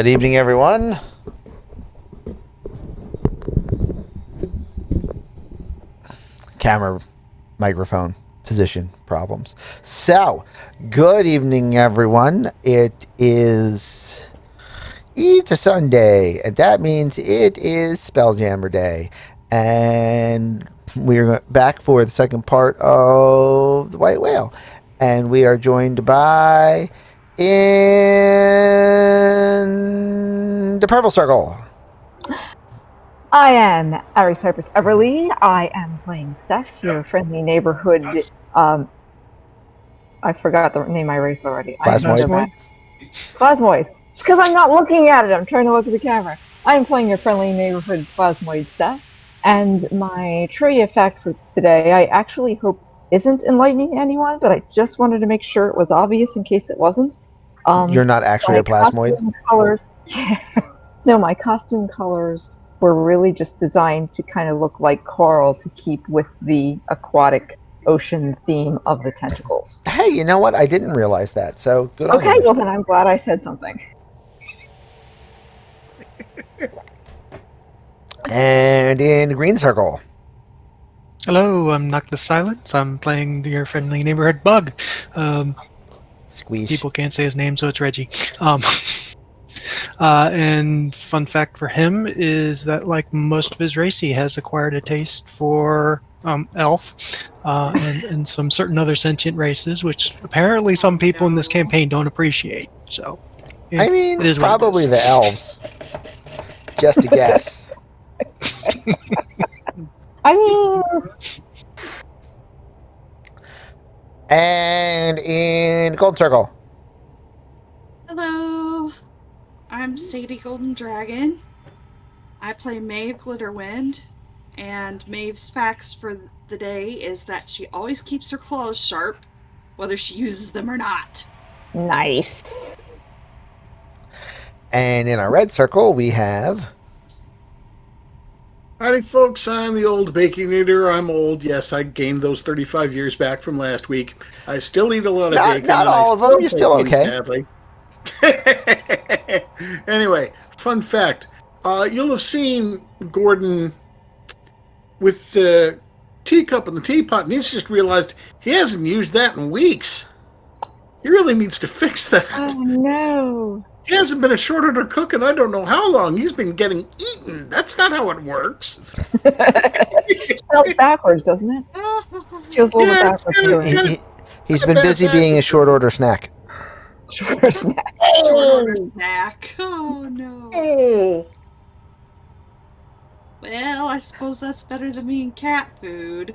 Good evening, everyone. Camera, microphone, position problems. So, good evening, everyone. It's a Sunday, and that means it is Spelljammer Day. And we're back for the second part of the Wight Whale. And we are joined by in the purple circle. I am Ari Cypress Everly. I am playing Seth, your friendly neighborhood. I forgot the name I race already. Plasmoid. Plasmoid. It's because I'm not looking at it. I'm trying to look at the camera. I am playing your friendly neighborhood Plasmoid Seth. And my trivia fact for today, I actually hope isn't enlightening anyone, but I just wanted to make sure it was obvious in case it wasn't. You're not actually a plasmoid? Colors. No, my costume colors were really just designed to kind of look like coral to keep with the aquatic ocean theme of the tentacles. Hey, you know what? I didn't realize that, so good on you. Okay, well then I'm glad I said something. And in the green circle. Hello, I'm Knock the Silence. I'm playing your friendly neighborhood bug. Squeeze. People can't say his name, so it's Reggie. And fun fact for him is that, like most of his race, he has acquired a taste for elf and some certain other sentient races, which apparently some people in this campaign don't appreciate. So, I mean, probably the elves. Just a guess. I mean... And in the gold circle. Hello, I'm Sadie Golden Dragon. I play Maeve Glitterwind, and Maeve's facts for the day is that she always keeps her claws sharp, whether she uses them or not. Nice. And in our red circle, we have... Howdy, folks. I'm the old baking eater. I'm old. Yes, I gained those 35 years back from last week. I still eat a lot of bacon. Not all of them. You're still okay. Anyway, fun fact. You'll have seen Gordon with the teacup and the teapot, and he's just realized he hasn't used that in weeks. He really needs to fix that. Oh, no. He hasn't been a short order cook in I don't know how long. He's been getting eaten. That's not how it works. It spells backwards, doesn't it? Feels a little bit backwards. He's been busy being a short order snack. Short order snack. Short order snack. Oh, no. Oh. Well, I suppose that's better than being cat food.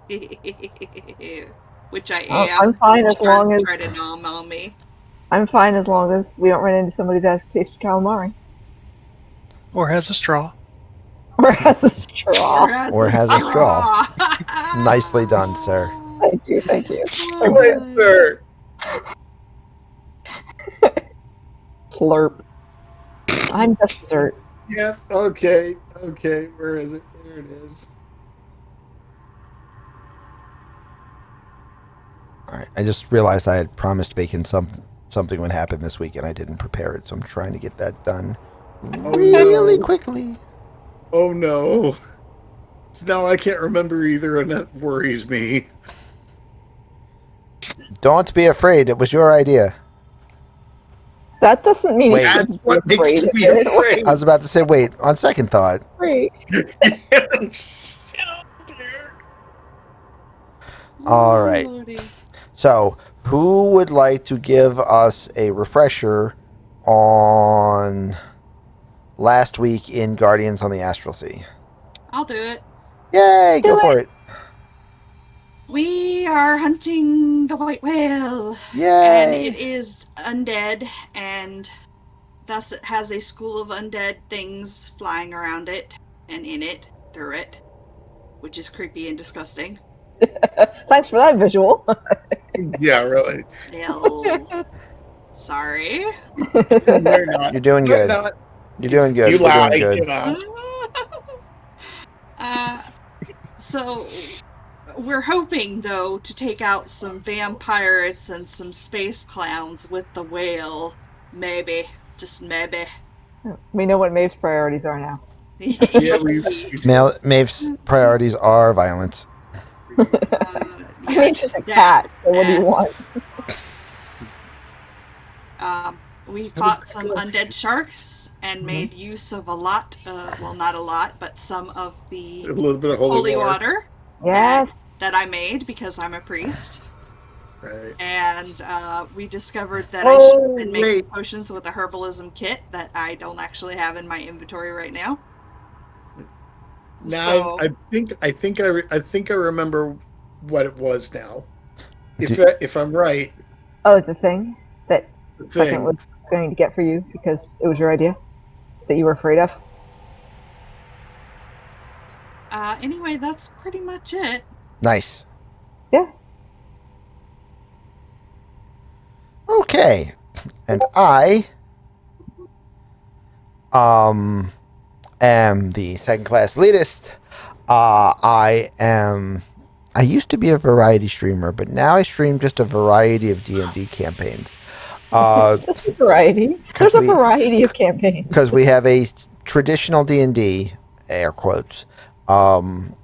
Which I am. I'm fine as long as... Try to nom on me. I'm fine as long as we don't run into somebody that has a taste for calamari. Or has a straw. Or has a straw. Or has a straw. Nicely done, sir. Thank you, thank you. Oh, sir. Slurp. I'm just dessert. Yeah, okay. Where is it? There it is. Alright, I just realized I had promised bacon something would happen this week, and I didn't prepare it, so I'm trying to get that done really quickly. Oh, no. So now I can't remember either, and that worries me. Don't be afraid. It was your idea. That doesn't mean Wait. That's what makes me afraid. I was about to say, wait, on second thought. Great. All right. So, who would like to give us a refresher on last week in Guardians on the Astral Sea? I'll do it. Yay, go for it. We are hunting the Wight Whale. Yay. And it is undead, and thus it has a school of undead things flying around it, and in it, through it, which is creepy and disgusting. Thanks for that visual. Yeah, really. Ew. Sorry. They're not. You're doing good. You're doing good. You You're lie, doing good. you know. So we're hoping, though, to take out some vampires and some space clowns with the whale. Maybe. just maybe. We know what Maeve's priorities are now. Yeah, we Maeve's priorities are violence. I mean, she's a cat, so what do you want? We How does fought that some go? undead sharks and made use of a lot, well, not a lot, but some of A the little bit of holy water Yes. that I made because I'm a priest. Right. And we discovered that I should have been making Wait. potions with a herbalism kit that I don't actually have in my inventory right now. Now So I think I remember what it was now. Do- If I'm right, Oh, the thing that the Second thing. was going to get for you because it was your idea that you were afraid of. anyway, that's pretty much it. Nice. Yeah. Okay. And I am the second class elitist. I used to be a variety streamer, but now I stream just a variety of D&D campaigns. That's a variety. There's a variety of campaigns. Because we have a traditional D&D, air quotes, on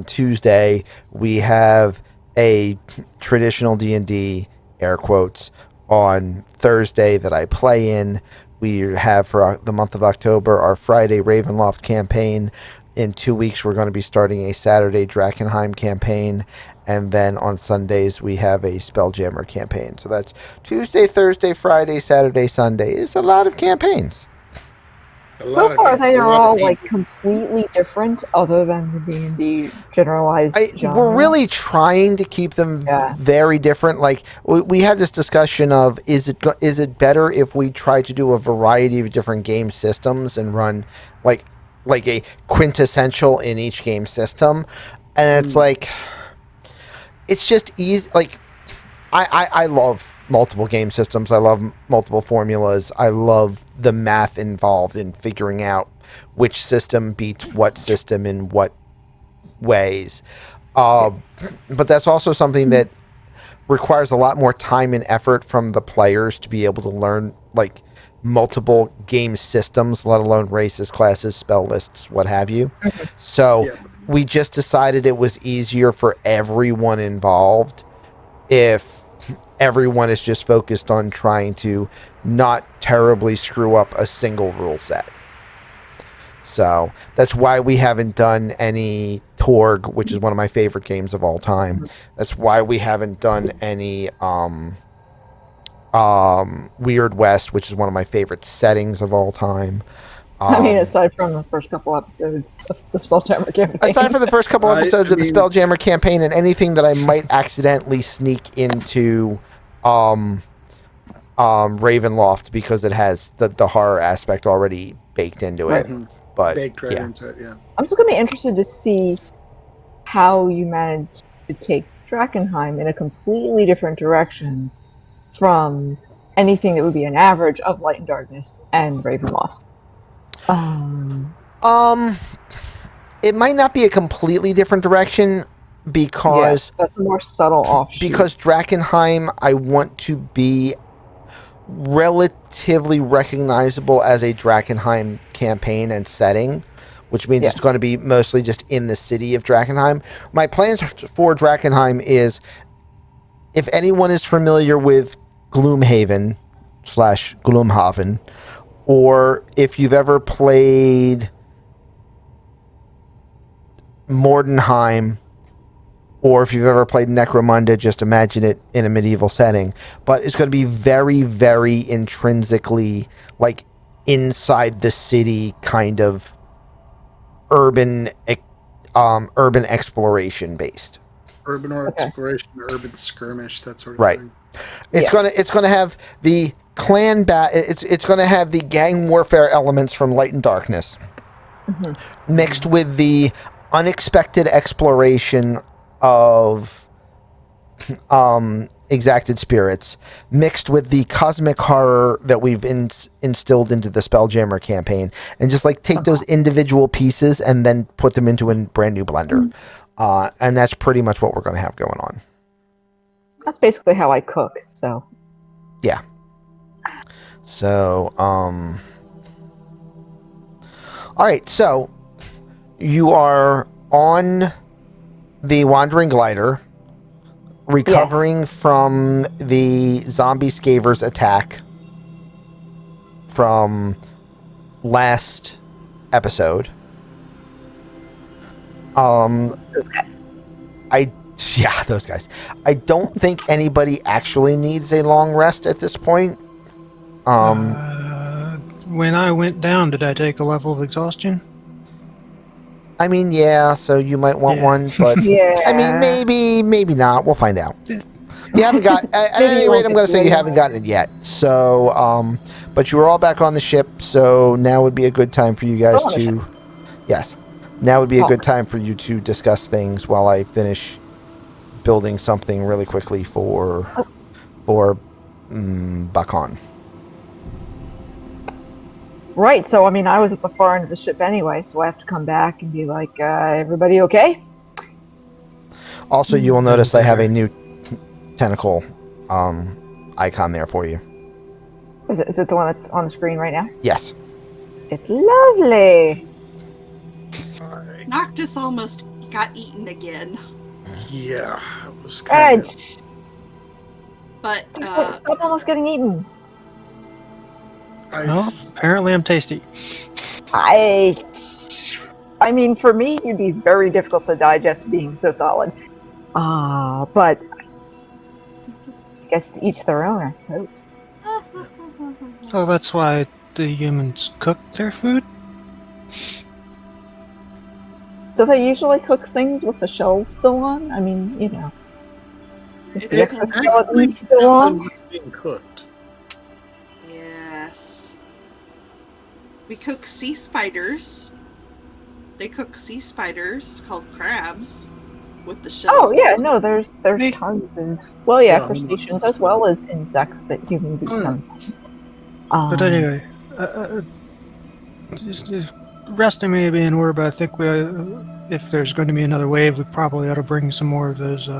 Tuesday. We have a traditional D&D, air quotes, on Thursday that I play in. We have for the month of October our Friday Ravenloft campaign. In 2 weeks, we're going to be starting a Saturday Drakenheim campaign. And then on Sundays, we have a Spelljammer campaign. So that's Tuesday, Thursday, Friday, Saturday, Sunday. It's a lot of campaigns. So far, they are all like completely different, other than the D&D generalized genre. We're really trying to keep them very different. Like we had this discussion of is it better if we try to do a variety of different game systems and run like a quintessential in each game system, and it's like it's just easy. Like I love multiple game systems. I love multiple formulas. I love the math involved in figuring out which system beats what system in what ways. But that's also something that requires a lot more time and effort from the players to be able to learn like multiple game systems, let alone races, classes, spell lists, what have you. So we just decided it was easier for everyone involved if everyone is just focused on trying to not terribly screw up a single rule set. So that's why we haven't done any Torg, which is one of my favorite games of all time. That's why we haven't done any Weird West, which is one of my favorite settings of all time. I mean, aside from the first couple episodes of the Spelljammer campaign. Aside from the first couple episodes of the Spelljammer campaign and anything that I might accidentally sneak into Ravenloft because it has the horror aspect already baked into it. But baked right into it, I'm still going to be interested to see how you manage to take Drakenheim in a completely different direction from anything that would be an average of Light and Darkness and Ravenloft. It might not be a completely different direction because that's a more subtle offshoot. Because Drakenheim, I want to be relatively recognizable as a Drakenheim campaign and setting, which means it's going to be mostly just in the city of Drakenheim. My plans for Drakenheim is, if anyone is familiar with Gloomhaven / Gloomhaven, or if you've ever played Mordenheim, or if you've ever played Necromunda, just imagine it in a medieval setting. But it's going to be very, very intrinsically, like, inside the city kind of urban exploration based. Urban exploration, urban skirmish, that sort of thing. It's gonna have the clan it's gonna have the gang warfare elements from Light and Darkness, mixed with the unexpected exploration of exacted spirits, mixed with the cosmic horror that we've instilled into the Spelljammer campaign, and just like take those individual pieces and then put them into a brand new blender. And that's pretty much what we're going to have going on. That's basically how I cook, so. Yeah. So, all right, so you are on the Wandering Glider, recovering from the zombie scavers attack from last episode. Those guys. Those guys. I don't think anybody actually needs a long rest at this point. When I went down, did I take a level of exhaustion? I mean, yeah, so you might want Yeah. one, but Yeah. I mean, maybe not. We'll find out. You haven't got. At Maybe any you rate, won't I'm get going to say you later. haven't gotten it yet. So, but you are all back on the ship, so now would be a good time for you guys Still on the to. Yes, now would be a good Talk. time for you to discuss things while I finish building something really quickly for Bakon. Right, so I mean, I was at the far end of the ship anyway, so I have to come back and be like, everybody okay? Also, you will notice I have a new tentacle icon there for you. Is it the one that's on the screen right now? Yes. It's lovely. Noctis almost got eaten again. Yeah, it was kind of. Edge! But Stop almost getting eaten. Well, apparently I'm tasty. I mean, for me, you'd be very difficult to digest being so solid. But I guess to each their own, I suppose. Oh, that's why the humans cook their food? Do they usually cook things with the shells still on? I mean, you know. Is the It's exoskeleton still on? Being cooked. yes. We cook sea spiders. They cook sea spiders called crabs with the shells. Oh yeah, no, there's Hey. tons of yeah, Yeah. crustaceans as well as insects that humans eat Oh, yeah. sometimes. But anyway, resting may be in order, but I think if there's going to be another wave, we probably ought to bring some more of those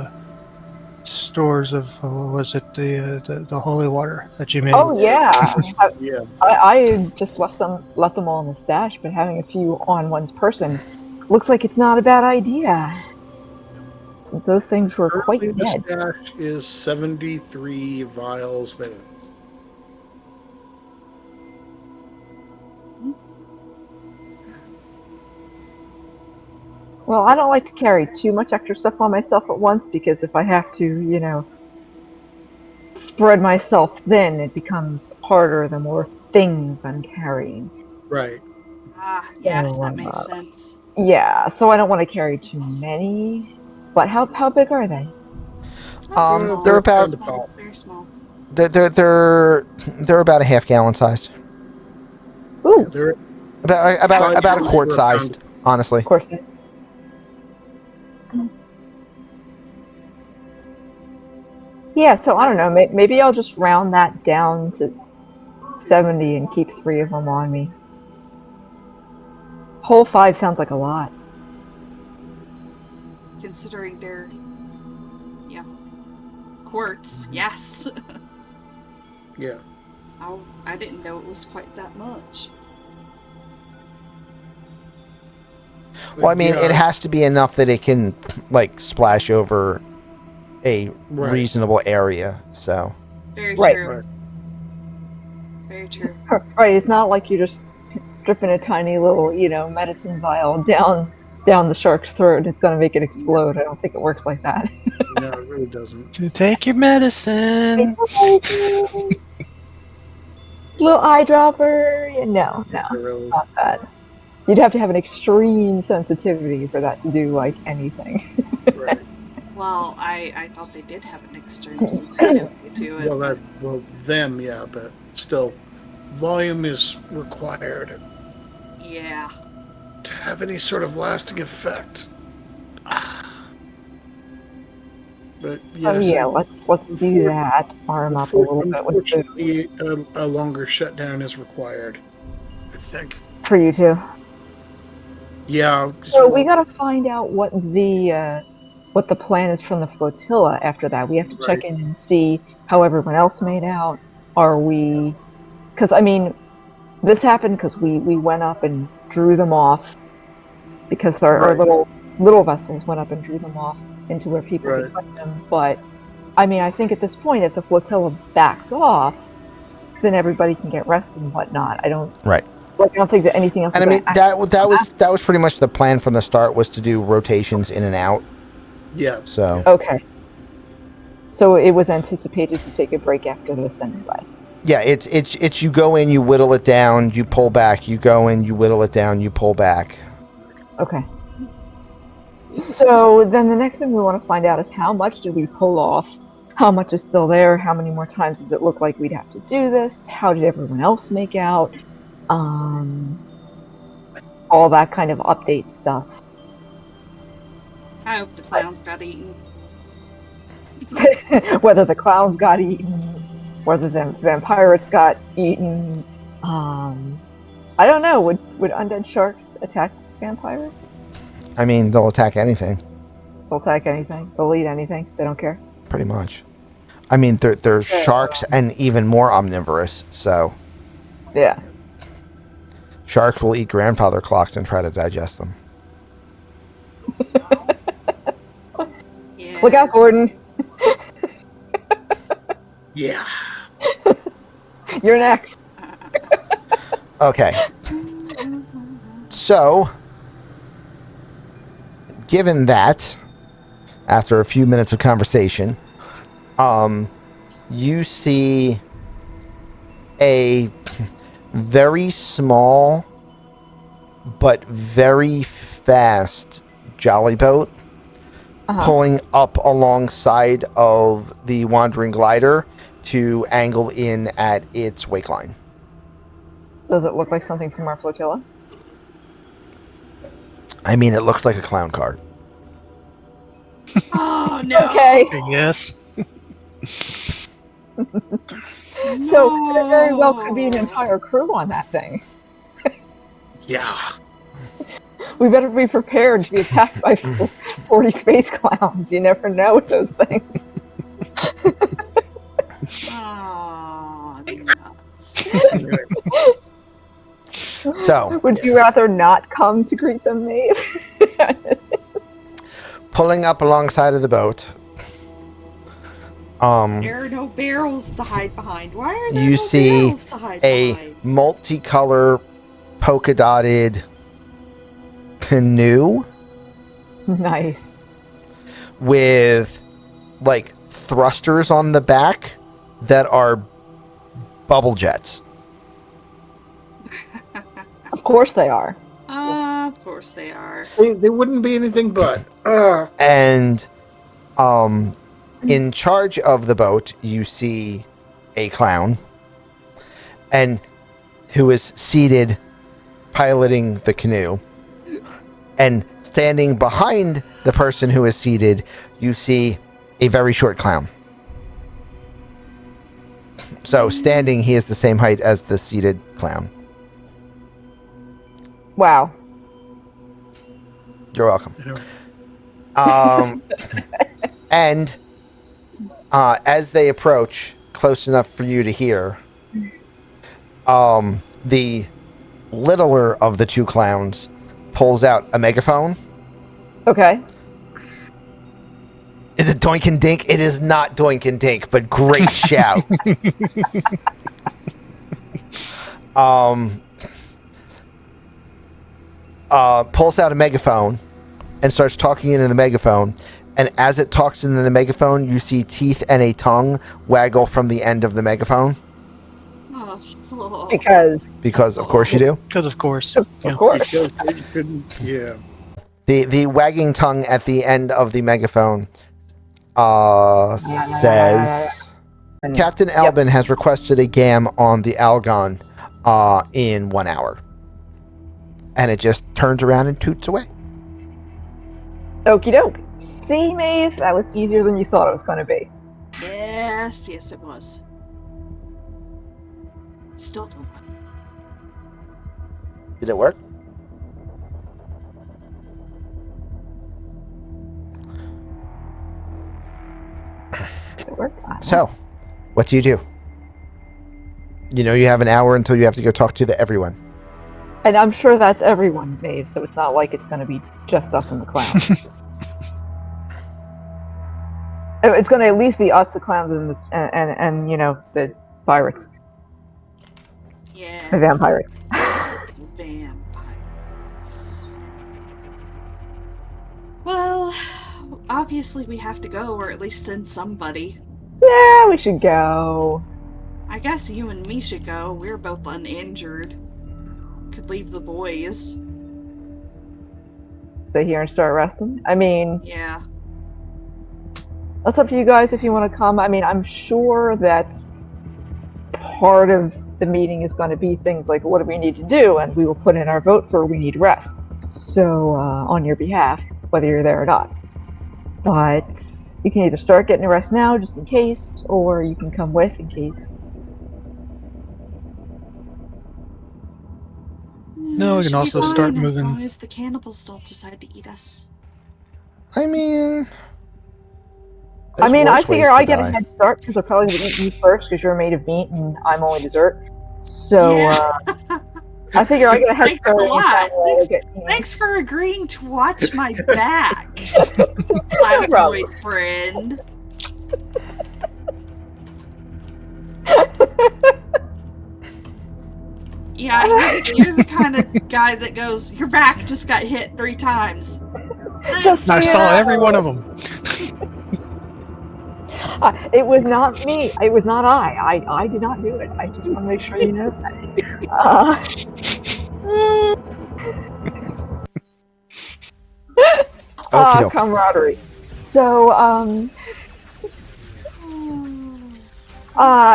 stores of what was it, the holy water that you made. Oh yeah, Yeah. I just left them all in the stash, but having a few on one's person looks like it's not a bad idea. Since those things were quite Currently, dead. the stash is 73 vials. That Well, I don't like to carry too much extra stuff on myself at once because if I have to, you know, spread myself thin, it becomes harder the more things I'm carrying. right. Yes, So, that makes sense. Yeah, so I don't want to carry too many. But how big are they? Small, they're about- small, very small. They're about a half gallon sized. Ooh, They're About a quart Around- sized, honestly. of course. Yeah, so I don't know. Maybe I'll just round that down to 70 and keep 3 of them on me. Whole 5 sounds like a lot. Considering they're, quartz. Yes. yeah. I didn't know it was quite that much. Well, I mean, Yeah, it has to be enough that it can, like, splash over a Right. reasonable area. So, Very Right. true. Right. Very true. Right, it's not like you're just dripping a tiny little, you know, medicine vial down the shark's throat and it's going to make it explode. I don't think it works like that. No, it really doesn't. To take your medicine. Little eyedropper. No, It really. not that. You'd have to have an extreme sensitivity for that to do, like, anything. Right. Well, I thought they did have an extreme sensitivity to it. Well, them, yeah, but still, volume is required Yeah. to have any sort of lasting effect. But So yeah, let's do that. Arm up a little bit with food unfortunately, a longer shutdown is required. I think. for you too. Yeah. So we gotta find out what the plan is from the flotilla after that. We have to check Right. in and see how everyone else made out. Are we Because, I mean, this happened because we went up and drew them off. Because our little vessels went up and drew them off into where people could fight them. But, I mean, I think at this point, if the flotilla backs off, then everybody can get rest and whatnot. I don't think that anything else. And I mean that was pretty much the plan from the start, was to do rotations in and out. Yeah. So okay. So it was anticipated to take a break after this anyway. Yeah, it's you go in, you whittle it down, you pull back. You go in, you whittle it down, you pull back. Okay. So then the next thing we want to find out is how much did we pull off? How much is still there? How many more times does it look like we'd have to do this? How did everyone else make out? All that kind of update stuff. I hope the clowns got eaten. Whether the clowns got eaten, whether the vampirates got eaten. I don't know. Would undead sharks attack vampires? I mean, they'll attack anything. They'll attack anything. They'll eat anything. They don't care. Pretty much. I mean, they're sharks and even more omnivorous, so... Yeah. Sharks will eat grandfather clocks and try to digest them. Yeah. Look out, Gordon. Yeah. You're next. Okay. So, given that, after a few minutes of conversation, you see a very small but very fast jolly boat pulling up alongside of the wandering glider to angle in at its wake line. Does it look like something from our flotilla? I mean, it looks like a clown car. Oh no. Okay. Yes. So there very well could be an entire crew on that thing. Yeah. We better be prepared to be attacked by 40 space clowns. You never know with those things. Oh, nuts. So, Would you rather not come to greet them, Maeve? pulling up alongside of the boat, There are no barrels to hide behind. Why are there you no see barrels to hide a behind? multicolor polka dotted canoe Nice. with like thrusters on the back that are bubble jets. Of course they are. Of course they are. They wouldn't be anything but. And in charge of the boat, you see a clown, and who is seated piloting the canoe. And standing behind the person who is seated, you see a very short clown. So standing, he is the same height as the seated clown. Wow. You're welcome. And as they approach, close enough for you to hear, the littler of the two clowns pulls out a megaphone. Okay. Is it Doink and Dink? It is not Doink and Dink, but great shout. Pulls out a megaphone and starts talking into the megaphone. And as it talks into the megaphone, you see teeth and a tongue waggle from the end of the megaphone. Oh. Because of course you do. Because of course. of Yeah. course. Because they couldn't. Yeah. The wagging tongue at the end of the megaphone says, Captain Albin has requested a gam on the Algon in 1 hour. And it just turns around and toots away. Okie doke. See, Maeve? That was easier than you thought it was going to be. Yes, it was. Still don't know. Did it work? Did it work? So, what do you do? You know, you have an hour until you have to go talk to everyone. And I'm sure that's everyone, Maeve, so it's not like it's going to be just us and the clowns. It's going to at least be us, the clowns, and you know, the pirates. Yeah. The vampires. Vampires. Well, obviously we have to go, or at least send somebody. Yeah, we should go. I guess you and me should go. We're both uninjured. Could leave the boys. Stay here and start resting. I mean, Yeah. that's up to you guys if you want to come. I mean, I'm sure that part of the meeting is going to be things like, what do we need to do? And we will put in our vote for we need rest. So, on your behalf, whether you're there or not. But you can either start getting a rest now, just in case, or you can come with in case. No, we can should be also fine start as moving. long as the cannibals don't decide to eat us. I mean... I mean, I figure I get a die. head start because they're probably going to eat you first because you're made of meat and I'm only dessert. So, Yeah. I figure I get a head Thanks start. a lot. Anytime Thanks for agreeing to watch my back, problem. plasmoid friend. Yeah, you're the kind of guy that goes, your back just got hit 3 times. Just I so saw you know. every one of them. It was not me. It was not I. I did not do it. I just want to make sure you know that. Okey-doke. Camaraderie. So,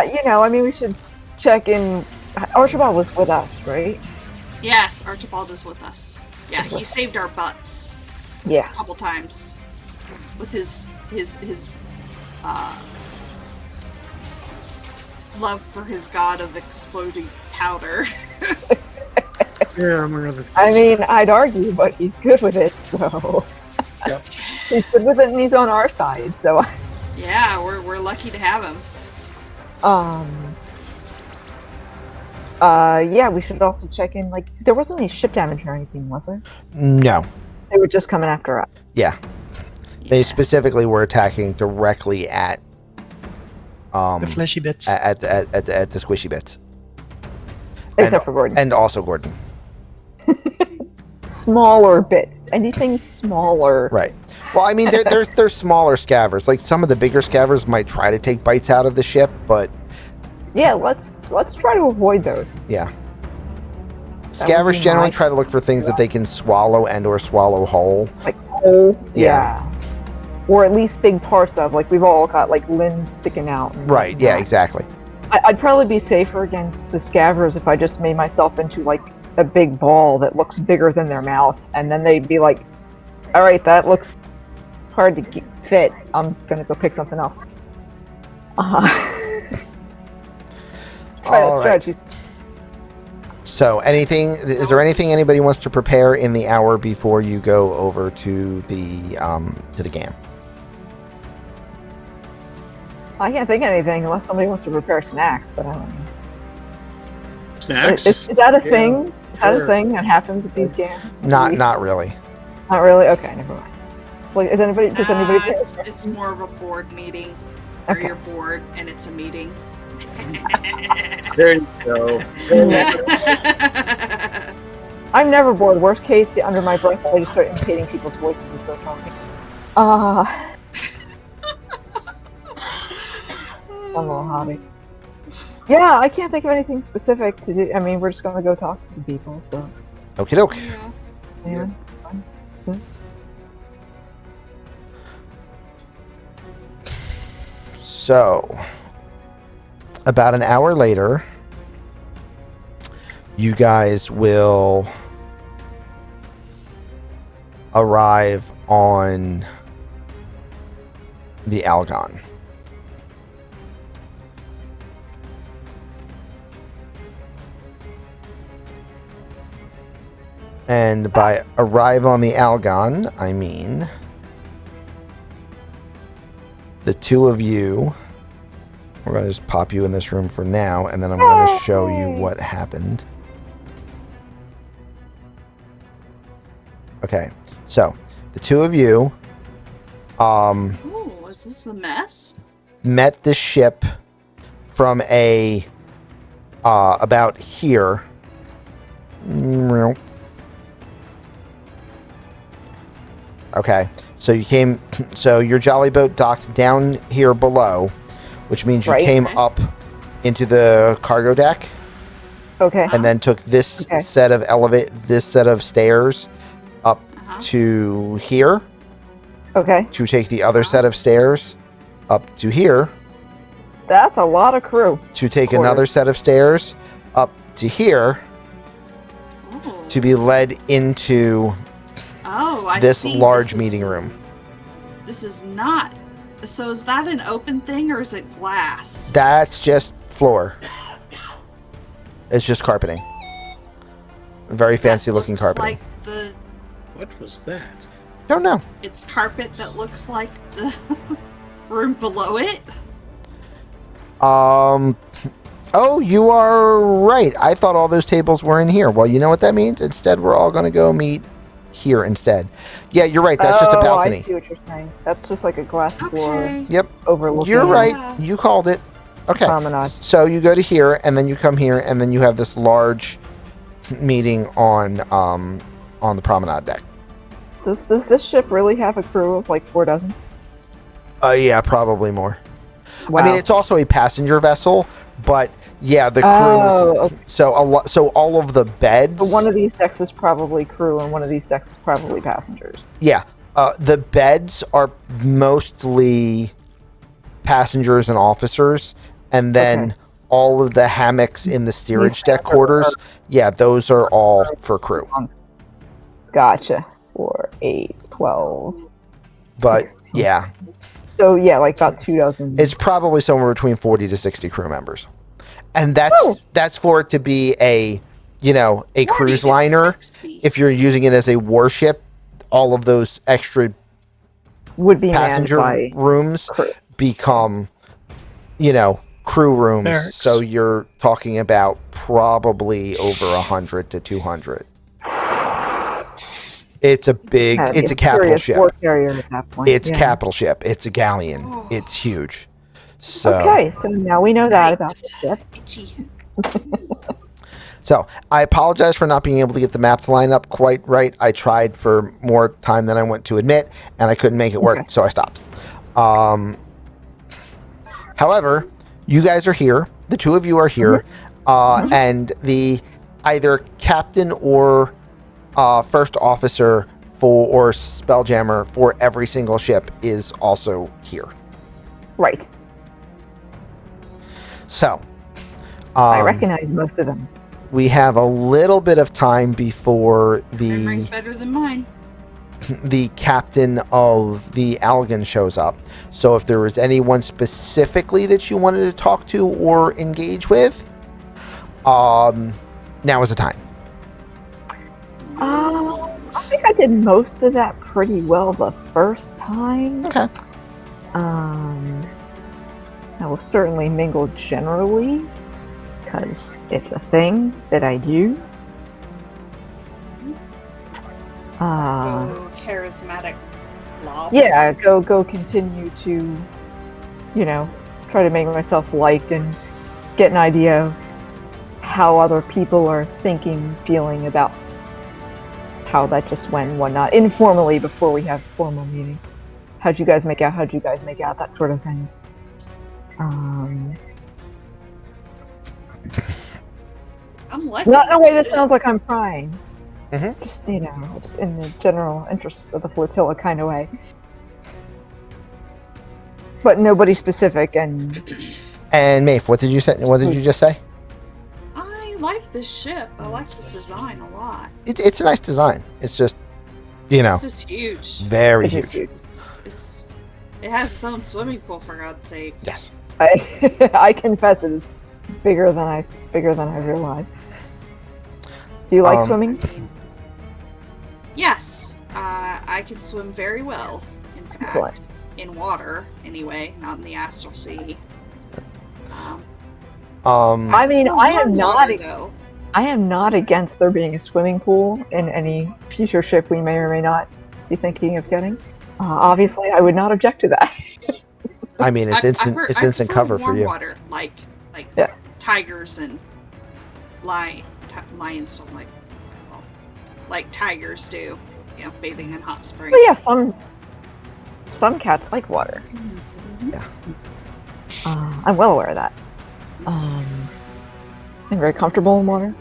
you know, I mean, we should check in. Archibald was with us, right? Yes, Archibald is with us. Yeah, he saved our butts Yeah. a couple times with his love for his god of exploding powder. Yeah, among other things. I mean, I'd argue, but he's good with it, so. Yep. He's good with it and he's on our side, so. Yeah, we're lucky to have him. Yeah, we should also check in, like, there wasn't any ship damage or anything, was there? No. They were just coming after us. Yeah. They specifically were attacking directly at The fleshy bits. at the squishy bits. Except for Gordon. And also Gordon. Smaller bits. Anything smaller. Right. Well, I mean, there's smaller scavers. Like, some of the bigger scavers might try to take bites out of the ship, but... Yeah, let's try to avoid those. Yeah. would Scavers be generally my- try to look for things that they can swallow and or swallow whole. Like whole. Yeah. Or at least big parts of, like, we've all got, like, limbs sticking out. and Right, yeah, whatnot. exactly. I'd probably be safer against the scavers if I just made myself into, like, a big ball that looks bigger than their mouth, and then they'd be like, alright, that looks hard to fit. I'm gonna go pick something else. Try that All right. strategy. So, is there anything anybody wants to prepare in the hour before you go over to the GAM? I can't think of anything unless somebody wants to prepare snacks, but I don't know. Snacks? Is that a Yeah, thing? Is that a sure. thing that happens at these games? Not really. Not really? Okay, never mind. It's like, does anybody It's more of a board meeting. Or Okay. you're bored and it's a meeting. There you go. I'm never bored. Worst case, under my breath, I just start imitating people's voices as they're talking. I'm a little hobby. Yeah, I can't think of anything specific to do. I mean, we're just gonna go talk to some people, so. Okie doke. Yeah. So, about an hour later, you guys will arrive on the Algon. And by arrive on the Algon, I mean the two of you We're going to just pop you in this room for now, and then I'm going to show you Yay! what happened. Okay, so the two of you Oh, is this a mess? met this ship from a about here. Okay, so you came. So your jolly boat docked down here below, which means you Right. came Okay. up into the cargo deck, Okay. and then took this Okay. set of stairs up Uh-huh. to here Okay. to take the other set of stairs up to here That's a lot of crew. to take Quarters. another set of stairs up to here Oh. to be led into Oh, I this see. large This is- meeting room. This is not. So is that an open thing or is it glass? That's just floor. It's just carpeting. Very fancy looking looks carpeting. Like the What was that? Don't know. it's carpet that looks like the room below it. Oh, you are right. I thought all those tables were in here. Well, you know what that means? Instead, we're all going to go meet here instead. Yeah, you're right. That's just a I balcony. see what you're saying. That's just like a glass floor Okay. Yep. overlooking You're the right. You called it. Okay. promenade. So you go to here, and then you come here, and then you have this large meeting on the promenade deck. Does this ship really have a crew of like 4 dozen? Yeah, probably more. Wow. I mean, it's also a passenger vessel, but yeah, the Oh, cruise. okay. So all of the beds. So one of these decks is probably crew, and one of these decks is probably passengers. Yeah, the beds are mostly passengers and officers, and then Okay. all of the hammocks in the steerage These deck hammocks are- quarters. Yeah, those are all for crew. Gotcha. 4, 8, 12. But 16. yeah, So yeah, like about 2 dozen. it's probably somewhere between 40 to 60 crew members, and that's for it to be a 40 cruise to liner. 60. If you're using it as a warship, all of those extra would be manned passenger by rooms crew. become, crew rooms. Barracks. So you're talking about probably over 100 to 200. It's a big, Gotta be it's a capital serious ship. war carrier at that point. It's a yeah. capital ship. It's a galleon. Oh. It's huge. So, Okay, so now we know that about the Yikes. ship. Itchy. so I apologize for not being able to get the map to line up quite right. I tried for more time than I want to admit, and I couldn't make it work, Okay. so I stopped. However, you guys are here. The two of you are here, and the either captain or first officer or spelljammer for every single ship is also here. Right. So, I recognize most of them. we have a little bit of time before Memory's better than mine. the captain of the Algon shows up. So if there was anyone specifically that you wanted to talk to or engage with, now is the time. I think I did most of that pretty well the first time. Okay. I will certainly mingle generally, because it's a thing that I do. Oh, charismatic lob. Yeah, go continue to, try to make myself liked and get an idea of how other people are thinking, feeling about how that just went and whatnot, informally before we have a formal meeting. How'd you guys make out? How'd you guys make out? That sort of thing. I'm lucky. Not in a way that sounds like I'm prying. Mhm. Just, just in the general interest of the flotilla kind of way. But nobody specific, and And Maeve, what did you say? What did you just say? I like this ship. I like this design a lot. It's a nice design. It's just, This is huge. very it is huge. huge. It has its own swimming pool, for God's sake. Yes. I confess it is bigger than I realized. Do you like swimming? Yes, I can swim very well. In fact, Excellent. in water anyway, not in the Astral Sea. I mean, prefer I am warm not. water, though. I am not against there being a swimming pool in any future ship we may or may not be thinking of getting. Obviously, I would not object to that. I mean, it's instant. I It's instant prefer cover for warm you. water, like Yeah. tigers and lions don't like tigers do. You know, bathing in hot springs. But yeah, some cats like water. Yeah. I'm well aware of that. I'm very comfortable in water.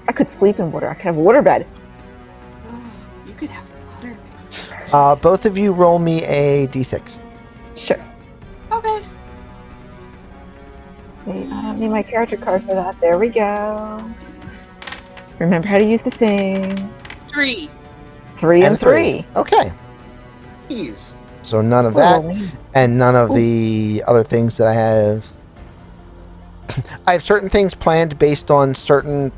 I could sleep in water. I could have a waterbed. Oh, you could have a water. Both of you roll me a d6. Sure. Okay. Wait, I don't need my character card for that. There we go. Remember how to use the thing. 3. 3 and 3. Okay. Jeez. So none of that, Roll me. and none of the other things that I have. I have certain things planned based on certain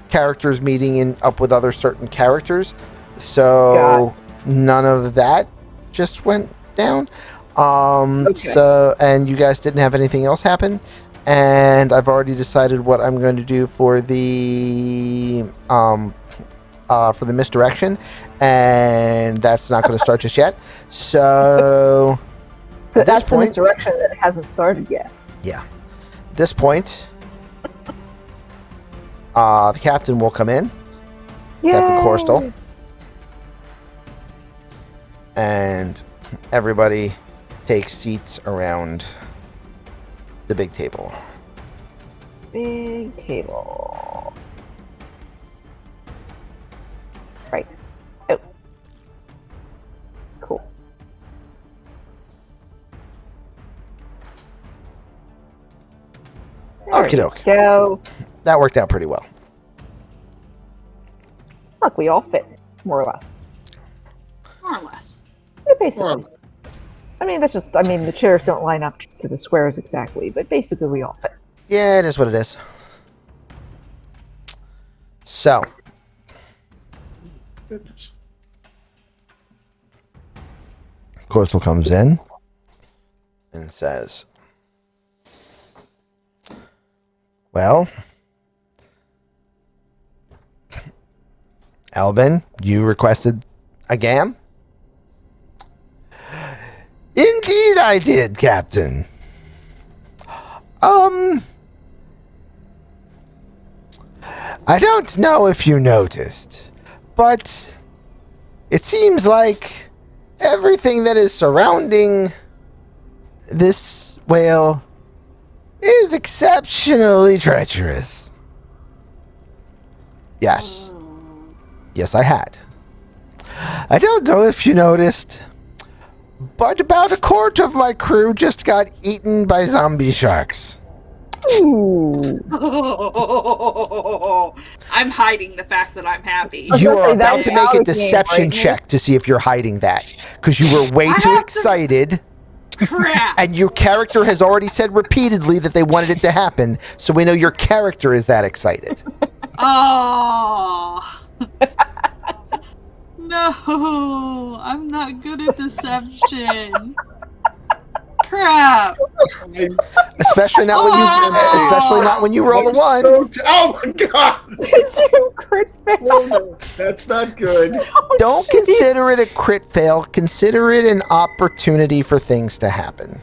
characters meeting up with other certain characters. So none of that just went down. Okay. So, and you guys didn't have anything else happen. And I've already decided what I'm going to do for the misdirection, and that's not going to start just yet. So But at this that's the point, misdirection that hasn't started yet. yeah, at this point, the captain will come in, Captain Yay! Corstal, and everybody takes seats around the big table. Big table. Right. Oh. Cool. There Okie you doke. go. That worked out pretty well. Look, we all fit, more or less. More or less. Yeah, basically. Well, I mean, that's just, the chairs don't line up to the squares exactly, but basically we all fit. Yeah, it is what it is. So, goodness. Coastal comes in and says, well, Alvin, you requested a gam? Indeed I did, Captain. I don't know if you noticed, but it seems like everything that is surrounding this whale is exceptionally treacherous. Yes. Yes, I had. I don't know if you noticed, but about a quarter of my crew just got eaten by zombie sharks. Ooh. I'm hiding the fact that I'm happy. was You gonna are say, about that's to make a our game deception right here. check to see if you're hiding that, because you were way I too have to- excited. Crap. And your character has already said repeatedly that they wanted it to happen, so we know your character is that excited. Oh. No, I'm not good at deception. Crap. Especially not when you, especially not when you roll a one. Oh my god! Did you crit fail? Oh, no. That's not good. Don't consider it a crit fail. Consider it an opportunity for things to happen.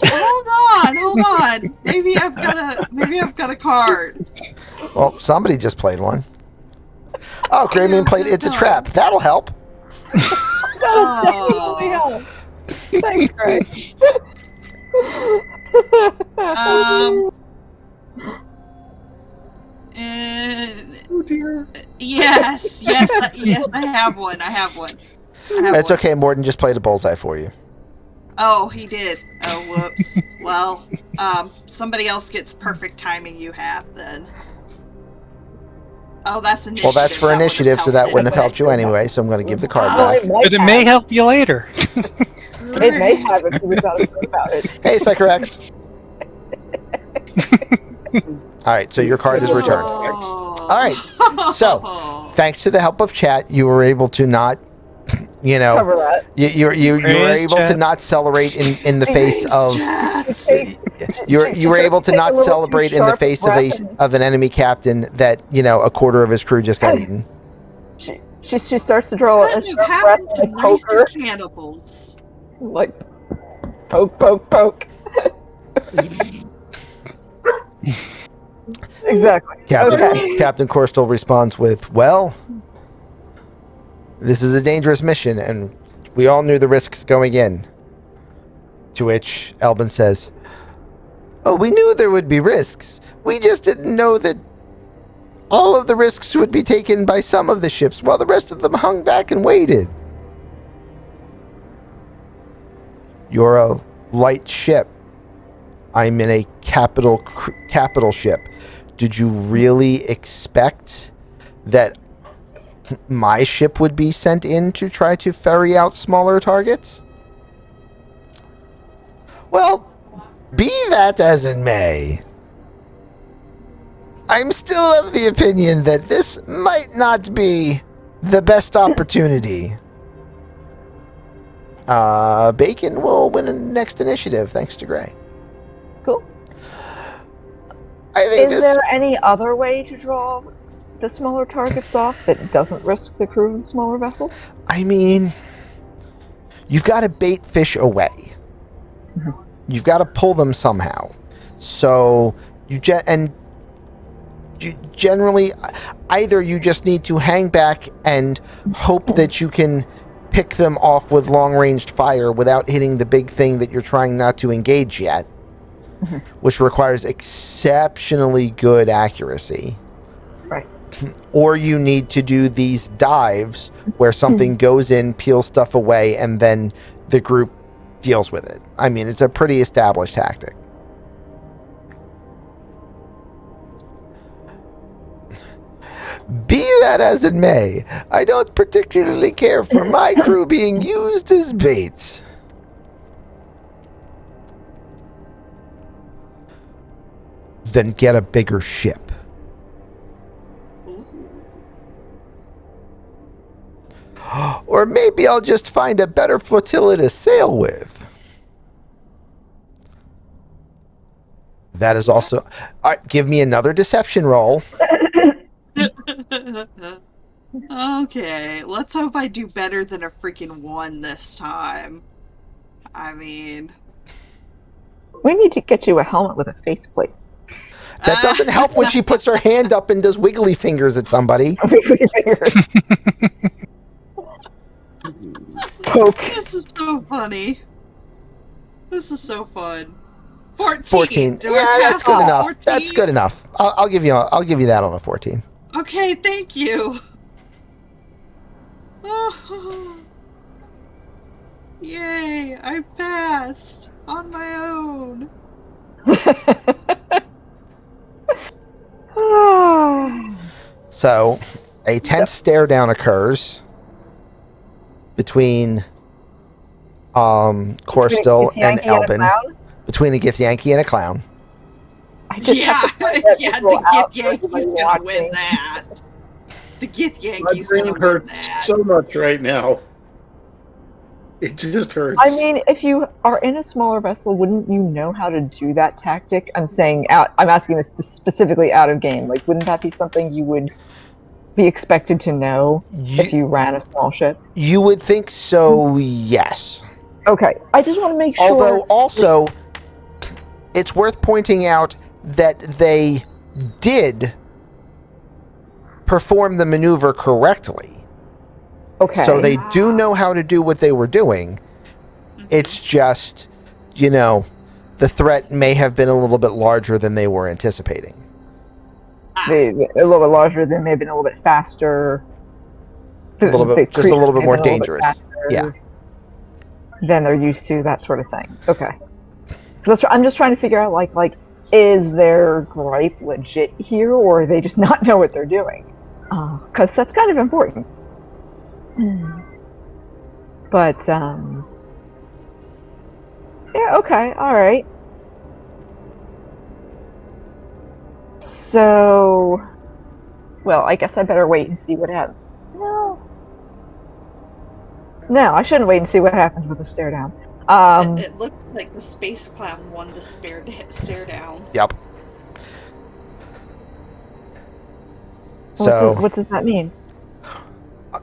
Hold on. Maybe I've got a card. Well, somebody just played one. Oh, Grayman played It's a Trap. That'll help. Oh. Definitely help. Thanks, Greg. Oh dear. Yes, I have one. It's okay. Morton just played a bullseye for you. Oh, he did. Oh, whoops. Well, somebody else gets perfect timing you have then. Oh, that's initiative. Well, that's for That wouldn't initiative, so that wouldn't have helped you anyway. anyway, so I'm going to give the card Well, back. But it may help you later. It may have if you was honest about it. Hey, Psychorex. All right, so your card is returned. Oh. All right, so thanks to the help of chat, you were able to not you know, Cover that. you're Praise able to chat. not celebrate in the face Praise of. chat. You were able to Take a not little too celebrate in the sharp face breath and of an enemy captain that a quarter of his crew just got eaten. She starts to draw a Couldn't have sharp breath happened and to I poke nicer her. cannibals. Like, poke. Exactly. Okay. Captain Corstal responds with, "Well, this is a dangerous mission, and we all knew the risks going in." To which Elbin says, "Oh, we knew there would be risks. We just didn't know that all of the risks would be taken by some of the ships, while the rest of them hung back and waited." You're a light ship. I'm in a capital ship. Did you really expect that my ship would be sent in to try to ferry out smaller targets? Well, be that as it may, I'm still of the opinion that this might not be the best opportunity. Bacon will win a next initiative thanks to Gray. Cool. I think Is there any other way to draw the smaller targets off that doesn't risk the crew of the smaller vessel? I mean, you've got to bait fish away. You've got to pull them somehow. So you generally either you just need to hang back and hope that you can pick them off with long-ranged fire without hitting the big thing that you're trying not to engage yet, which requires exceptionally good accuracy. Right. Or you need to do these dives where something goes in, peels stuff away, and then the group deals with it. I mean, it's a pretty established tactic. Be that as it may, I don't particularly care for my crew being used as baits. Then get a bigger ship. Or maybe I'll just find a better flotilla to sail with. That is also... All right, give me another deception roll. Okay, let's hope I do better than a freaking 1 this time. I mean... We need to get you a helmet with a faceplate. That doesn't help when she puts her hand up and does wiggly fingers at somebody. Poke. This is so funny. This is so fun. 14. 14. Do Yeah, I that's pass good on enough. 14? That's good enough. I'll give you that on a 14. Okay, thank you. Yay, I passed on my own. So, a tense stare down occurs between Corstal and Elbin. Between a Gith Yankee and a clown. Yeah, the Gith Yankee's gonna win that. The Gith Yankee's My gonna brain win hurts that. so much right now. It just hurts. I mean, if you are in a smaller vessel, wouldn't you know how to do that tactic? I'm asking this specifically out of game. Like, wouldn't that be something you would be expected to know if you ran a small ship? You would think so, yes. Okay, I just want to make sure. Although, also, it's worth pointing out that they did perform the maneuver correctly. Okay. So they do know how to do what they were doing. It's just, the threat may have been a little bit larger than they were anticipating. A little bit larger, than maybe a little bit faster. Just a little bit more dangerous. Yeah. Than they're used to, that sort of thing. Okay. So I'm just trying to figure out, like, is their gripe legit here, or are they just not know what they're doing? Because that's kind of important. But, yeah, okay, alright. So, well, I guess I better wait and see what happens. No. No, I shouldn't wait and see what happens with the stare down. It looks like the space clown won the stare down. Yep. What does that mean?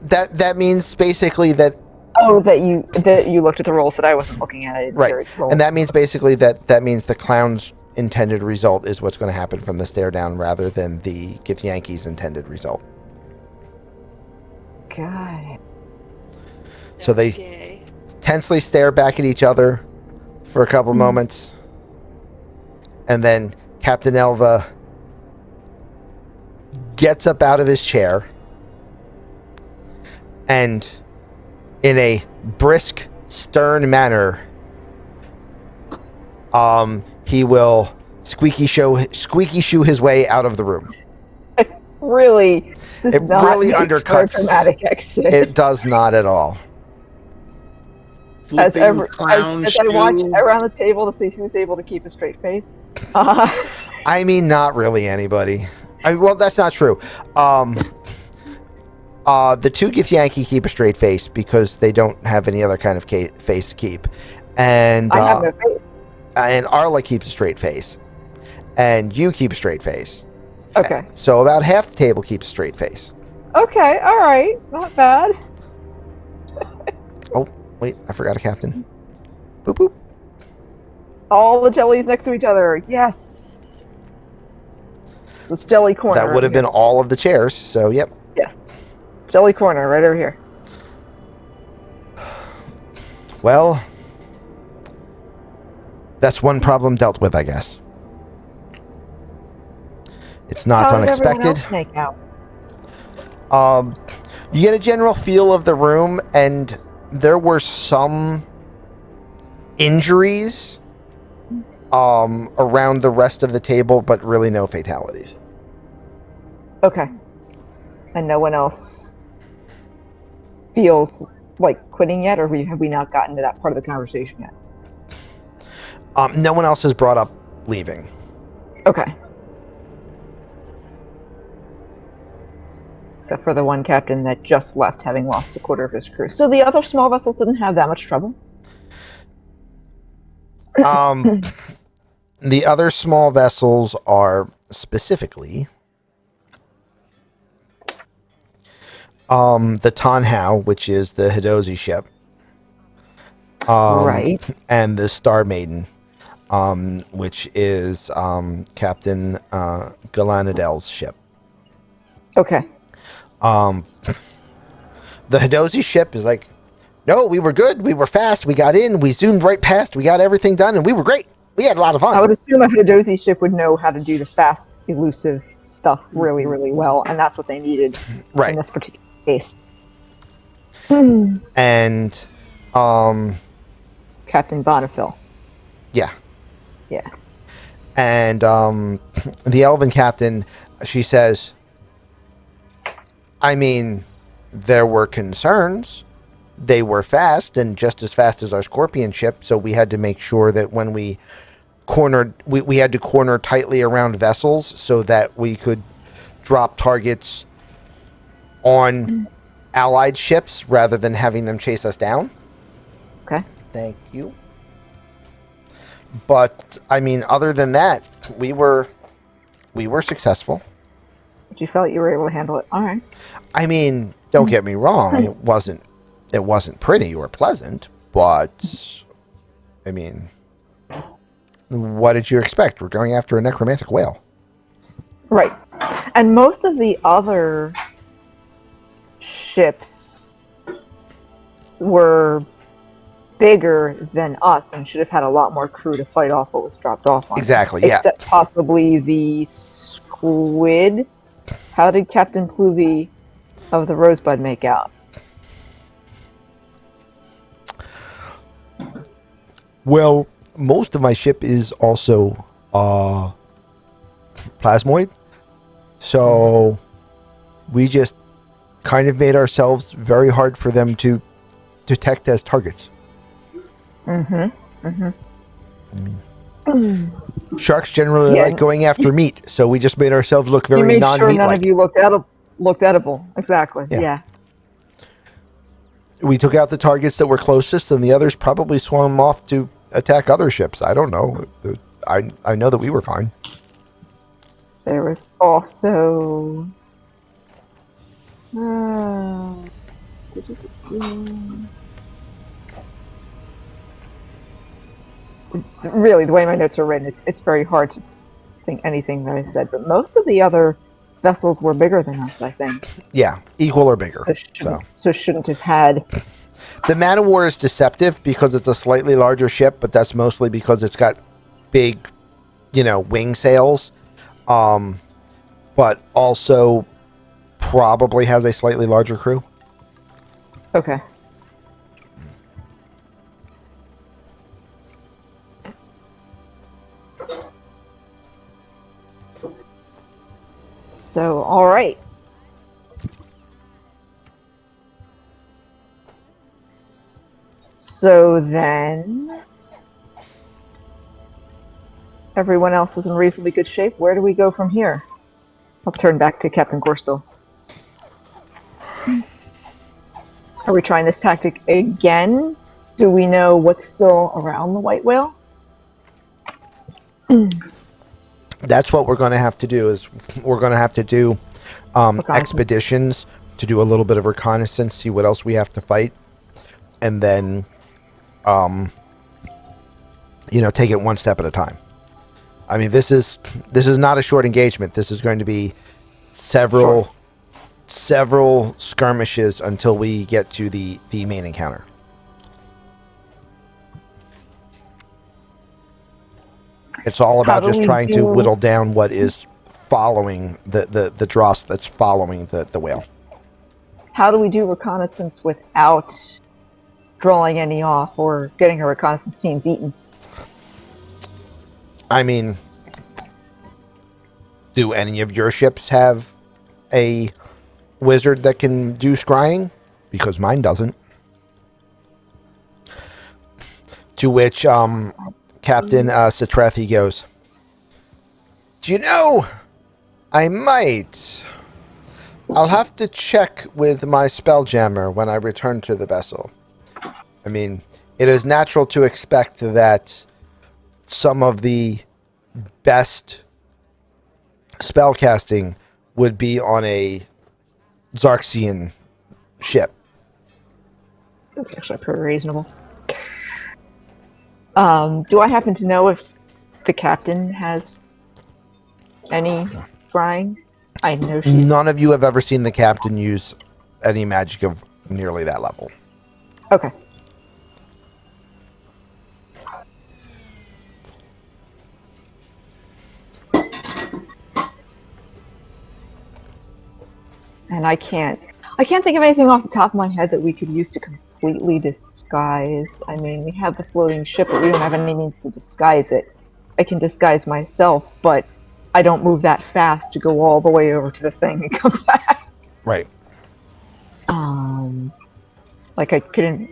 That means basically that. Oh, that you looked at the rolls that I wasn't looking at. I didn't hear Right, it roll. and that means basically that means the clown's intended result is what's going to happen from the stare down rather than the Githyanki's intended result. Got it. So they tensely stare back at each other for a couple moments, and then Captain Elva gets up out of his chair and, in a brisk, stern manner, he will squeaky shoe his way out of the room. Really, It really undercuts. Dramatic exit. It does not at all. As I Clown watch shoe. around the table to see who's able to keep a straight face. I mean, not really anybody. Well, that's not true. The two Githyanki keep a straight face because they don't have any other kind of face to keep, and I have no face. And Arla keeps a straight face, and you keep a straight face. Okay. So about half the table keeps a straight face. Okay. All right. Not bad. Oh, wait, I forgot a captain. Boop boop. All the jellies next to each other. Yes. This jelly corner. That would have been all of the chairs. So yep. Yes. Jelly corner right over here. Well, that's one problem dealt with, I guess. It's not How did everyone unexpected. else make out? You get a general feel of the room, and there were some injuries around the rest of the table, but really no fatalities. Okay. And no one else feels like quitting yet, or have we not gotten to that part of the conversation yet? No one else has brought up leaving. Okay. Except for the one captain that just left, having lost a quarter of his crew. So the other small vessels didn't have that much trouble? The other small vessels are specifically the Tanhao, which is the Hidozi ship. Right. And the Star Maiden, which is Captain Galanadel's ship. Okay. The Hidozi ship is like, no, we were good, we were fast, we got in, we zoomed right past, we got everything done, and we were great. We had a lot of fun. I would assume a Hidozi ship would know how to do the fast, elusive stuff really, really well, and that's what they needed in this particular case. And Captain Bonifil. Yeah. Yeah. And the Elven captain, she says, I mean, there were concerns. They were fast, and just as fast as our Scorpion ship, so we had to make sure that when we cornered, we had to corner tightly around vessels so that we could drop targets on allied ships rather than having them chase us down. Okay. Thank you. But, I mean, other than that, we were successful. But you felt you were able to handle it. All right. I mean, don't get me wrong, it wasn't pretty or pleasant, but I mean, what did you expect? We're going after a necromantic whale. Right. And most of the other ships were bigger than us and should have had a lot more crew to fight off what was dropped off on. Exactly, yeah. Except possibly the Squid. How did Captain Pluvy of the Rosebud make out? Well, most of my ship is also plasmoid, so we just kind of made ourselves very hard for them to detect as targets. Sharks generally like going after meat, so we just made ourselves look very you made non-meat-like. sure none of you looked edible. Exactly. Yeah. we took out the targets that were closest, and the others probably swam off to attack other ships. I don't know. I know that we were fine. There was also... really, the way my notes are written, it's very hard to think anything that I said, but most of the other vessels were bigger than us, I think. Yeah, equal or bigger. So shouldn't have had... The Man of War is deceptive because it's a slightly larger ship, but that's mostly because it's got big, wing sails. But also probably has a slightly larger crew. Okay. So, all right. So then, everyone else is in reasonably good shape. Where do we go from here? I'll turn back to Captain Gorstel. Are we trying this tactic again? Do we know what's still around the Wight Whale? That's what we're going to have to do. Is we're going to have to do expeditions to do a little bit of reconnaissance, see what else we have to fight, and then, take it one step at a time. I mean, this is not a short engagement. This is going to be several skirmishes until we get to the main encounter. It's all about just trying to whittle down what is following the dross that's following the whale. How do we do reconnaissance without drawing any off or getting our reconnaissance teams eaten? I mean, do any of your ships have a wizard that can do scrying? Because mine doesn't. To which Captain Citrethi goes, "Do you know, I might. I'll have to check with my Spelljammer when I return to the vessel. I mean, it is natural to expect that some of the best spellcasting would be on a Zarxian ship." That's actually pretty reasonable. Do I happen to know if the captain has any scrying? I know she's... None of you have ever seen the captain use any magic of nearly that level. Okay. And I can't think of anything off the top of my head that we could use to completely disguise. I mean, we have the floating ship, but we don't have any means to disguise it. I can disguise myself, but I don't move that fast to go all the way over to the thing and come back. Right. Like I couldn't,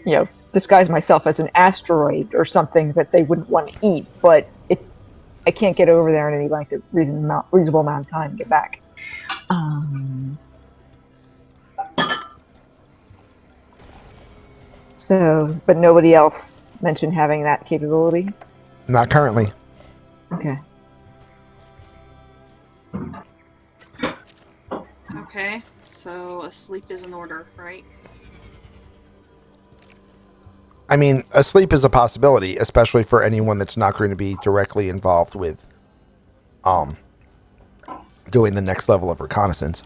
disguise myself as an asteroid or something that they wouldn't want to eat, but I can't get over there in any reasonable amount of time to get back. So, but nobody else mentioned having that capability? Not currently. Okay. Okay, so asleep is in order, right? I mean, asleep is a possibility, especially for anyone that's not going to be directly involved with doing the next level of reconnaissance.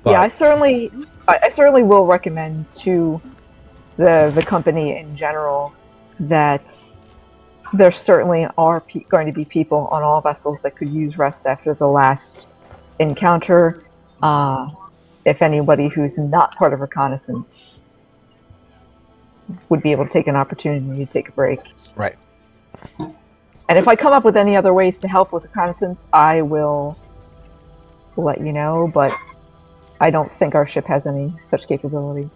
But, yeah, I certainly will recommend to the company in general that there certainly are going to be people on all vessels that could use rest after the last encounter. If anybody who's not part of reconnaissance would be able to take an opportunity to take a break. Right. And if I come up with any other ways to help with reconnaissance, I will let you know, but I don't think our ship has any such capability.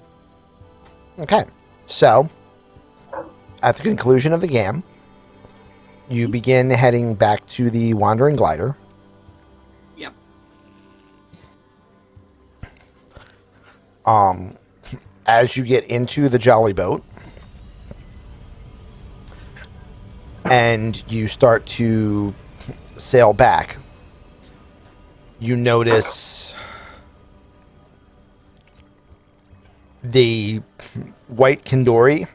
Okay. So, at the conclusion of the game, you begin heading back to the Wandering Glider. Yep. as you get into the jolly boat and you start to sail back, you notice the white Kindori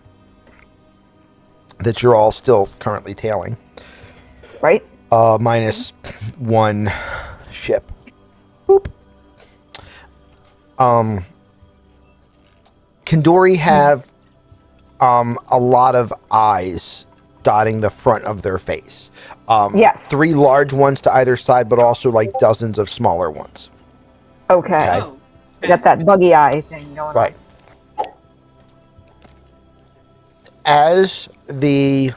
that you're all still currently tailing. Right? Minus one ship. Boop. Kindori have a lot of eyes dotting the front of their face. Yes. 3 large ones to either side, but also like dozens of smaller ones. Okay. Oh. You got that buggy eye thing going Right. As the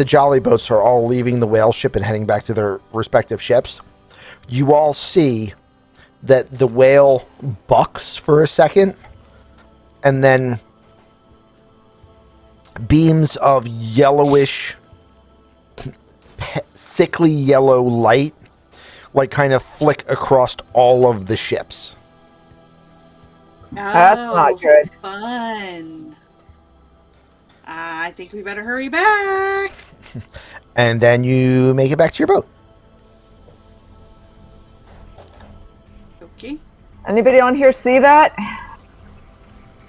jolly boats are all leaving the whale ship and heading back to their respective ships, you all see that the whale bucks for a second, and then beams of yellowish, sickly yellow light, like kind of flick across all of the ships. That's not good. Fun. I think we better hurry back. And then you make it back to your boat. Okay. Anybody on here see that?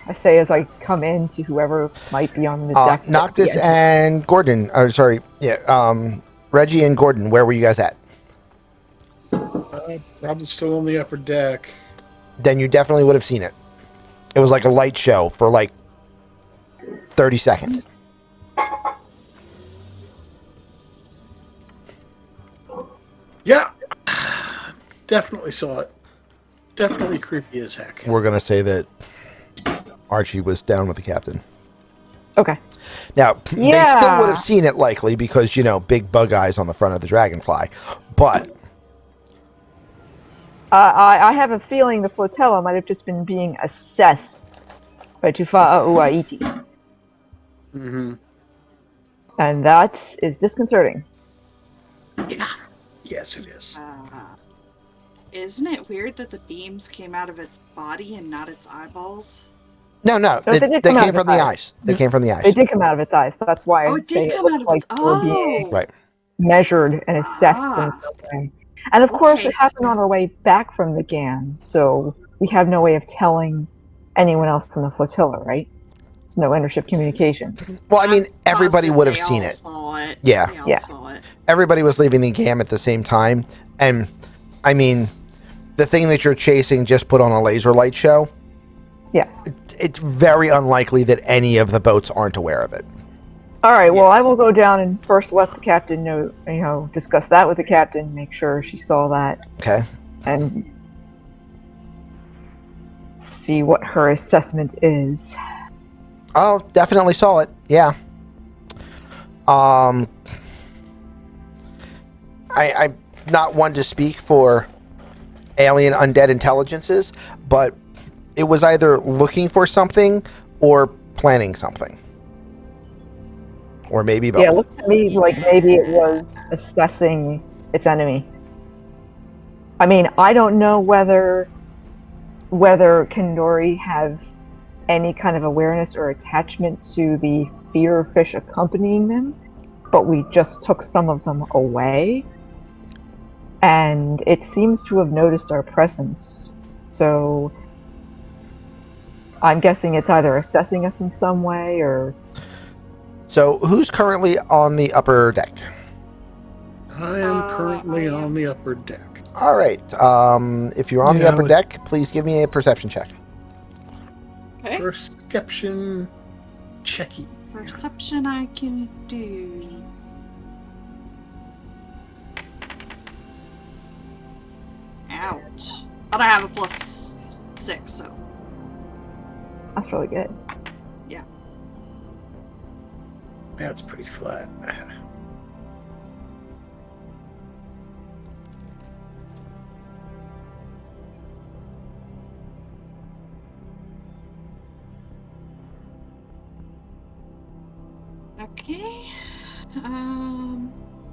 I say as I come in to whoever might be on the deck. Noctis and Gordon. Reggie and Gordon, where were you guys at? Probably still on the upper deck. Then you definitely would have seen it. It was like a light show for like 30 seconds. Yeah. Definitely saw it. Definitely creepy as heck. We're going to say that Archie was down with the captain. Okay. Now, they still would have seen it likely because, big bug eyes on the front of the dragonfly. But I have a feeling the flotilla might have just been being assessed by Tofua'a Uaiti. Mm-hmm. And that is disconcerting. Yeah. Yes, it is. Isn't it weird that the beams came out of its body and not its eyeballs? No, they came from the eyes. They came from the eyes. They did come out of its eyes. That's why Oh, I it say did it come out looks of like its... they were being Right. measured and assessed in some way. And of course, Okay. it happened on our way back from the GAN, so we have no way of telling anyone else in the flotilla, right? There's no intership communication. Well, I mean, everybody Positive would have they seen all it. Saw it. Yeah. They all Yeah. saw it. Everybody was leaving the GAM at the same time. And, I mean, the thing that you're chasing just put on a laser light show. Yeah. It's very unlikely that any of the boats aren't aware of it. All right, well, I will go down and first let the captain know, discuss that with the captain, make sure she saw that, Okay. and see what her assessment is. Oh, definitely saw it. Yeah. I'm not one to speak for alien undead intelligences, but it was either looking for something or planning something. Or maybe both. Yeah, it looked to me like maybe it was assessing its enemy. I mean, I don't know whether Kindori have any kind of awareness or attachment to the feeder fish accompanying them, but we just took some of them away. And it seems to have noticed our presence. So I'm guessing it's either assessing us in some way or... So, who's currently on the upper deck? I am currently on the upper deck. All right. If you're on the upper deck, please give me a perception check. Okay. Perception checky. Perception I can do. Ouch. But I have a +6, so. That's really good. Yeah. That's pretty flat. Okay.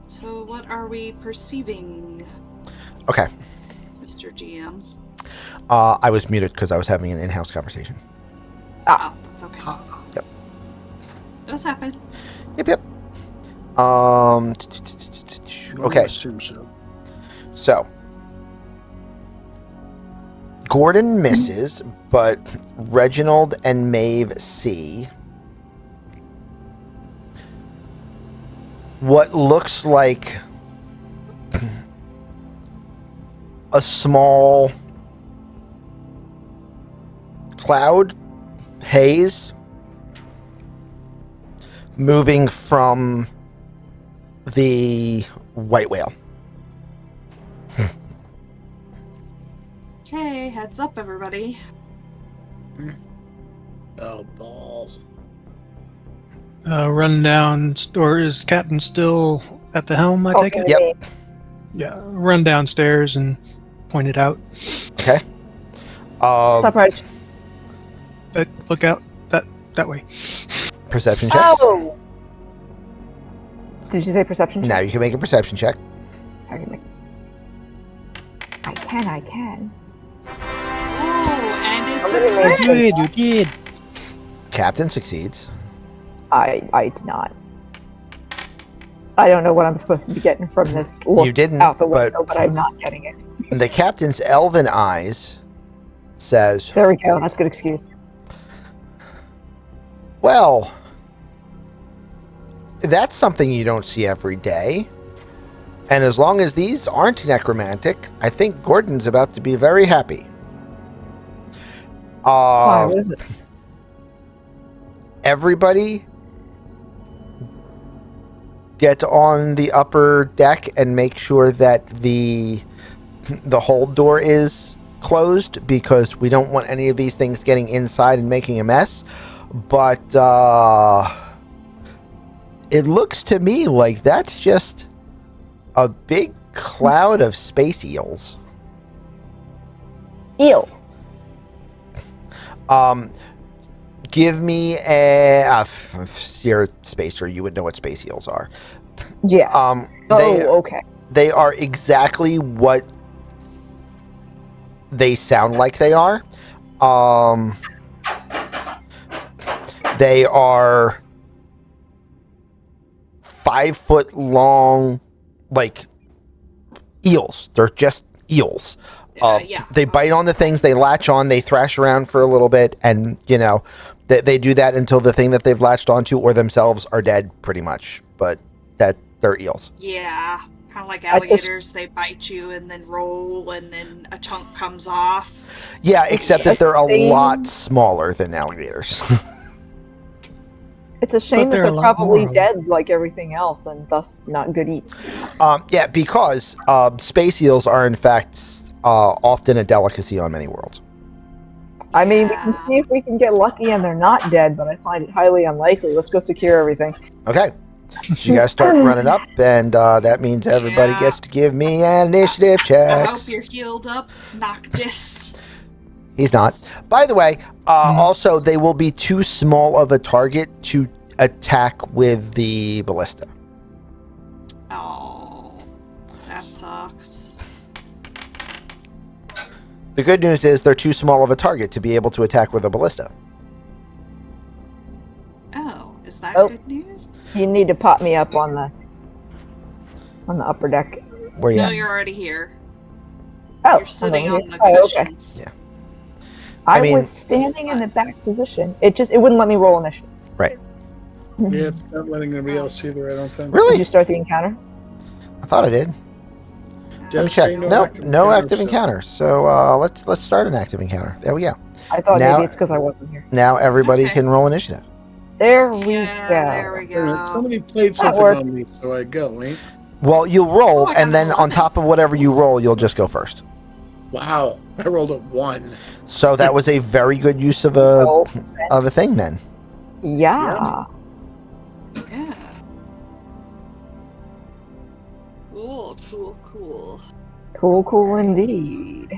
So what are we perceiving? Okay. Mr. GM. I was muted because I was having an in-house conversation. Oh, that's okay. Yep. Those happen. Yep. Well, Okay. I assume so. So, Gordon misses, but Reginald and Maeve see what looks like a small cloud haze moving from the Wight Whale. Okay, heads up, everybody. Oh, balls. Run down, or is Captain still at the helm, I take it? Yep. Yeah, run downstairs and point it out. Okay. Surprise. Look out, that way. Perception checks. Oh! Did you say perception check? Now you can make a perception check. I can. Oh, and it's a Somebody made crit! sense. You did. Captain succeeds. I did not. I don't know what I'm supposed to be getting from this look You didn't, out the but- window, but I'm not getting it. The captain's elven eyes says, There we go. That's a good excuse. well, that's something you don't see every day. And as long as these aren't necromantic, I think Gordon's about to be very happy. Why, what is it? Everybody get on the upper deck and make sure that the hold door is closed, because we don't want any of these things getting inside and making a mess. But it looks to me like that's just a big cloud of space eels. Eels. Give me you're a spacer, you would know what space eels are. Yes. Okay. They are exactly what they sound like they are. They are 5 foot long, like eels. They're just eels. Yeah. They bite on the things, they latch on, they thrash around for a little bit, and they do that until the thing that they've latched onto or themselves are dead, pretty much. But they're eels. Yeah. Kind of like That's alligators, they bite you and then roll, and then a chunk comes off. Yeah, except that a they're a shame. lot smaller than alligators. It's a shame that they're a they're lot probably more. dead like everything else, and thus not good eats. Yeah, because space eels are in fact often a delicacy on many worlds. I mean, we can see if we can get lucky and they're not dead, but I find it highly unlikely. Let's go secure everything. Okay. So you guys start running up, and that means everybody Yeah. gets to give me an initiative I check. hope you're healed up, Noctis. He's not. By the way, also, they will be too small of a target to attack with the ballista. Oh, that sucks. The good news is they're too small of a target to be able to attack with a ballista. Oh, is that Oh. good news? You need to pop me up on the upper deck. Where you No, at? you're already here. Oh, You're sitting I'm on over the here. Oh, okay. cushions. Yeah. I mean- was standing in the back position. It wouldn't let me roll initiative. Right. Yeah, it's not letting anybody else either, I don't think. Did Really? you start the encounter? I thought I did. Let me Just check. say no No, active no encounter, active so- encounter. So let's start an active encounter. There we go. I thought Now- maybe it's because I wasn't here. Now everybody Okay. can roll initiative. There we Yeah, go. there we Wait a minute, go. somebody played That something worked. on me, so I go, eh? Well, you'll roll, Oh, I got and then an on 11. top of whatever you roll, you'll just go first. Wow, I rolled a 1. So that was a very good use of Roll a thing then. Yeah. Yeah. Cool, cool, cool. Cool indeed.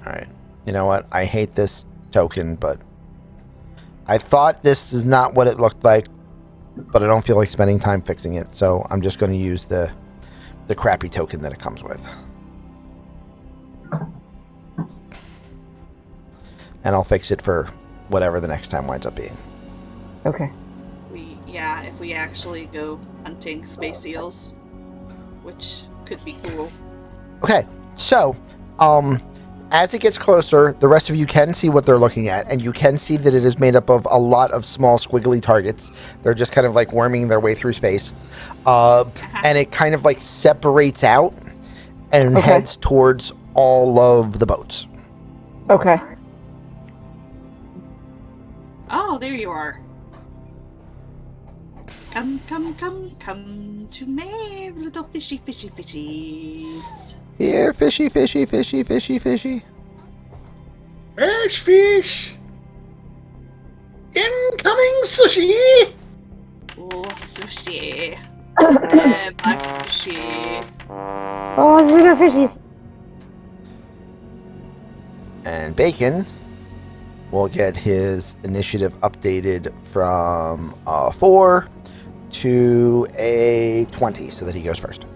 All right. You know what? I hate this token, but I thought this is not what it looked like, but I don't feel like spending time fixing it, so I'm just going to use the crappy token that it comes with. and I'll fix it for whatever the next time winds up being. Okay. If we actually go hunting space eels, which could be cool. Okay, so, as it gets closer, the rest of you can see what they're looking at, and you can see that it is made up of a lot of small squiggly targets. They're just kind of like worming their way through space. And it kind of like separates out and heads towards all of the boats. Okay. Oh, there you are. Come to me, little fishy fishies. Here, fishy, fishy, fishy, fishy, fishy. Fresh fish! Incoming sushi! Oh, sushi. Like sushi. Oh, little fishies. And Bacon will get his initiative updated from 4 to a 20, so that he goes first.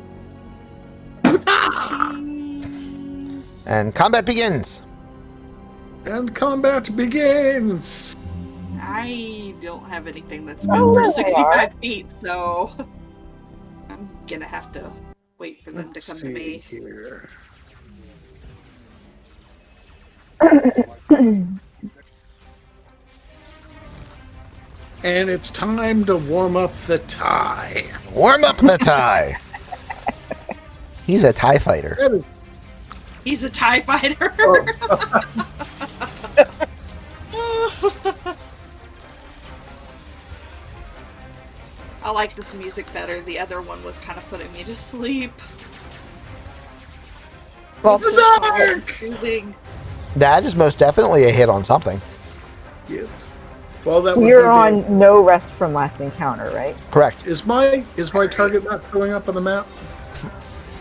Fishies. And combat begins. And combat begins! I don't have anything that's good for 65 feet, so I'm gonna have to wait for them to come to me. Here. And it's time to warm up the tie. Warm up the tie. He's a TIE fighter. That is- He's a TIE fighter. I like this music better. The other one was kind of putting me to sleep. Well, It's so calm and soothing. that is most definitely a hit on something. Yes. Well, that would You're be on no rest from last encounter, right? Correct. Is my target not showing up on the map?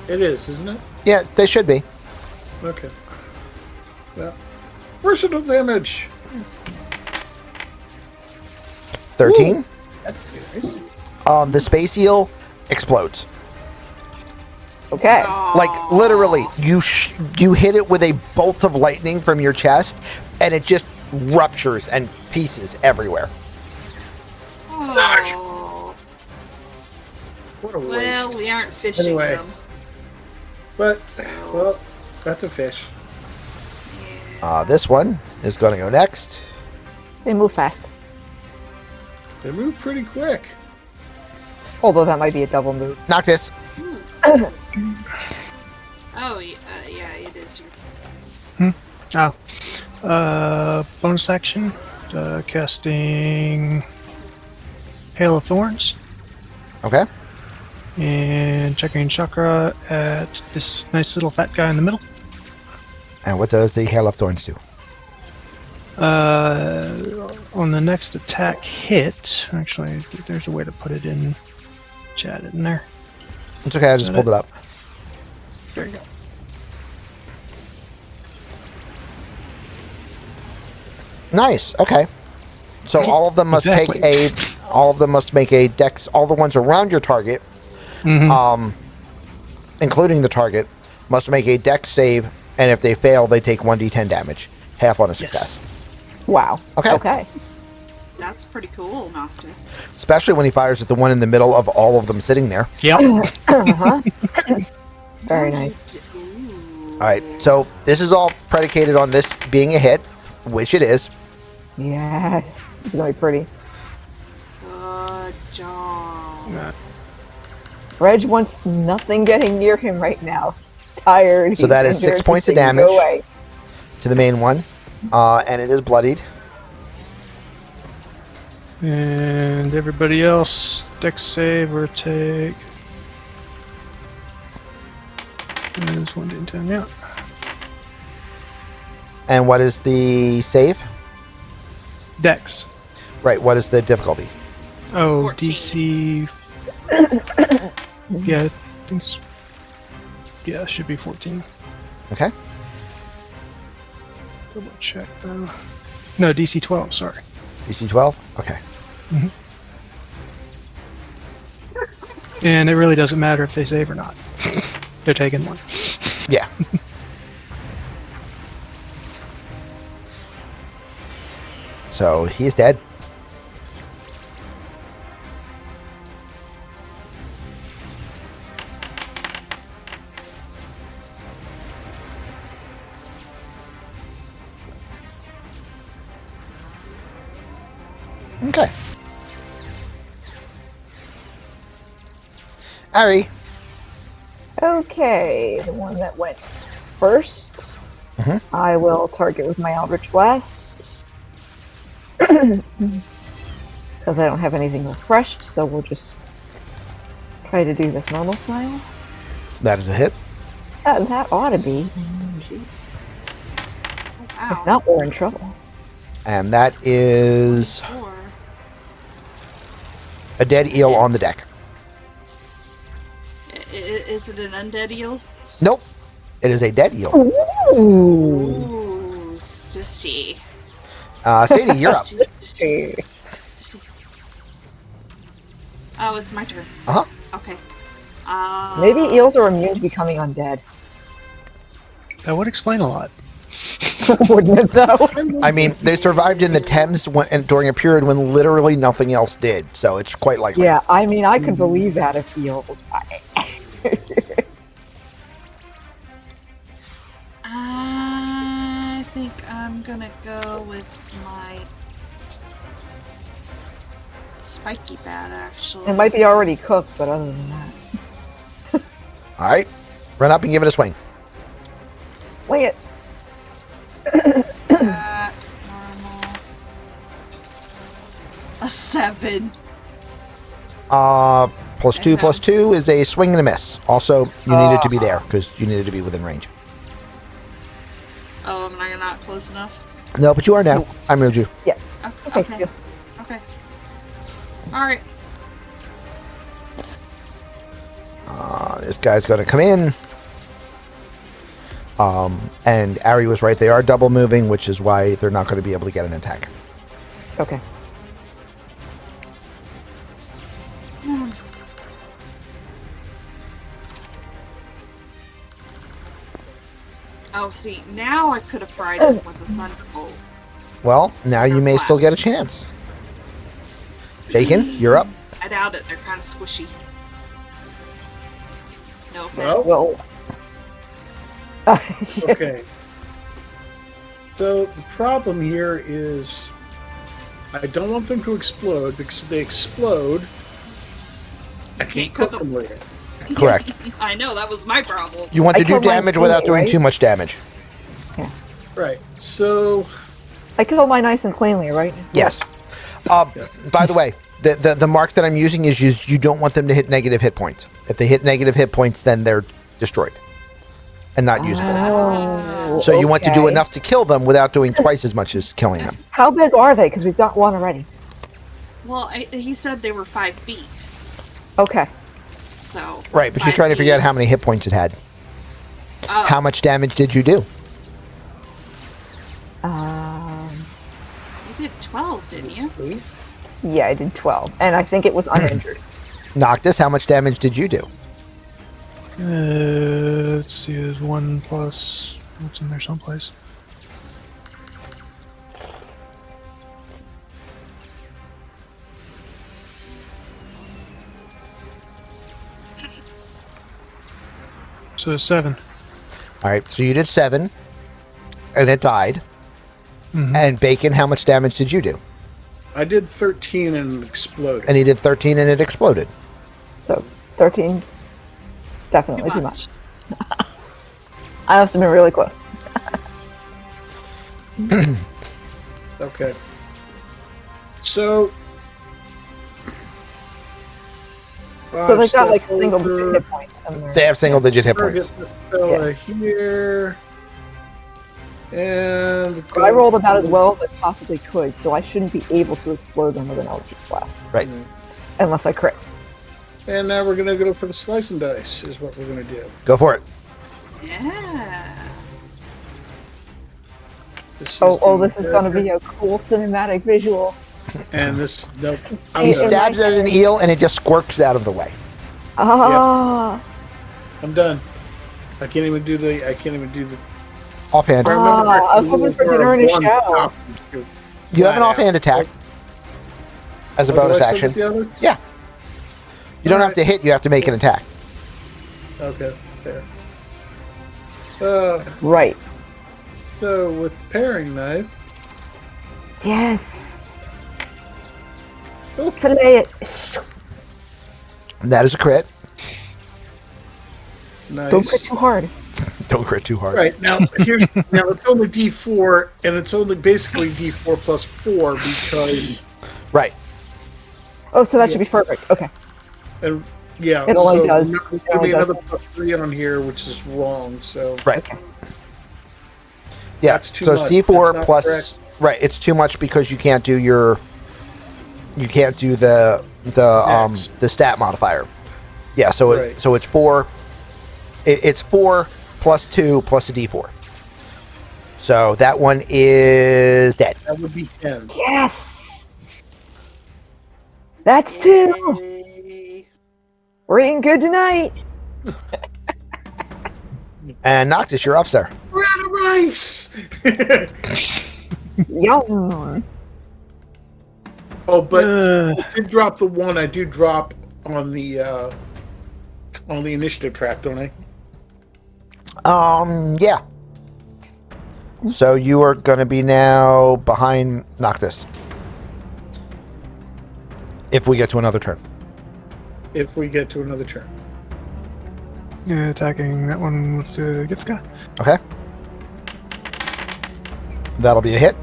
It is, isn't it? Yeah, they should be. Okay. Yeah. Versatile damage. 13. Ooh. That's nice. The space eel explodes. Okay. Like literally, you hit it with a bolt of lightning from your chest, and it just ruptures and pieces everywhere. Oh. What a waste. Well, we aren't fishing Anyway. them. But, So- well, that's a fish. This one is going to go next. They move fast. They move pretty quick. Although that might be a double move. Noctis. Oh, yeah, it is your friends. Bonus action. Casting Hail of Thorns. Okay. And checking chakra at this nice little fat guy in the middle. And what does the Hail of Thorns do? On the next attack hit, actually, there's a way to put it in chat in there. It's okay, I just pulled it up. There you go. Nice. Okay. So all of them must Exactly. all of them must make a dex. All the ones around your target, including the target, must make a dex save, and if they fail, they take 1d10 damage, half on a success. Wow. Okay. Okay. That's pretty cool, Noctis. Especially when he fires at the one in the middle of all of them sitting there. Yep. Uh-huh. Very nice. Ooh. All right. So this is all predicated on this being a hit, which it is. Yes. It's going to be pretty. Good job. Reg wants nothing getting near him right now. Tired. So that is he's 6 injured, points of he's saying, damage. "Go away." To the main one, and it is bloodied. And everybody else, dex save or take. There's 1d10, yeah. And what is the save? Dex. Right. What is the difficulty? Oh, 14. DC. Yeah, I think it's. Yeah, it should be 14. Okay. Double check though. No, DC 12, sorry. DC 12. Okay. And it really doesn't matter if they save or not. They're taking one. Yeah. So he's dead. Okay. Ari. Okay, the one that went first. I will target with my Eldritch Blast. Because I don't have anything refreshed, so we'll just try to do this normal style. That is a hit. That ought to be. Wow. If not, we're in trouble. And that is 4. a dead eel on the deck. Is it an undead eel? Nope. It is a dead eel. Ooh. Ooh, sissy. Sadie, you're up. Sissy. Oh, it's my turn. Uh-huh. Okay. Maybe eels are immune to becoming undead. That would explain a lot. Wouldn't it, though? I mean, they survived in the Thames during a period when literally nothing else did, so it's quite likely. Yeah, I mean, I could believe that if eels. I think I'm gonna go with my spiky bat, actually. It might be already cooked, but other than that. All right. Run up and give it a swing. Swing it. Normal. A 7. Plus 2 is a swing and a miss. Also, you needed to be there because you needed to be within range. Oh, am I not close enough? No, but you are now. I moved you. Yes. Okay. Okay. Okay. Alright. This guy's going to come in. And Ari was right. They are double moving, which is why they're not going to be able to get an attack. Okay. Oh, see, now I could have fried them with a thunderbolt. Well, now you may still get a chance. Bacon, you're up. I doubt it. They're kind of squishy. No Well, offense. okay. So the problem here is I don't want them to explode because if they explode, I can't cook them later. Correct. I know, that was my problem. You want to I do killed mine damage without cleanly, doing right? too much damage. Right. So I killed mine nice and cleanly, right? Yes. By the way, the mark that I'm using is you don't want them to hit negative hit points. If they hit negative hit points, then they're destroyed and not usable. Oh, So you want to do okay. enough to kill them without doing twice as much as killing them. How big are they? Because we've got one already. Well, he said they were 5 feet. Okay. So. Right, but you're 5 trying to figure out feet. how many hit points it had. Oh, How much damage did you do? You did 12, didn't you? Yeah, I did 12, and I think it was uninjured. Noctis, how much damage did you do? Let's see, there's 1 plus. What's in there someplace? So 7. All right, so you did 7, and it died. Mhm. And Bacon, how much damage did you do? I did 13 and exploded. And he did 13, and it exploded. So 13's definitely Too too much. much. I must have been really close. Okay. So. So they've got like step single over, hit points. somewhere. They have single-digit hit target points. the fella here. And. I rolled about as well as I possibly could, so I shouldn't be able to explode them with an Eldritch Blast. Right. Unless I crit. And now we're going to go for the slice and dice, is what we're going to do. Go for it. Yeah. This This is going to be a cool cinematic visual. And this. Nope. He Hey, stabs at an eel, and it just squirks out of the way. Ah, I'm done. I can't even do the. Offhand. I remember I was hoping for dinner and a show. You have an Flat out. offhand attack as a Oh, do bonus I still action. get the other? Yeah. You don't have Alright. to hit. You have to make an attack. Okay, fair. Right. So with the paring knife, Yes. Oh. Fillet it. That is a crit. nice. Don't put too hard. Don't crit too hard. Right now, here's now it's only D4, and it's only basically D4 plus 4 because, Right. Oh, so that should be perfect. Okay. and yeah, It only so does- there's it gonna only be does- another plus 3 on here, which is wrong. So Right. Okay. Yeah. That's too So it's much. D4 That's not plus. correct. Right. It's too much because you can't do your. You can't do the Dex. the stat modifier. Yeah. So Right. so it's 4. It's 4 plus 2 plus a D4. So that one is dead. that would be 10. Yes. That's 2. Yay. We're eating good tonight. And Noctis, you're up, sir. We're out of rice. Yum. Oh, but Uh, I did drop the one. I do drop on the initiative track, don't I? Yeah. So you are going to be now behind Noctis. If we get to another turn. If we get to another turn. yeah, attacking that one with Gifka. Okay. That'll be a hit.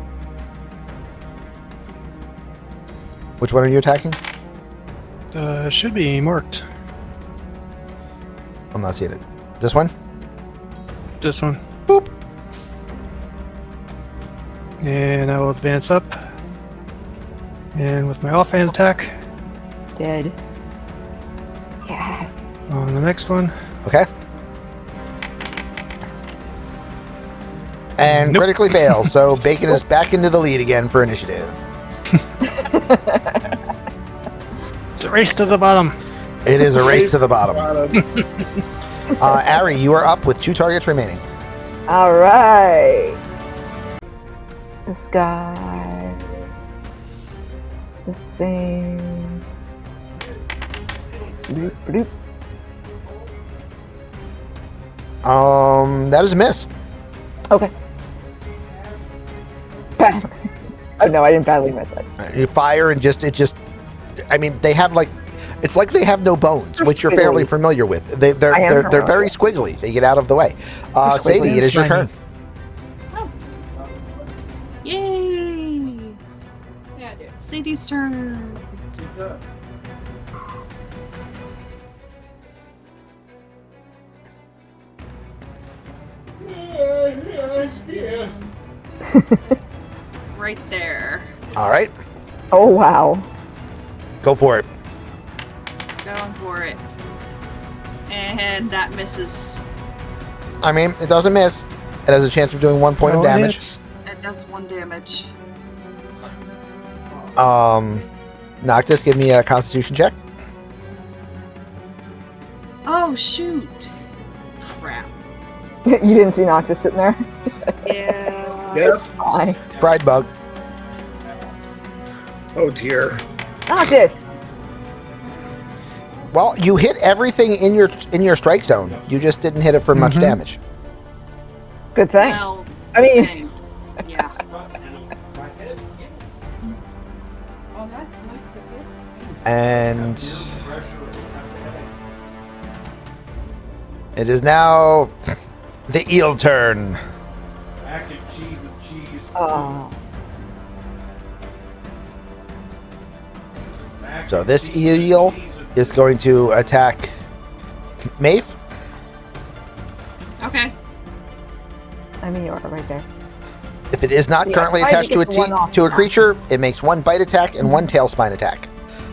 Which one are you attacking? Should be marked. I'm not seeing it. This one? This one. Boop. And I will advance up. And with my offhand attack Dead. Yes. on the next one. Okay. And Nope. critically fails, so Bacon is back into the lead again for initiative. It's a race to the bottom. It is a race to the bottom. Bottom. Ari, you are up with 2 targets remaining. All right. This guy. This thing. Bloop, bloop. That is a miss. Okay. Oh no, I didn't badly miss it. You fire and I mean, they have it's like they have no bones, They're which you're fairly squiggly. familiar with. I am They're familiar very with. squiggly. They get out of the way. They're Sadie, squiggly it is your and turn. Oh. Yay! Yeah, dude. Sadie's turn. Right there. All right, Oh wow. go for it. Going for it. And that misses. I mean, it doesn't miss. It has a chance of doing 1 point of Oh, it damage. hits. It does 1 damage. Noctis, give me a Constitution check. Oh, shoot. Crap. You didn't see Noctis sitting there? Yeah. Yep. Hi. Fried bug. Oh dear. Noctis! Well, you hit everything in your strike zone. You just didn't hit it for much Mhm. damage. Good thing. Well, I mean, dang. Yeah. And it is now the eel turn. Mac and cheese and cheese. oh, Mac So and this cheese and eel cheese and- is going to attack Maeve. Okay. I mean, you are right there. If it is not Yeah, currently try to attached to a get the one off to a now. creature, it makes 1 bite attack and 1 tail spine attack.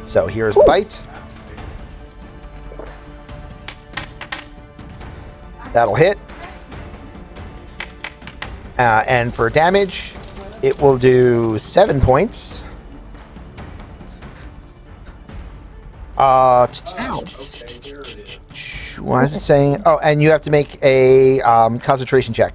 So here's the Ooh. bite. That'll hit. And for damage, it will do 7 points. Why is it saying? Oh, and you have to make a concentration check.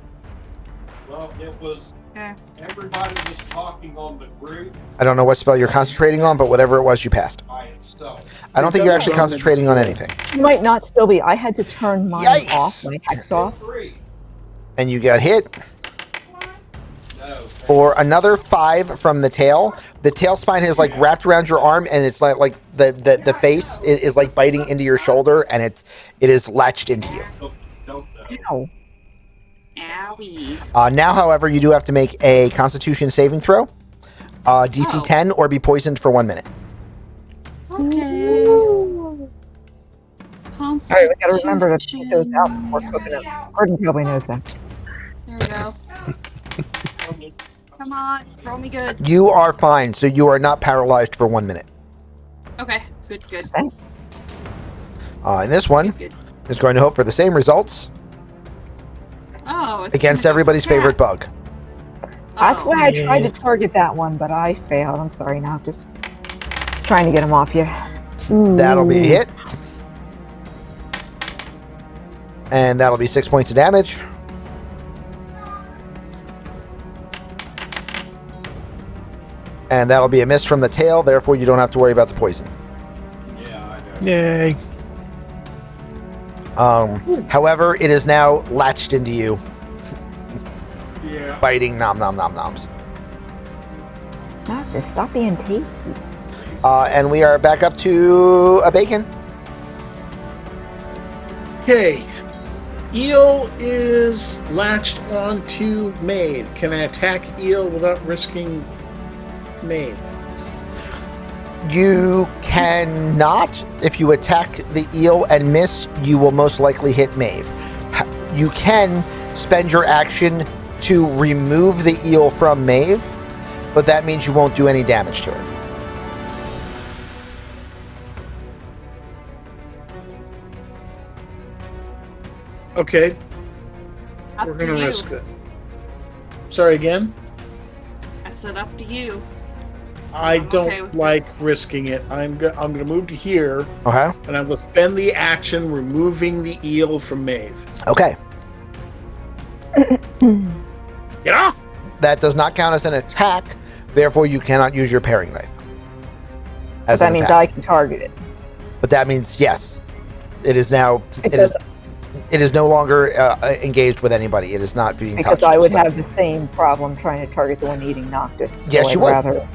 Well, it was Okay. Everybody was talking on the group I don't know what spell you're concentrating on, but whatever it was, you passed. by itself. I don't think you're actually concentrating on anything. You might not still be. I had to turn mine Yikes. off, my hex off. 3. And you got hit No. for another 5 from the tail. The tail spine is like wrapped around your arm, and it's like the face is like biting into your shoulder, and it is latched into you. Don't know. Ow. Owie. Now, however, you do have to make a Constitution saving throw, DC Oh. 10, or be poisoned for 1 minute. Okay. Alright, we gotta remember to take those out before cooking them. Gordon probably knows that. There we go. Come on, roll me good. You are fine, so you are not paralyzed for 1 minute. Okay, good. And this one Good. is going to hope for the same results Oh, it's against gonna go everybody's for favorite that. bug. That's Oh. why I tried to target that one, but I failed. I'm sorry, Noctis. Trying to get him off you. That'll be a hit. And that'll be 6 points of damage. And that'll be a miss from the tail, therefore you don't have to worry about the poison. Yeah, I know. Yay. However, it is now latched into you, Yeah. biting nom nom nom noms. Noctis, stop being tasty. And we are back up to a bacon. Okay. Eel is latched onto Maeve. Can I attack Eel without risking Maeve? You cannot. If you attack the eel and miss, you will most likely hit Maeve. You can spend your action to remove the eel from Maeve, but that means you won't do any damage to it. Okay, Up we're to gonna you. risk it. Sorry again. I said up to you. I I'm don't okay with like risking it. I'm gonna move to here, Okay. and I will spend the action removing the eel from Maeve. Okay. Get off! That does not count as an attack, therefore you cannot use your paring knife. But As that an means attack. I can target it. But that means yes, it is now. Because, It is no longer engaged with anybody. It is not being because touched. I would So- have the same problem trying to target the one eating Noctis. So Yes, I'd you would. rather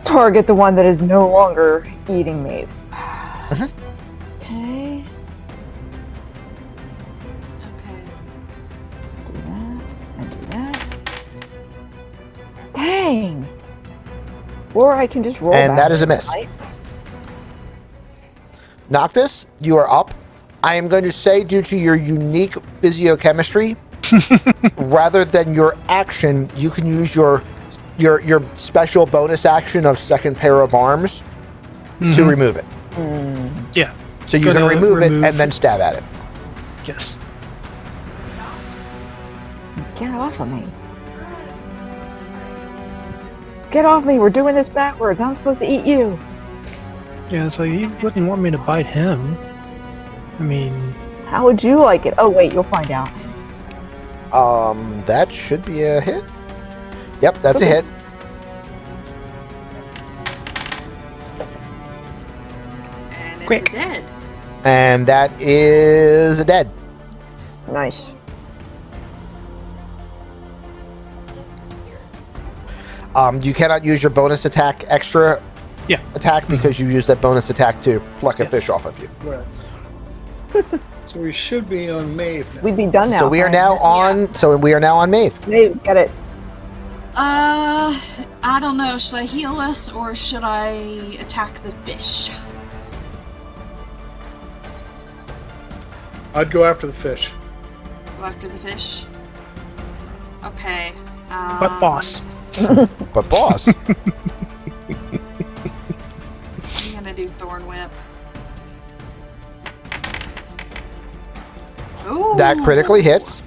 target the one that is no longer eating Maeve. Mhm. Okay. Okay. Do that and do that. Dang! Or I can just roll. And back that is a miss. right? Noctis, you are up. I am going to say, due to your unique physiochemistry, rather than your action, you can use your special bonus action of second pair of arms to Mhm. remove it. Yeah. So you can Gonna remove it remove- and then stab at it. Yes. Get off of me. Get off me. We're doing this backwards. I'm supposed to eat you. Yeah, so you wouldn't want me to bite him. I mean, How would you like it? Oh, wait. You'll find out. That should be a hit. Yep, that's a Okay. hit. And it's Quick. a dead. And that is a dead. Nice. You cannot use your bonus attack extra Yeah. attack because you use that bonus attack to pluck a Yes. fish off of you. Right. So we should be on Maeve now. We'd be done now. So we are right? now on. So we are now on Maeve. Hey, get it. I don't know. Should I heal us or should I attack the fish? I'd go after the fish. Go after the fish. Okay. but boss. But boss, I'm gonna do Thorn Whip. Ooh, that critically hits.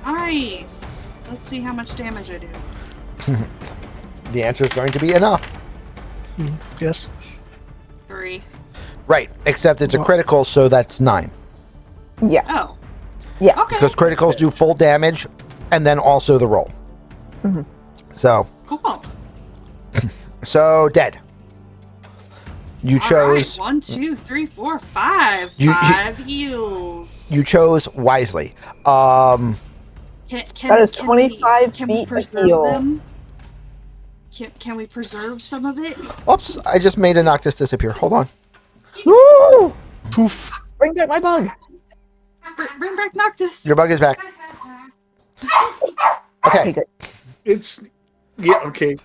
Nice. Let's see how much damage I do. The answer is going to be enough. Yes. 3. Right, except it's a critical, so that's 9. Yeah. Oh. Yeah. Okay. Because criticals do full damage, and then also the roll. Mhm. So, Cool. dead. You All chose. right. 1, 2, 3, 4, 5. You- 5 eels. You chose wisely. Can That is can 25 can we feet of preserve eel. them? Can we preserve some of it? Oops! I just made a Noctis disappear. Hold on. Woo! Poof. Bring back my bug. Bring back Noctis. Your bug is back. Okay, Okay. good. It's yeah. Okay.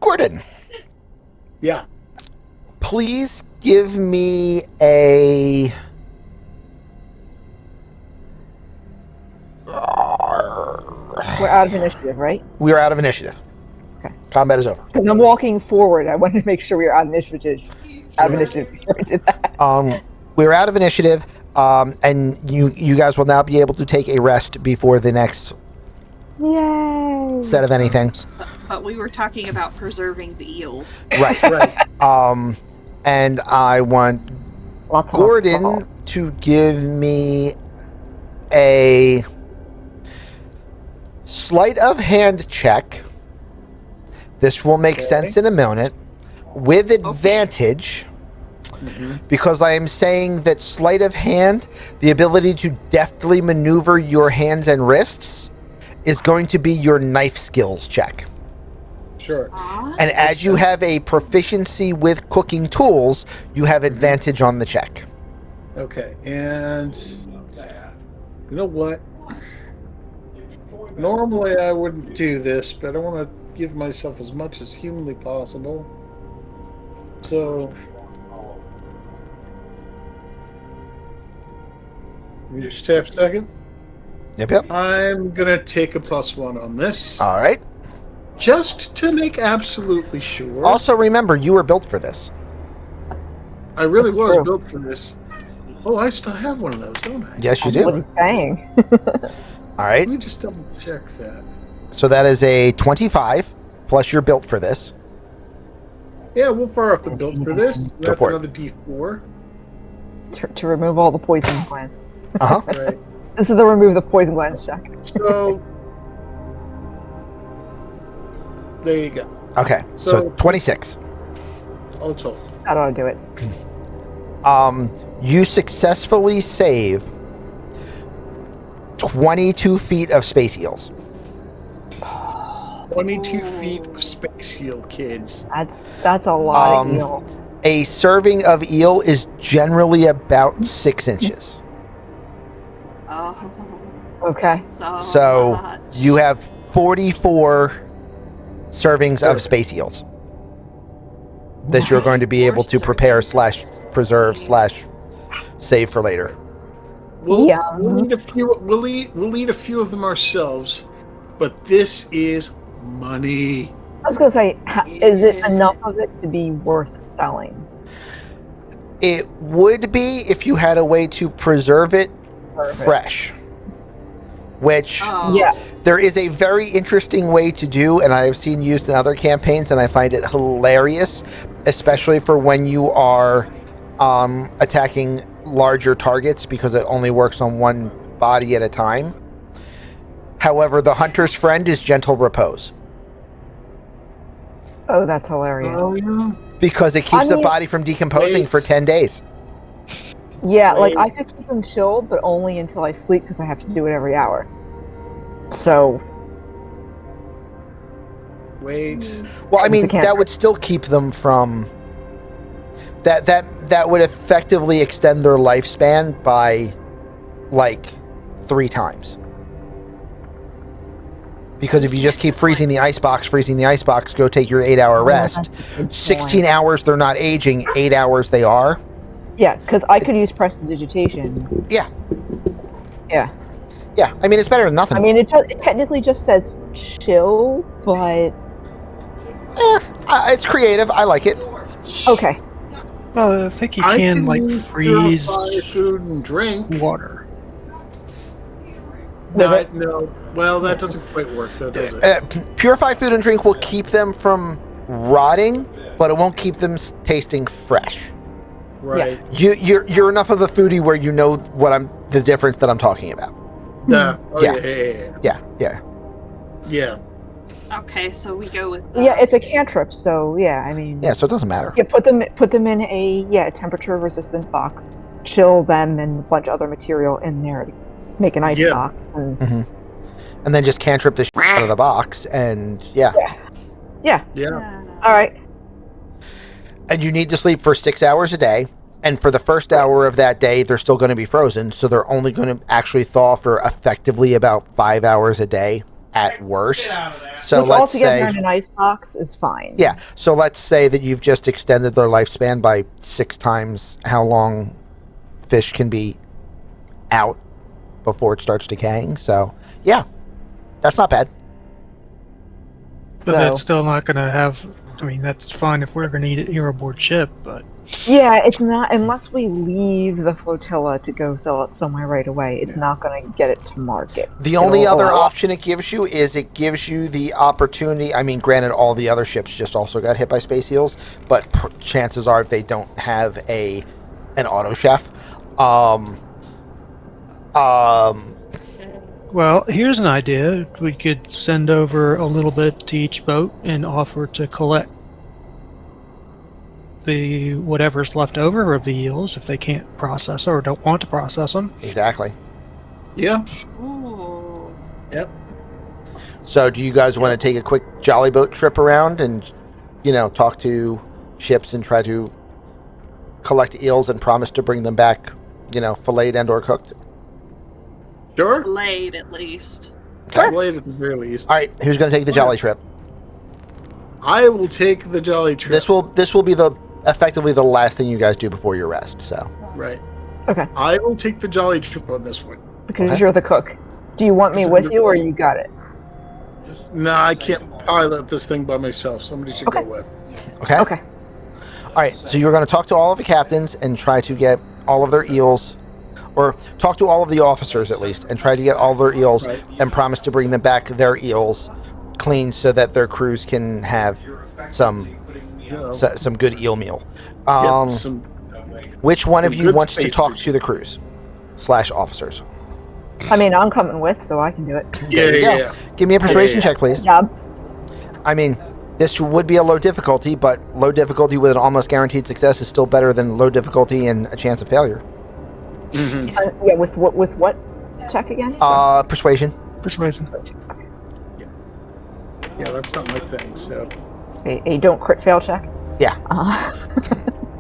Gordon, Yeah. please give me a. We're out of initiative, right? We are out of initiative. Okay. Combat is over. Because I'm walking forward. I wanted to make sure we were out of initiative. Before I did that. We're out of initiative, and you guys will now be able to take a rest before the next Yay! set of anything. But we were talking about preserving the eels. Right. Right. And I want Lots of Gordon salt. to give me a sleight of hand check. This will make Okay. sense in a minute. With advantage, because I am saying that sleight of hand, the ability to deftly maneuver your hands and wrists, is going to be your knife skills check. Sure. And as you have a proficiency with cooking tools, you have advantage on the check. Okay. And you know what? Normally I wouldn't do this, but I want to give myself as much as humanly possible. So, you just tap second. Yep. I'm gonna take a +1 on this, All right. just to make absolutely sure. Also, remember, you were built for this. I really That's was true. built for this. Oh, I still have one of those, don't I? Yes, you That's what do. he's saying. All right. Let me just double check that. So that is a 25, plus you're built for this. Yeah, we'll fire off the build for this. That's for it. another D4. to remove all the poison glands. Uh-huh. Right. This is the remove the poison glands check. So there you go. Okay. So 26. All told. That ought to do it. You successfully save 22 feet of space eels. 22 feet of space heel, kids. That's a lot Um, of eel. A serving of eel is generally about 6 inches. Oh, Okay. So much. you have 44 servings of space eels that you're going to be able to prepare / preserve / save for later. We'll Yum. eat a few. We'll eat a few of them ourselves, but this is money. I was going to say, is it enough of it to be worth selling? It would be if you had a way to preserve it Perfect. fresh, which Oh. Yeah. there is a very interesting way to do, and I have seen used in other campaigns, and I find it hilarious, especially for when you are attacking larger targets, because it only works on one body at a time. However, the hunter's friend is gentle repose, Oh, that's hilarious. yeah. because it keeps I the mean- body from decomposing Wait. for 10 days. Yeah, like Wait. I could keep him chilled, but only until I sleep because I have to do it every hour. So, Wait. Well, I It's a mean, cantrip. that would still keep them from... That would effectively extend their lifespan by, like, 3 times. Because if you just keep freezing the icebox, go take your 8-hour rest. that's a good 16 point. hours, they're not aging. 8 hours, they are. Yeah, because I could use prestidigitation. Yeah. Yeah. Yeah, I mean, it's better than nothing. I mean, it technically just says chill, but It's creative. I like it. okay. Well, I think you I can like use freeze purify food and drink. water. No. Well, that doesn't quite work, though, does it? Purify food and drink will keep them from rotting, but it won't keep them tasting fresh. Right. You're enough of a foodie where you know the difference that I'm talking about. Yeah. Okay, so we go with Yeah, it's a cantrip, so yeah, I mean, Yeah, so it doesn't matter. yeah, put them in a temperature resistant box, chill them and a bunch of other material in there to make an ice box. And, And then just cantrip the shit out of the box, and yeah. All right. And you need to sleep for 6 hours a day. And for the first hour of that day, they're still going to be frozen, so they're only going to actually thaw for effectively about 5 hours a day at worst. So Which let's altogether say in an ice box is fine. Yeah, so let's say that you've just extended their lifespan by 6 times how long fish can be out before it starts decaying. So, yeah, that's not bad. But that's still not going to have. I mean, that's fine if we're going to eat it here aboard ship, but. Yeah, it's not, unless we leave the flotilla to go sell it somewhere right away, it's not going to get it to market. The only other option it gives you is it gives you the opportunity. I mean, granted, all the other ships just also got hit by space eels, but chances are they don't have an auto chef. Well, here's an idea. We could send over a little bit to each boat and offer to collect the whatever's left over of the eels if they can't process or don't want to process them. Exactly. Yeah. Ooh. Yep. So do you guys want to take a quick jolly boat trip around and, talk to ships and try to collect eels and promise to bring them back, filleted and or cooked? Sure. Laid at least. Okay. Laid at the very least. All right, who's going to take the jolly trip? I will take the jolly trip. This will be effectively the last thing you guys do before your rest. So. Right. Okay. I will take the jolly trip on this one. Because you're the cook. Do you want me with you, or you got it? No, I can't pilot this thing by myself. Somebody should go with. Okay. Okay. All right, so you're going to talk to all of the captains and try to get all of their eels, or talk to all of the officers at least, and try to get all their eels and promise to bring them back their eels clean so that their crews can have some good eel meal. Which one of you wants to talk to the crews / officers? I mean, I'm coming with, so I can do it. Yeah. Give me a persuasion check, please. Job. I mean, this would be a low difficulty, but low difficulty with an almost guaranteed success is still better than low difficulty and a chance of failure. Yeah, with what check again? Persuasion. Persuasion. Yeah, that's not my thing. So. A don't crit fail check. Yeah.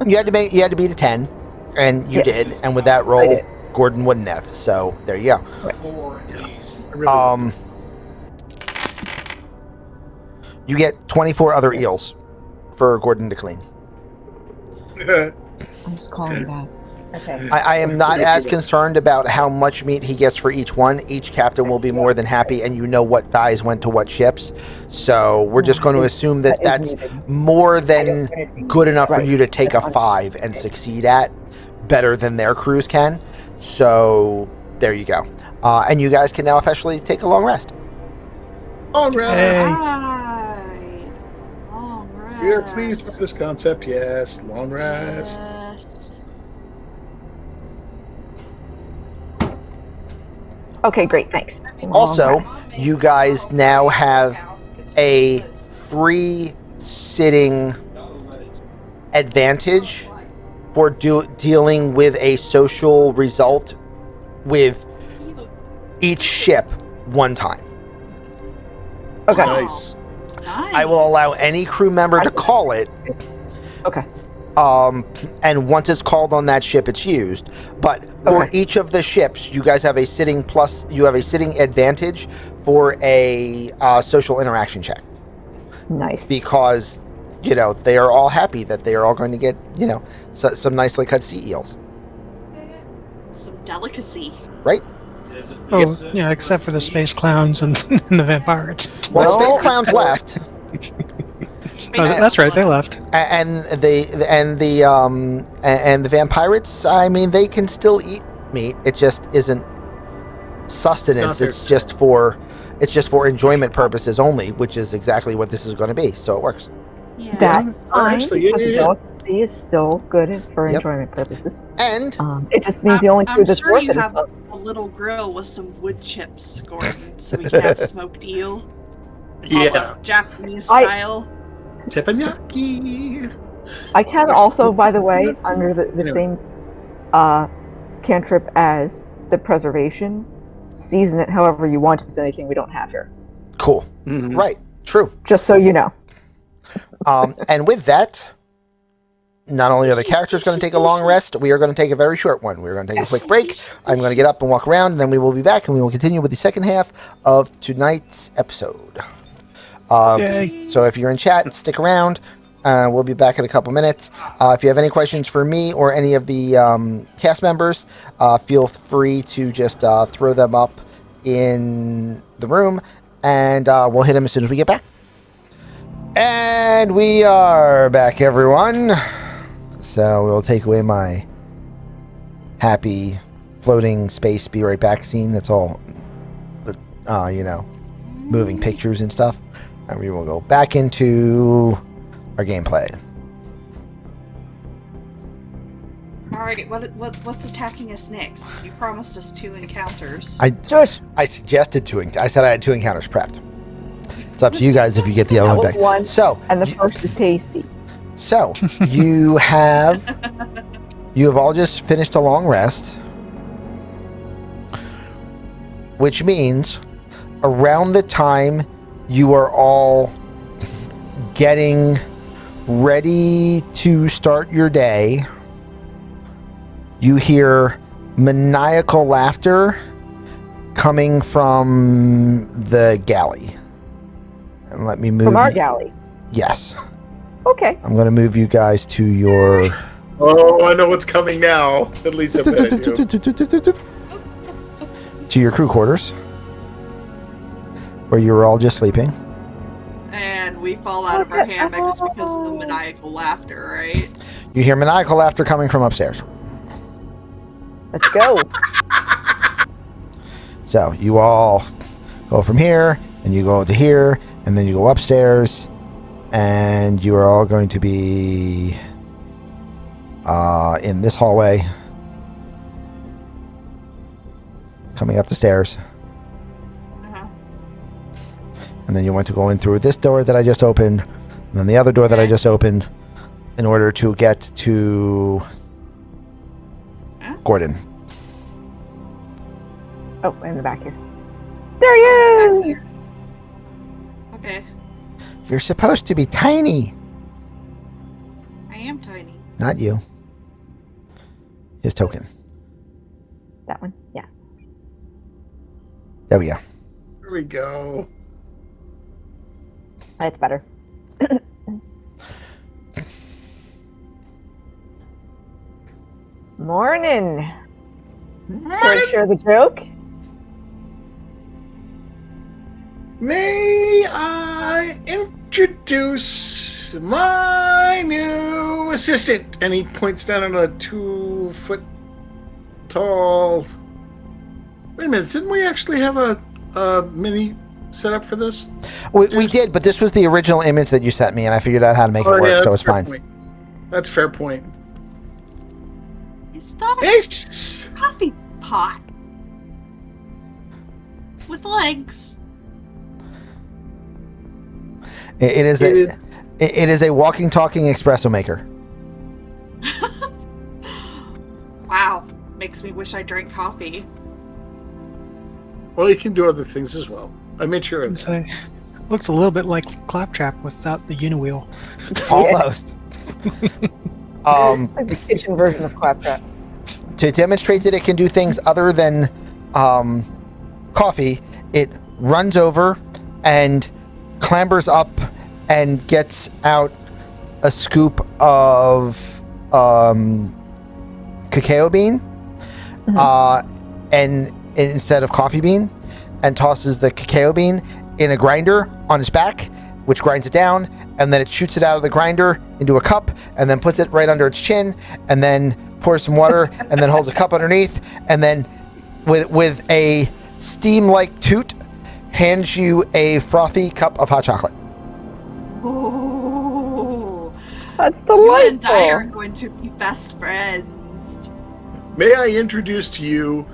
You had to beat a 10, and you did, and with that roll, Gordon wouldn't have. So there you go. You get 24 other eels for Gordon to clean. I'm just calling that. Okay. I am not as concerned about how much meat he gets for each one. Each captain will be more than happy, and you know what dies went to what ships. So we're just going to assume that that's more than good enough for you to take a 5 and succeed at, better than their crews can. So there you go. And you guys can now officially take a long rest. All right. All right. We are pleased with this concept. Yes, long rest. Yes. Okay, great, thanks. Also, you guys now have a free sitting advantage for dealing with a social result with each ship one time. Okay. Nice. I will allow any crew member to call it. Okay. And once it's called on that ship, it's used. But for each of the ships, you guys have a sitting advantage for a social interaction check. Nice. Because, they are all happy that they are all going to get, some nicely cut sea eels. Some delicacy. Right? Oh, yeah, except for the space clowns and, and the vampires. Well, space clowns left. That's right, they left. And the vampirates, I mean, they can still eat meat. It just isn't sustenance. It's just for enjoyment purposes only, which is exactly what this is going to be. So it works. Yeah. That's fine. Actually, yeah. fantasy is still good for Yep. enjoyment purposes. And It just means the only I'm food that's sure worth you it is have a little grill with some wood chips, Gordon, so we can have smoked eel. Yeah. Japanese style. Teppanyaki. I can also, by the way, under the Anyway. same cantrip as the preservation, season it however you want if it's anything we don't have here. cool. Mhm. Right. True. Just so you know. And with that, not only are the characters going to take a long rest, we are going to take a very short one. We're going to take a quick break. I'm going to get up and walk around, and then we will be back, and we will continue with the second half of tonight's episode. Yay. So if you're in chat, stick around. We'll be back in a couple minutes. If you have any questions for me or any of the cast members, feel free to just throw them up in the room, and we'll hit them as soon as we get back. And we are back, everyone. So we'll take away my happy floating space be right back scene. That's all, moving pictures and stuff. And we will go back into our gameplay. Alright, what's attacking us next? You promised us 2 encounters. I suggested I said I had 2 encounters prepped. It's up to you guys if you get the other That one was back. one, So, and the first is tasty. So, you have all just finished a long rest, which means around the time you are all getting ready to start your day, you hear maniacal laughter coming from the galley. And let me move From our you- galley. Yes. Okay. I'm going to move you guys to your... Oh, I know what's coming now. At least I bet I do. to your crew quarters, where you were all just sleeping. And we fall out of our hammocks because of the maniacal laughter, right? You hear maniacal laughter coming from upstairs. Let's go. So you all go from here, and you go to here, and then you go upstairs, and you are all going to be in this hallway, coming up the stairs. Uh-huh. And then you want to go in through this door that I just opened, and then the other door that I just opened, in order to get to Gordon. Oh, in the back here. There he is! Okay, You're supposed to be tiny. I am tiny. Not you. His token. That one, yeah. There we go. Here we go. That's better. Morning. Care to share the joke? May I introduce my new assistant? And he points down at a 2-foot tall. Wait a minute, didn't we actually have a mini setup for this? We did, but this was the original image that you sent me, and I figured out how to make it work, so it's fine. Point. That's a fair point. It's not a Yes! coffee pot with legs. It is a walking, talking espresso maker. Wow, makes me wish I drank coffee. Well, you can do other things as well. I made sure of that. Say, looks a little bit like Claptrap without the uniwheel. Almost. Like the kitchen version of Claptrap. To demonstrate that it can do things other than coffee, it runs over and clambers up and gets out a scoop of cacao bean, and instead of coffee bean, and tosses the cacao bean in a grinder on its back, which grinds it down, and then it shoots it out of the grinder into a cup, and then puts it right under its chin, and then pours some water, and then holds a cup underneath, and then with a steam-like toot, hands you a frothy cup of hot chocolate. Ooh, That's You and I are delightful. going to be best friends. May I introduce to you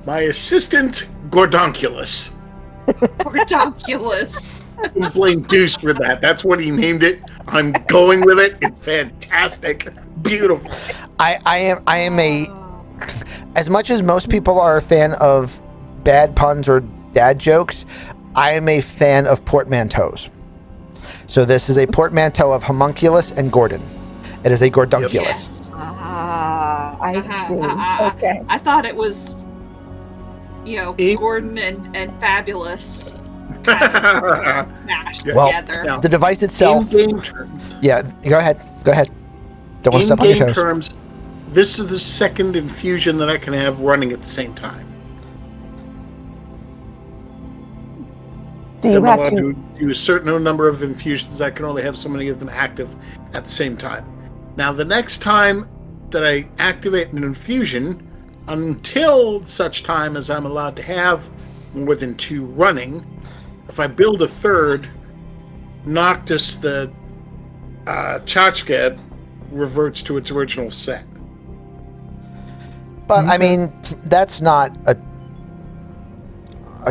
my assistant, Gordonculus. Redonkulous. He's playing Deuce for that. That's what he named it. I'm going with it. It's fantastic. Beautiful. I am a, as much as most people are a fan of bad puns or dad jokes, I am a fan of portmanteaus. So this is a portmanteau of homunculus and Gordon. It is a Gordonculus. Yes. I see. Okay. I thought it was, E- Gordon and Fabulous kind of mashed Well, together. yeah. The device itself. In-game terms, Yeah, go ahead. Don't want to step on your in-game toes. terms, this is the second infusion that I can have running at the same time. Do you I'm have allowed to? to do a certain number of infusions. I can only have so many of them active at the same time. Now, the next time that I activate an infusion, until such time as I'm allowed to have more than 2 running, if I build a third, Noctis the Tchotchke reverts to its original set. But I mean, that's not a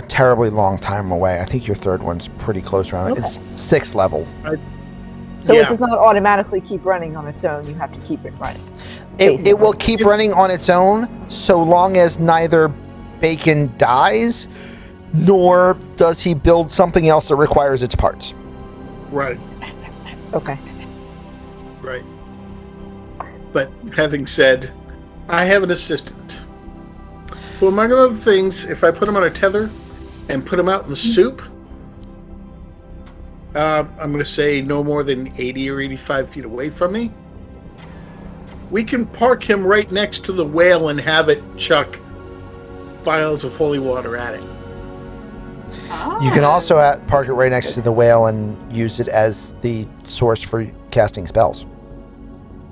terribly long time away. I think your third one's pretty close around. Okay. It's 6th level. So Yeah. it does not automatically keep running on its own. You have to keep it running. It will keep running on its own so long as neither Bacon dies, nor does he build something else that requires its parts. Right, Okay. right. But having said, I have an assistant who, among other things, if I put him on a tether and put him out in the soup, I'm going to say no more than 80 or 85 feet away from me, we can park him right next to the whale and have it chuck vials of holy water at it. You can also park it right next to the whale and use it as the source for casting spells.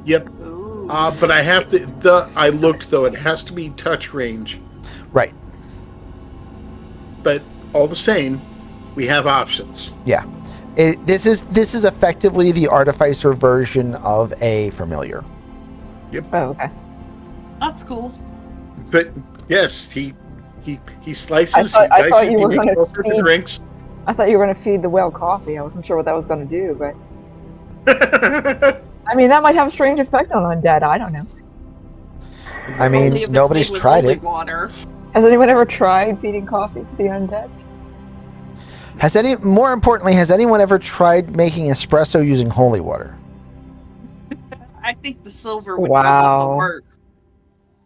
Yep. Ooh. But I have to. I looked though; it has to be touch range. Right. But all the same, we have options. Yeah. This is effectively the artificer version of a familiar. Oh, okay. That's cool. But yes, he slices, I he thought dices, you he were makes gonna all sorts of feed- drinks. I thought you were going to feed the whale coffee. I wasn't sure what that was going to do, but I mean, that might have a strange effect on undead. I don't know. I mean, Only if it's nobody's made with tried holy it. Water. Has anyone ever tried feeding coffee to the undead? More importantly, has anyone ever tried making espresso using holy water? I think the silver would go up the Wow. work.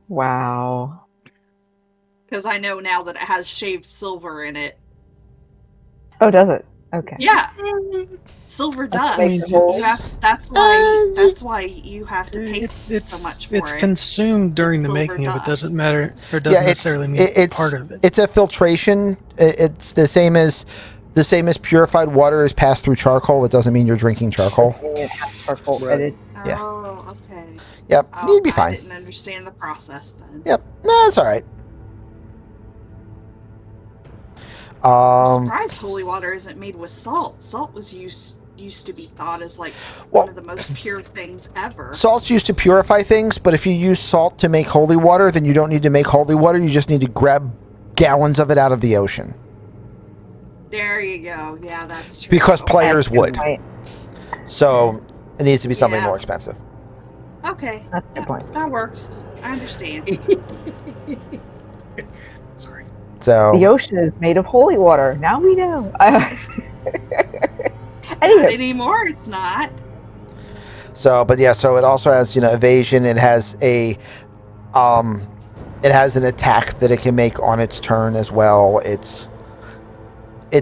Wow. Because I know now that it has shaved silver in it. Oh, does it? Okay. Yeah, silver That does. makes it whole. That's why you have to pay so much for it's it. consumed during the Silver making of it. dust. Doesn't matter, or doesn't necessarily mean it's part of it. It's a filtration. It's the same as purified water is passed through charcoal. It doesn't mean you're drinking charcoal. It has purple Right. edit. Yeah. Oh, okay. Yep, Oh, you'd be I fine. didn't understand the process then. Yep, no, it's all right. I'm surprised holy water isn't made with salt. Salt was used to be thought as like Well, one of the most pure things ever. Salt's used to purify things, but if you use salt to make holy water, then you don't need to make holy water. You just need to grab gallons of it out of the ocean. There you go. Yeah, that's true. Because players would. Right. So it needs to be something Yeah. more expensive. Okay. That's a good point. That works. I understand. Sorry. So The ocean is made of holy water. Now we know. Not Anyway, anymore, it's not. but yeah, so it also has, evasion. It has it has an attack that it can make on its turn as well. It's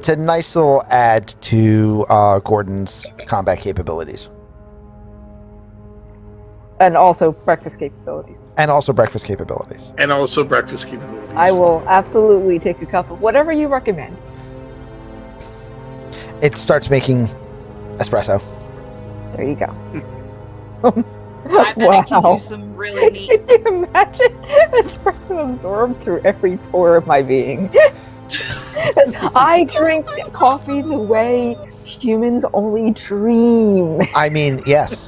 a nice little add to Gordon's combat capabilities. and also breakfast capabilities. And also breakfast capabilities. And also breakfast capabilities. I will absolutely take a cup of whatever you recommend. It starts making espresso. There you go. I bet it can do some really neat. Can you imagine espresso absorbed through every pore of my being? I drink coffee the way humans only dream. I mean, yes.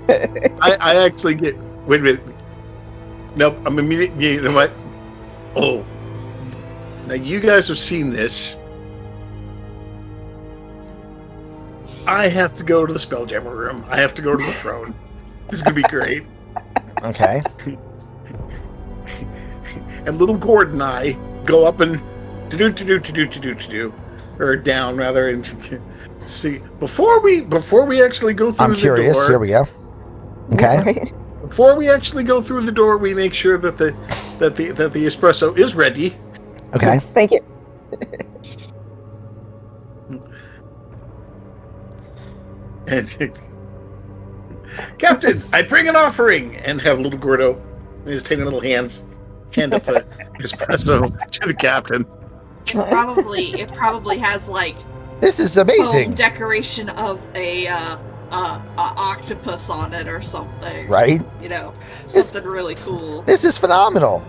I actually get. Wait a minute. Nope. I'm immediately. You know what? Oh. Now you guys have seen this. I have to go to the Spelljammer room. I have to go to the throne. This is gonna be great. Okay. And little Gordon and I go up and to or down rather, and see before we actually go through I'm the curious. door. Here we go. Okay. Right. Before we actually go through the door, we make sure that the espresso is ready. Okay. Yes, thank you. And Captain, I bring an offering, and have little Gordo and his tiny little hands hand up the espresso to the captain. It probably has like This is foam amazing. decoration of a octopus on it or something. Right? You know, something really cool. This is phenomenal.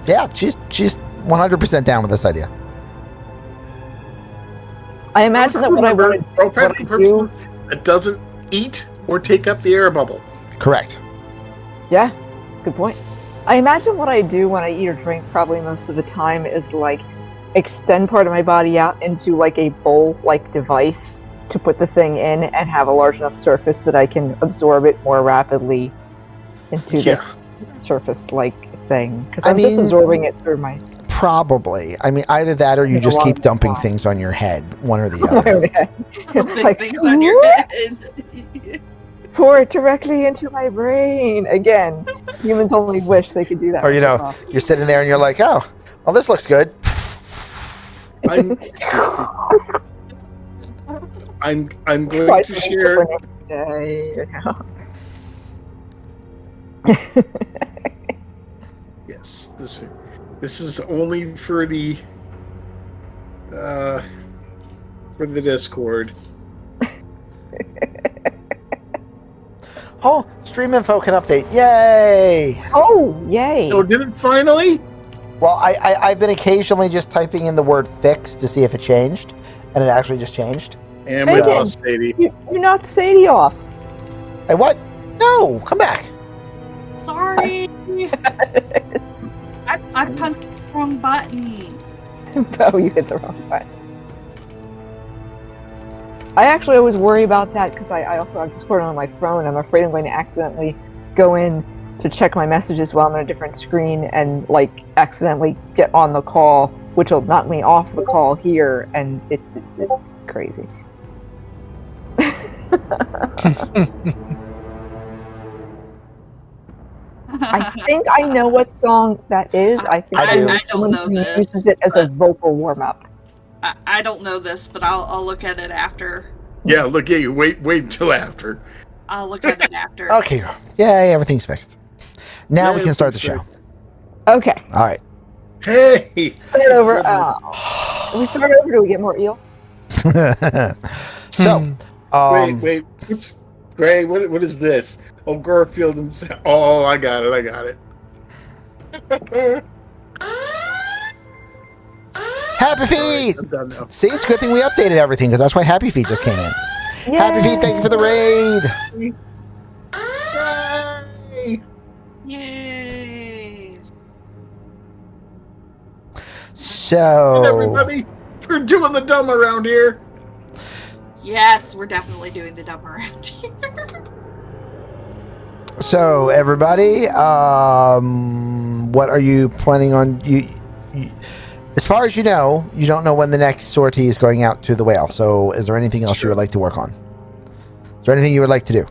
Yeah, she's 100% down with this idea. I imagine that what I Remember, want for all to practical do. purposes, it doesn't eat or take up the air bubble. Correct. Yeah, good point. I imagine what I do when I eat or drink probably most of the time is like extend part of my body out into like a bowl-like device to put the thing in and have a large enough surface that I can absorb it more rapidly into this surface-like thing. Because I I'm just mean- absorbing it through my... Probably. I mean, either that or you Yeah, just a lot keep of dumping time. things on your head. One or the other. Big Like, things on your head. pour it directly into my brain. Again, humans only wish they could do that. Or, you with know, their coffee. you're sitting there and you're like, oh, well, this looks good. I'm going Try to something share. different every day, you know. Yes, this is only for the Discord. Oh, stream info can update. Yay! Oh, yay! Oh, did it finally? Well, I've been occasionally just typing in the word fix to see if it changed, and it actually just changed. And Hey, we Ken. lost Sadie. You knocked Sadie off. Hey, what? No, come back. Sorry. I punched the wrong button. Oh, you hit the wrong button. I actually always worry about that because I also have Discord on my phone. I'm afraid I'm going to accidentally go in to check my messages while I'm on a different screen and like accidentally get on the call, which will knock me off the call here, and it's crazy. I think I know what song that is. I think I do. know I don't someone know who this, uses it as a but- vocal warm-up. I don't know this, but I'll look at it after. Yeah, look at you. Wait until after. I'll look at it after. Okay. Yay, everything's fixed. Now Yeah, we can start the show. everything's Okay, All right. Hey. start over. Do we start over? Do we get more eel? So, Wait. What's Gray? What is this? Oh, Garfield and oh, I got it. Happy Feet! I'm done now. See, it's a good thing we updated everything because that's why Happy Feet just came in. Happy Feet, thank you for the raid. Yay! Yay! So, Everybody, we're doing the dumb around here. Yes, we're definitely doing the dumb around here. So everybody, what are you planning on? You, as far as you don't know when the next sortie is going out to the whale. So, is there anything else you would like to work on? Is there anything you would like to do,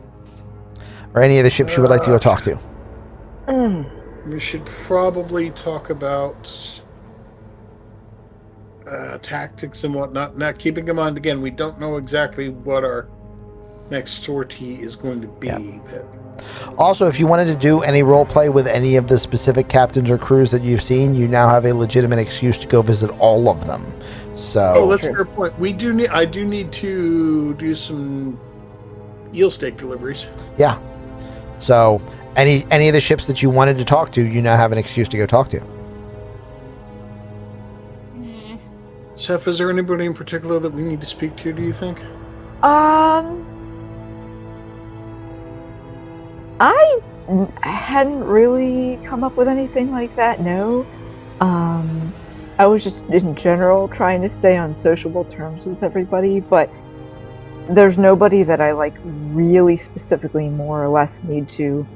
or any of the ships you would like to go talk to? We should probably talk about tactics and whatnot. Not keeping in mind, again, we don't know exactly what our next sortie is going to be. Yeah. But Also, if you wanted to do any role play with any of the specific captains or crews that you've seen, you now have a legitimate excuse to go visit all of them. So, oh, that's a true. fair point. I do need to do some eel steak deliveries. yeah. So, any of the ships that you wanted to talk to, you now have an excuse to go talk to. Eh, Seth, is there anybody in particular that we need to speak to, do you think? I hadn't really come up with anything like that, no. I was just, in general, trying to stay on sociable terms with everybody, but there's nobody that I, like, really specifically more or less need to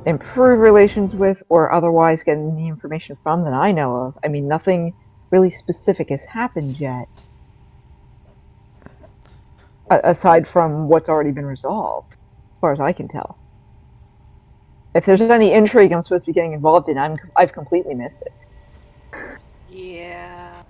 improve relations with or otherwise get any information from that I know of. I mean, nothing really specific has happened yet. Aside from what's already been resolved, as far as I can tell. If there's any intrigue I'm supposed to be getting involved in, I've completely missed it. Yeah.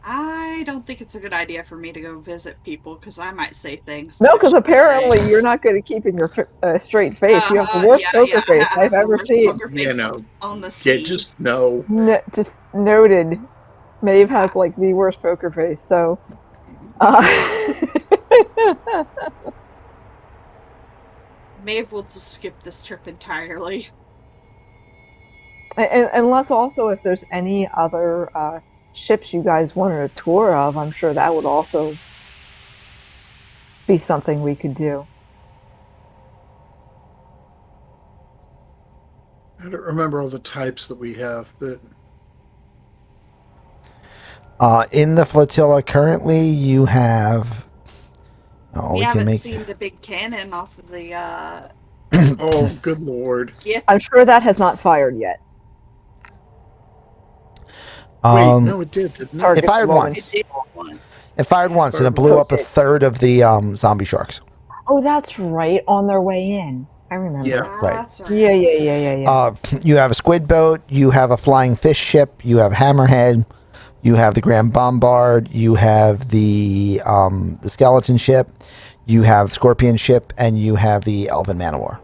I don't think it's a good idea for me to go visit people because I might say things. No, that I because shouldn't apparently say. you're not good at keeping your straight face. You have the worst poker face I I've have the ever worst seen. poker Yeah, face no. on the Yeah, sea. just no. Just noted. Maeve has like the worst poker face, so. Maeve will just skip this trip entirely. Unless also if there's any other ships you guys wanted a tour of, I'm sure that would also be something we could do. I don't remember all the types that we have, but In the flotilla currently, you have. Oh, We we can haven't make. seen the big cannon off of the oh, good lord! gift. I'm sure that has not fired yet. Wait, no, it did, didn't it? Target's It fired rolling. once. It did once. It fired once, and it blew up a third of the zombie sharks. Oh, that's right. On their way in. I remember. Yeah. Right. That's right. Yeah. You have a squid boat. You have a flying fish ship. You have hammerhead. You have the Grand Bombard. You have the skeleton ship. You have the scorpion ship, and you have the elven man of war.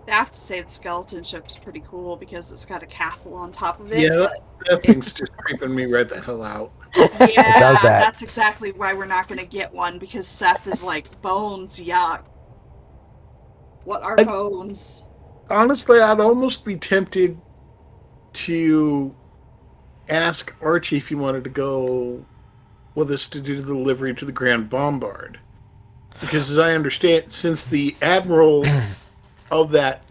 I have to say the skeleton ship's pretty cool because it's got a castle on top of it. Yeah, but that thing's just creeping me right the hell out. yeah, does that. that's exactly why we're not going to get one because Seth is like, bones, yuck. What are bones? Honestly, I'd almost be tempted to ask Archie if he wanted to go with us to do the delivery to the Grand Bombard. Because as I understand, since the admiral of that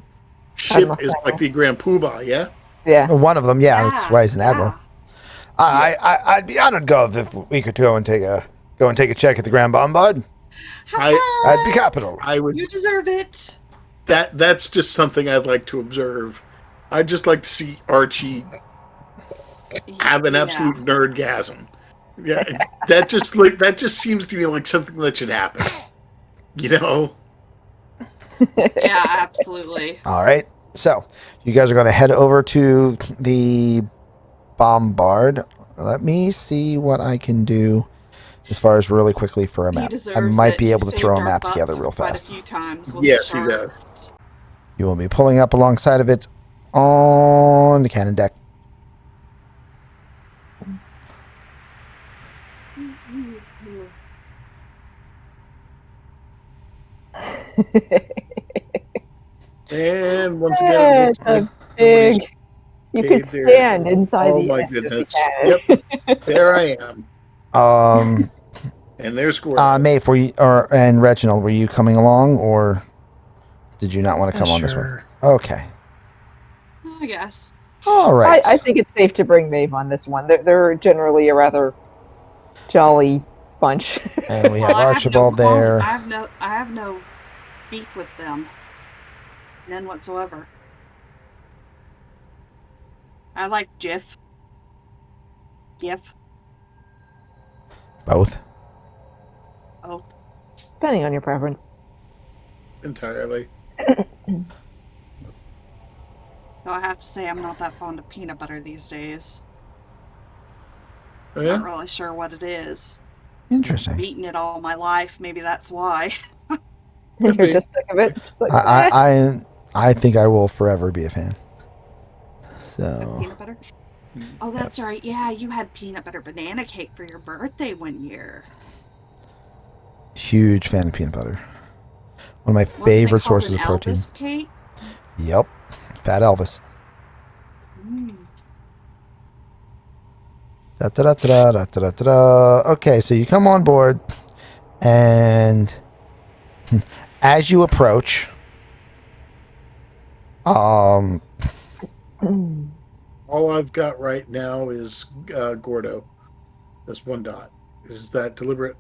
ship is like the Grand Poobah, yeah? Yeah. One of them, yeah. That's why he's an admiral. I'd be honored to go if we could go and take a check at the Grand Bombard. I'd be capital. I would. You deserve it. That's just something I'd like to observe. I'd just like to see Archie have an absolute nerdgasm. Yeah, that just seems to me like something that should happen. You know? Yeah, absolutely. All right. So you guys are going to head over to the Bombard. Let me see what I can do as far as really quickly for a map. I might be able to throw a map together real quite fast. a few times with Yes, the he sharks. does. You will be pulling up alongside of it on the cannon deck. And once again, It's a big. You could stayed there. stand inside Oh the my end of the goodness. cannon. Yep. There I am. And there's Gordon. Maeve, and Reginald, were you coming along, or did you not want to come on this one? Okay. I guess. All right. I think it's safe to bring Maeve on this one. They're generally a rather jolly bunch. And we have Well, Archibald there. I have no beef with them. None whatsoever. I like Jiff. Gif. Both. Oh. Depending on your preference. Entirely. No, I have to say I'm not that fond of peanut butter these days. Oh, I'm yeah? not really sure what it is. I've Interesting. eaten it all my life. Maybe that's why. You're be. just sick of it. Just like, eh. I think I will forever be a fan. So Peanut butter? Oh, that's right. Yeah, you had peanut butter banana cake for your birthday one year. huge fan of peanut butter. One of my Wasn't favorite it called sources an of protein. Elvis cake? Yep. Fat Elvis. Mm. Da, da, da, da, da, da, da, da. Okay, so you come on board, and As you approach, All I've got right now is Gordo. That's one dot. Is that deliberate?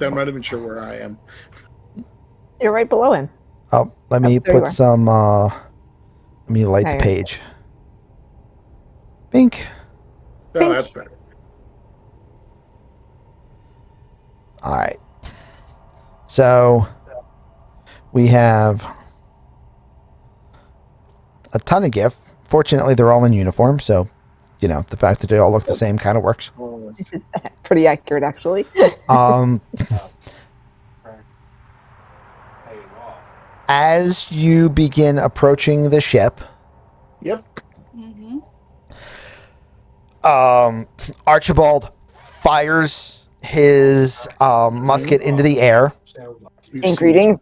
I'm not even sure where I am. You're right below him. oh, let me there you put are. some. Let me light the Hang on. page. Bink. Oh, Pink. that's better. All right. So we have a ton of GIF. Fortunately, they're all in uniform, so the fact that they all look the same kind of works. Which is pretty accurate, actually. Um, Pay it off. as you begin approaching the ship, Yep. Mm-hmm. Archibald fires his musket into the air. Sounds like In greetings.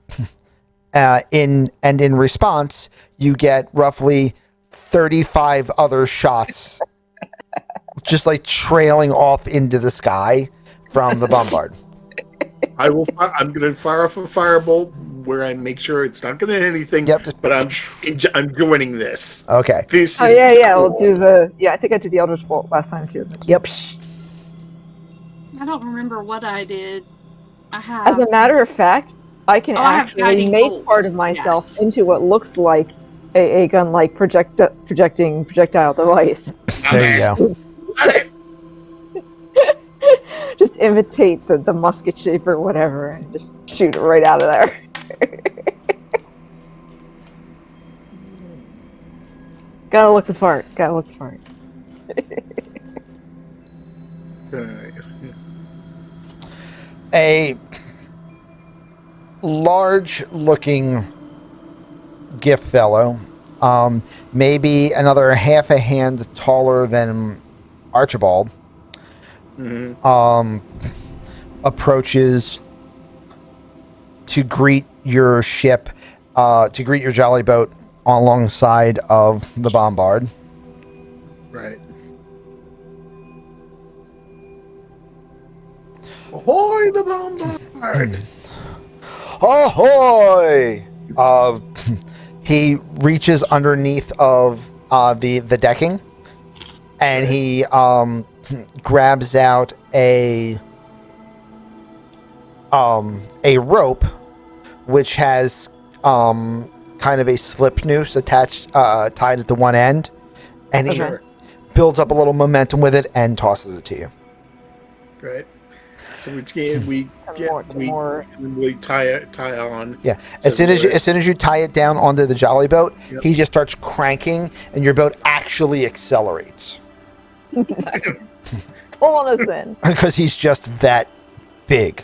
In response, you get roughly 35 other shots, just like trailing off into the sky from the bombard. I'm going to fire off a firebolt where I make sure it's not going to hit anything. Yep. Just, But I'm joining this. okay. This Oh is yeah. cool. We'll do the. Yeah, I think I did the Eldritch Bolt last time too. Yep. I don't remember what I did. I have. As a matter of fact, I can I have actually guiding make bolt. part of myself Yes. into what looks like a gun-like projecting projectile device. There you go. Okay. Just imitate the musket shape or whatever, and just shoot it right out of there. Gotta look the part. A large-looking gift fellow, maybe another half a hand taller than Archibald, approaches to greet your ship, to greet your jolly boat alongside of the bombard. Right. Ahoy, the bombard! Ahoy! He reaches underneath of the decking, and he grabs out a rope, which has kind of a slip noose attached, tied at the one end, and he Okay. builds up a little momentum with it and tosses it to you. Right. So we tie on. Yeah. As soon as you tie it down onto the jolly boat, Yep. he just starts cranking, and your boat actually accelerates Pulling us in. because he's just that big.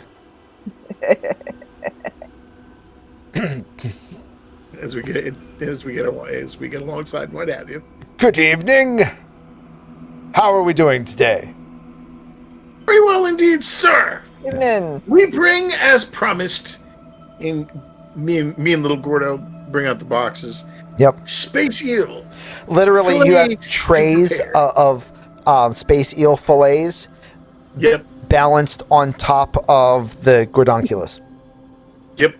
as we get alongside, what have you. Good evening. How are we doing today? Very well indeed, sir. Evening. We bring, as promised, in me and little Gordo bring out the boxes. Yep. Space eel. Literally, you Fillet have trays prepared. of space eel fillets Yep. balanced on top of the gordonculus. Yep.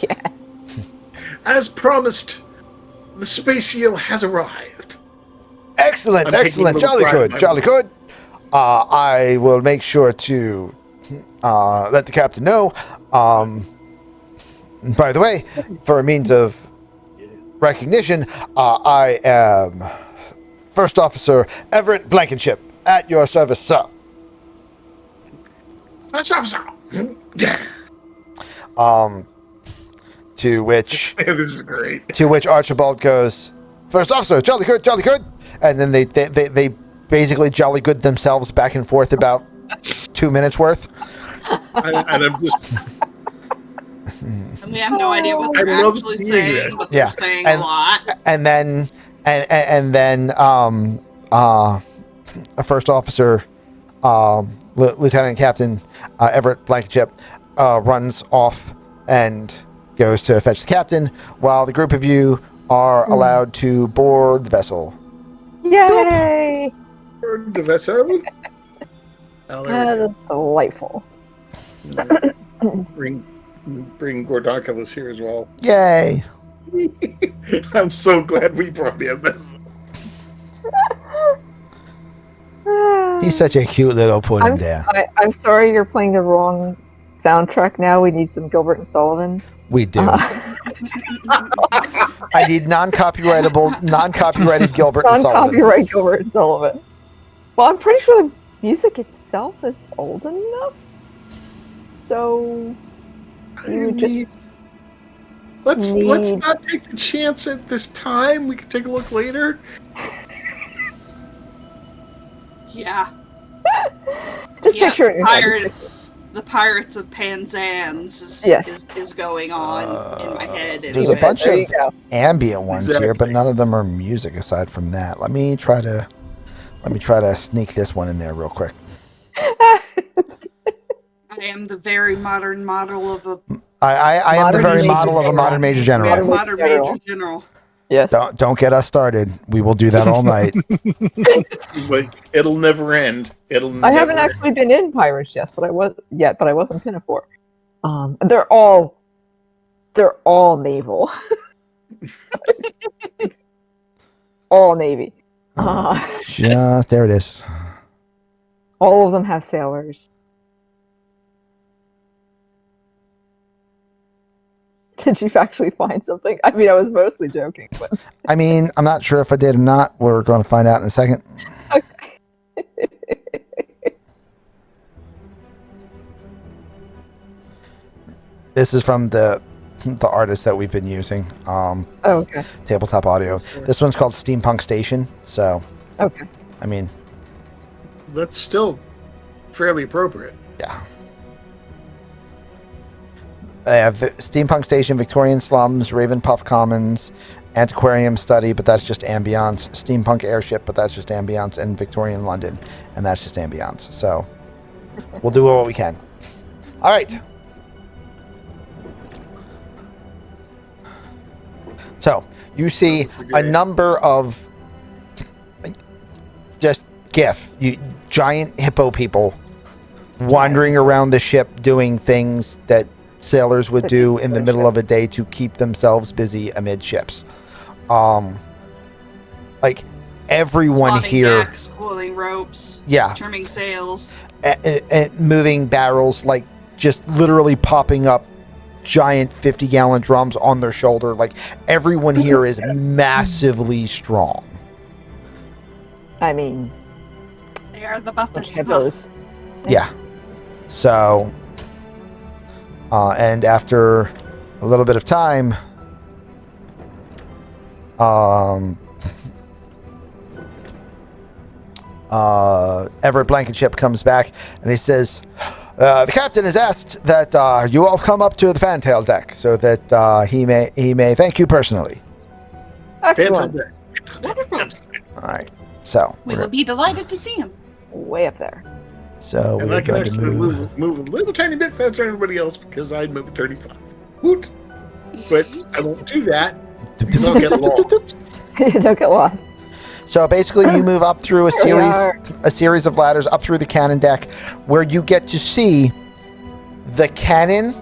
Yes. As promised, the space eel has arrived. Excellent, I'm taking a excellent. little Jolly pride in good, my jolly work. good. I will make sure to let the captain know. By the way, for a means of recognition, I am First Officer Everett Blankenship at your service, sir. To which This is great. To which Archibald goes, First Officer, jolly good, and then they basically jolly good themselves back and forth about 2 minutes worth. And I'm just And we have no idea what they're I love actually seeing saying, that. but Yeah. they're saying a lot. And then a First Officer, Lieutenant Captain Everett Blankenship runs off and goes to fetch the captain, while the group of you are allowed to board the vessel. Yay! the vessel. Oh, there we That go. is delightful. Bring Gordonculus here as well. Yay! I'm so glad we brought him. He's such a cute little pudding there. I'm sorry you're playing the wrong soundtrack now. We need some Gilbert and Sullivan. We do. I need non-copyrighted Gilbert and Sullivan. Non-copyright Gilbert and Sullivan. Well, I'm pretty sure the music itself is old enough. So you would just let's not take the chance at this time. We can take a look later. Yeah. just picture it in your head. The Pirates of Penzance is going on in my head. Anyway. There's a bunch of ambient ones here, but none of them are music aside from that. Let me try to sneak this one in there real quick. I am the very modern model of a. I am the very model of a modern Major General. Modern Major General. Yes. Don't get us started. We will do that all night. But it'll never end. I haven't actually been in Pirates yet, but I was in Pinafore. They're all naval. All Navy. Just there it is. All of them have sailors. Did you actually find something? I mean, I was mostly joking, but I mean, I'm not sure if I did or not. We're going to find out in a second. okay. This is from the artist that we've been using. Okay. Tabletop Audio. This one's called Steampunk Station. So, okay. I mean, that's still fairly appropriate. Yeah. They have Steampunk Station, Victorian Slums, Ravenpuff Commons, Antiquarium Study, but that's just ambiance. Steampunk Airship, but that's just ambiance. And Victorian London, and that's just ambiance. So we'll do what we can. All right. So you see a number of just giant hippo people wandering around the ship doing things that sailors would do in the middle of a day to keep themselves busy amidships. Like everyone Spawning here, decks, coiling ropes, trimming sails, and moving barrels, like just literally popping up giant 50-gallon drums on their shoulder. Like everyone here is massively strong. I mean, they are the buffest. Yeah. So, and after a little bit of time, Everett Blankenship comes back and he says, the captain has asked that you all come up to the fantail deck so that he may thank you personally. Excellent. Wonderful. All right. So we will be delighted to see him. Way up there. So and we're I can going to actually move a little tiny bit faster than everybody else because I move 35. Woot! But I won't do that because I'll get lost. Don't get lost. So basically, you move up through a series of ladders up through the cannon deck, where you get to see the cannon.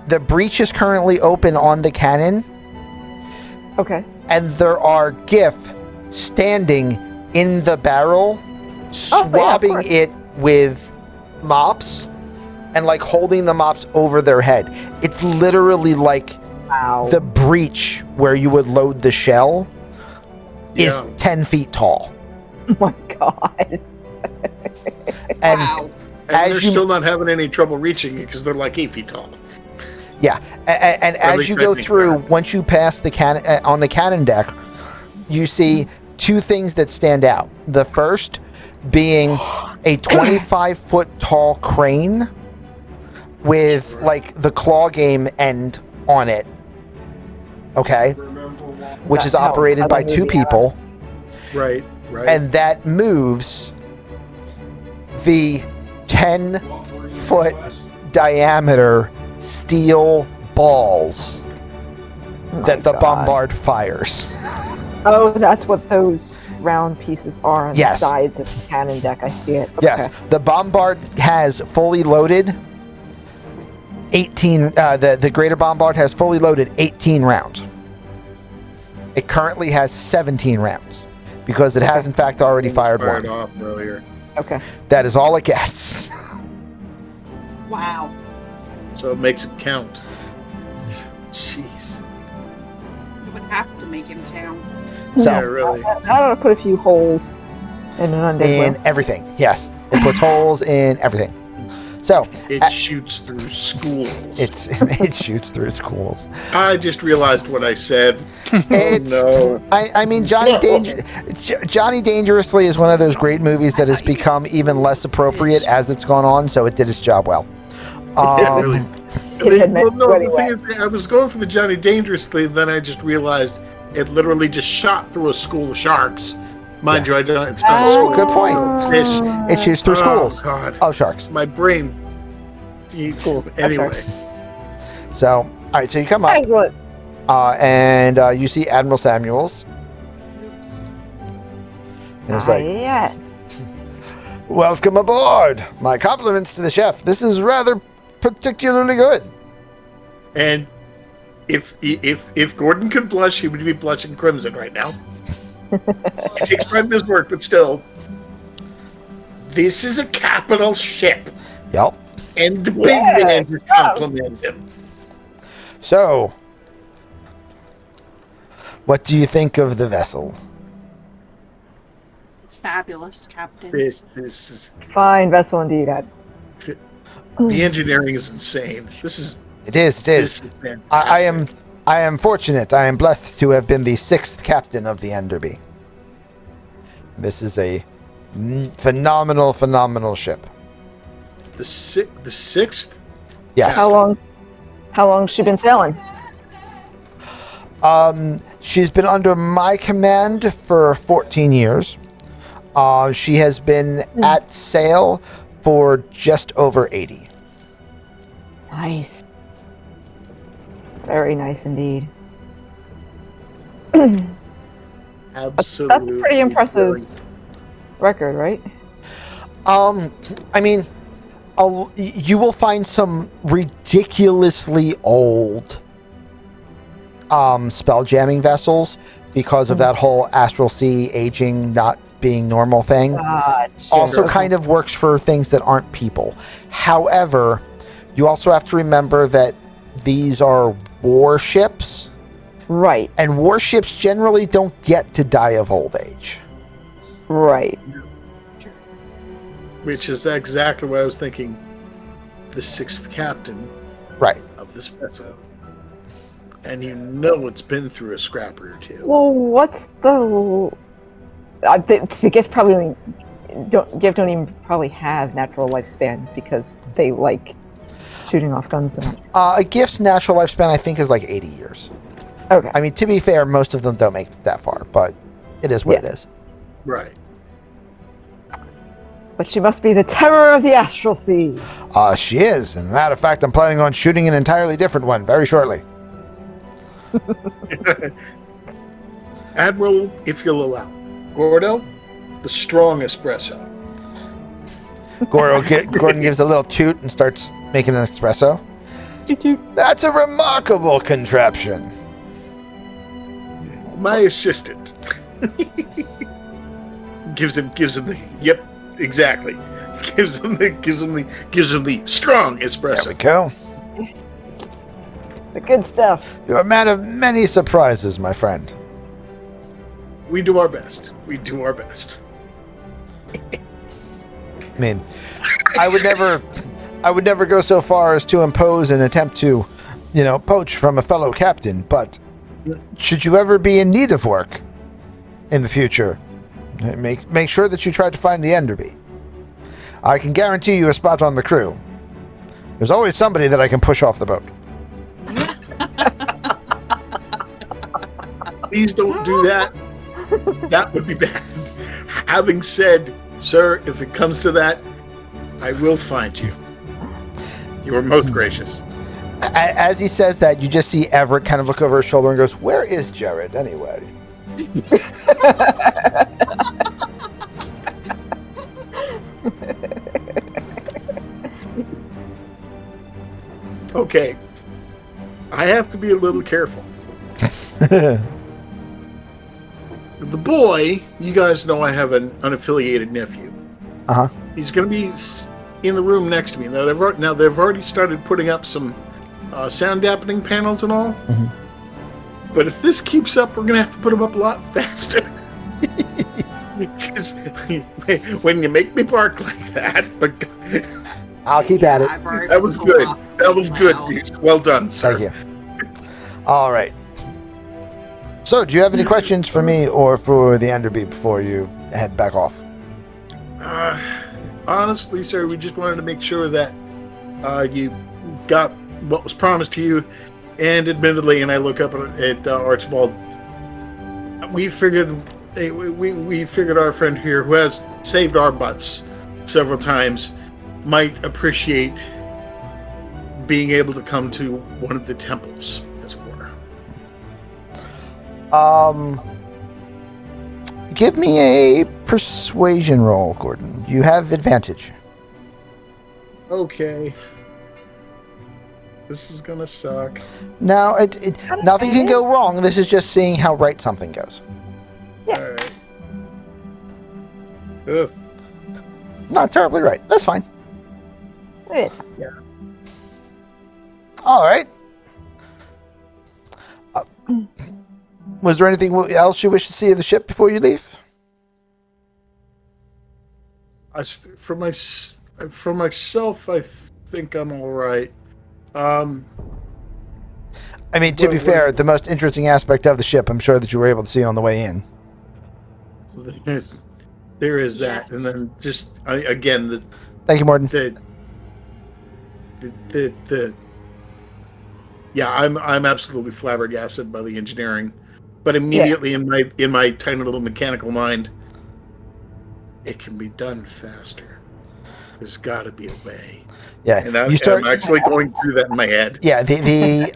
The breach is currently open on the cannon. Okay. And there are GIF standing in the barrel, swabbing it with mops, and like holding the mops over their head. It's literally like the breach where you would load the shell. Is 10 feet tall. Oh my god. And they're still not having any trouble reaching it because they're like 8 feet tall. Yeah, and as you go through, once you pass the cannon on the cannon deck, you see two things that stand out. The first being a 25-foot tall crane with like the claw game end on it. Okay. Which is operated by two people. Right. And that moves the 10-foot diameter steel balls that the bombard fires. Oh, that's what those round pieces are on the sides of the cannon deck. I see it. Okay. Yes. The bombard has fully loaded 18. The Greater Bombard has fully loaded 18 rounds. It currently has 17 rounds because it has in fact already fired one. Off earlier. Okay. That is all it gets. Wow. So it makes it count. Jeez. You would have to make him count. So Yeah, really. I ought to put a few holes in an undead in whale. everything, yes, it puts holes in everything. So It shoots through schools. it shoots through schools. I just realized what I said. It's no. I mean Johnny Dangerously is one of those great movies that has become even less appropriate as it's gone on, so it did its job well. Yeah, really. It had meant the anyway. thing is, I was going for the Johnny Dangerously, then I just realized it literally just shot through a school of sharks. Mind you, I don't. It's not a Oh, school. good point. It's fish. It shoots through schools Oh God, of sharks. my brain. Schools. Anyway, So all right, so you come up Excellent. and you see Admiral Samuels. Oops. And it's like, Yeah. welcome aboard. My compliments to the chef. This is rather particularly good. and if Gordon could blush, he would be blushing crimson right now. He takes pride in his work, but still, this is a capital ship, Yep. and the big man just complimented him. So, what do you think of the vessel? It's fabulous, Captain. This is Fine vessel indeed. the engineering is insane. This is It is. fantastic. I am fortunate. I am blessed to have been the 6th captain of the Enderby. This is a phenomenal ship. The sixth. Yes. How long has she been sailing? She's been under my command for 14 years. She has been at sail for just over 80. Nice. Very nice indeed. Absolutely. That's a pretty impressive record, right? I mean, you will find some ridiculously old spell jamming vessels because of that whole astral sea aging not being normal thing. Also kind of works for things that aren't people. However, you also have to remember that these are warships. Right. And warships generally don't get to die of old age. Right. Which is exactly what I was thinking. The 6th captain Right. of this vessel. And you know it's been through a scrapper or two. Well, what's the gift probably don't even probably have natural lifespans because they like shooting off guns and A gift's natural lifespan, I think, is like 80 years. okay. I mean, to be fair, most of them don't make it that far, but it is what it is. Right. But she must be the terror of the astral sea. She is. As a matter of fact, I'm planning on shooting an entirely different one very shortly. Admiral, if you'll allow. Gordo, the strong espresso. Gordon gives a little toot and starts making an espresso. That's a remarkable contraption. My assistant. gives him the yep, exactly. Gives him the strong espresso. There we go. The good stuff. You're a man of many surprises, my friend. We do our best. We do our best. I mean, I would never go so far as to impose and attempt to, poach from a fellow captain, but should you ever be in need of work in the future, make sure that you try to find the Enderby. I can guarantee you a spot on the crew. There's always somebody that I can push off the boat. Please don't do that. That would be bad. Having said, sir, if it comes to that, I will find you. You are most gracious. As he says that, you just see Everett kind of look over his shoulder and goes, "Where is Jared anyway?" Okay. I have to be a little careful. The boy, you guys know I have an unaffiliated nephew. Uh-huh. He's going to be in the room next to me. Now they've already started putting up some sound dampening panels and all. Mm-hmm. But if this keeps up, we're going to have to put them up a lot faster. Because when you make me bark like that, but I'll keep at it. I've already that was put good. off That was good. now. Dude. Well done, sir. Thank you. All right. So, do you have any questions for me or for the Enderby before you head back off? Honestly, sir, we just wanted to make sure that you got what was promised to you. And admittedly, and I look up at Archibald, we figured our friend here, who has saved our butts several times, might appreciate being able to come to one of the temples, as it were. Give me a persuasion roll, Gordon. You have advantage. Okay. This is gonna suck. Now, nothing can go wrong. This is just seeing how right something goes. Yeah. All right. Ugh. Not terribly right. That's fine. It is fine. All right. Was there anything else you wish to see of the ship before you leave? For myself, I think I'm all right. I mean, to be fair, the most interesting aspect of the ship, I'm sure that you were able to see on the way in. There is that, and then just again Thank you, Morden. Yeah, I'm absolutely flabbergasted by the engineering, but immediately in my tiny little mechanical mind, it can be done faster. There's got to be a way. Yeah, and I'm actually going through that in my head. Yeah, the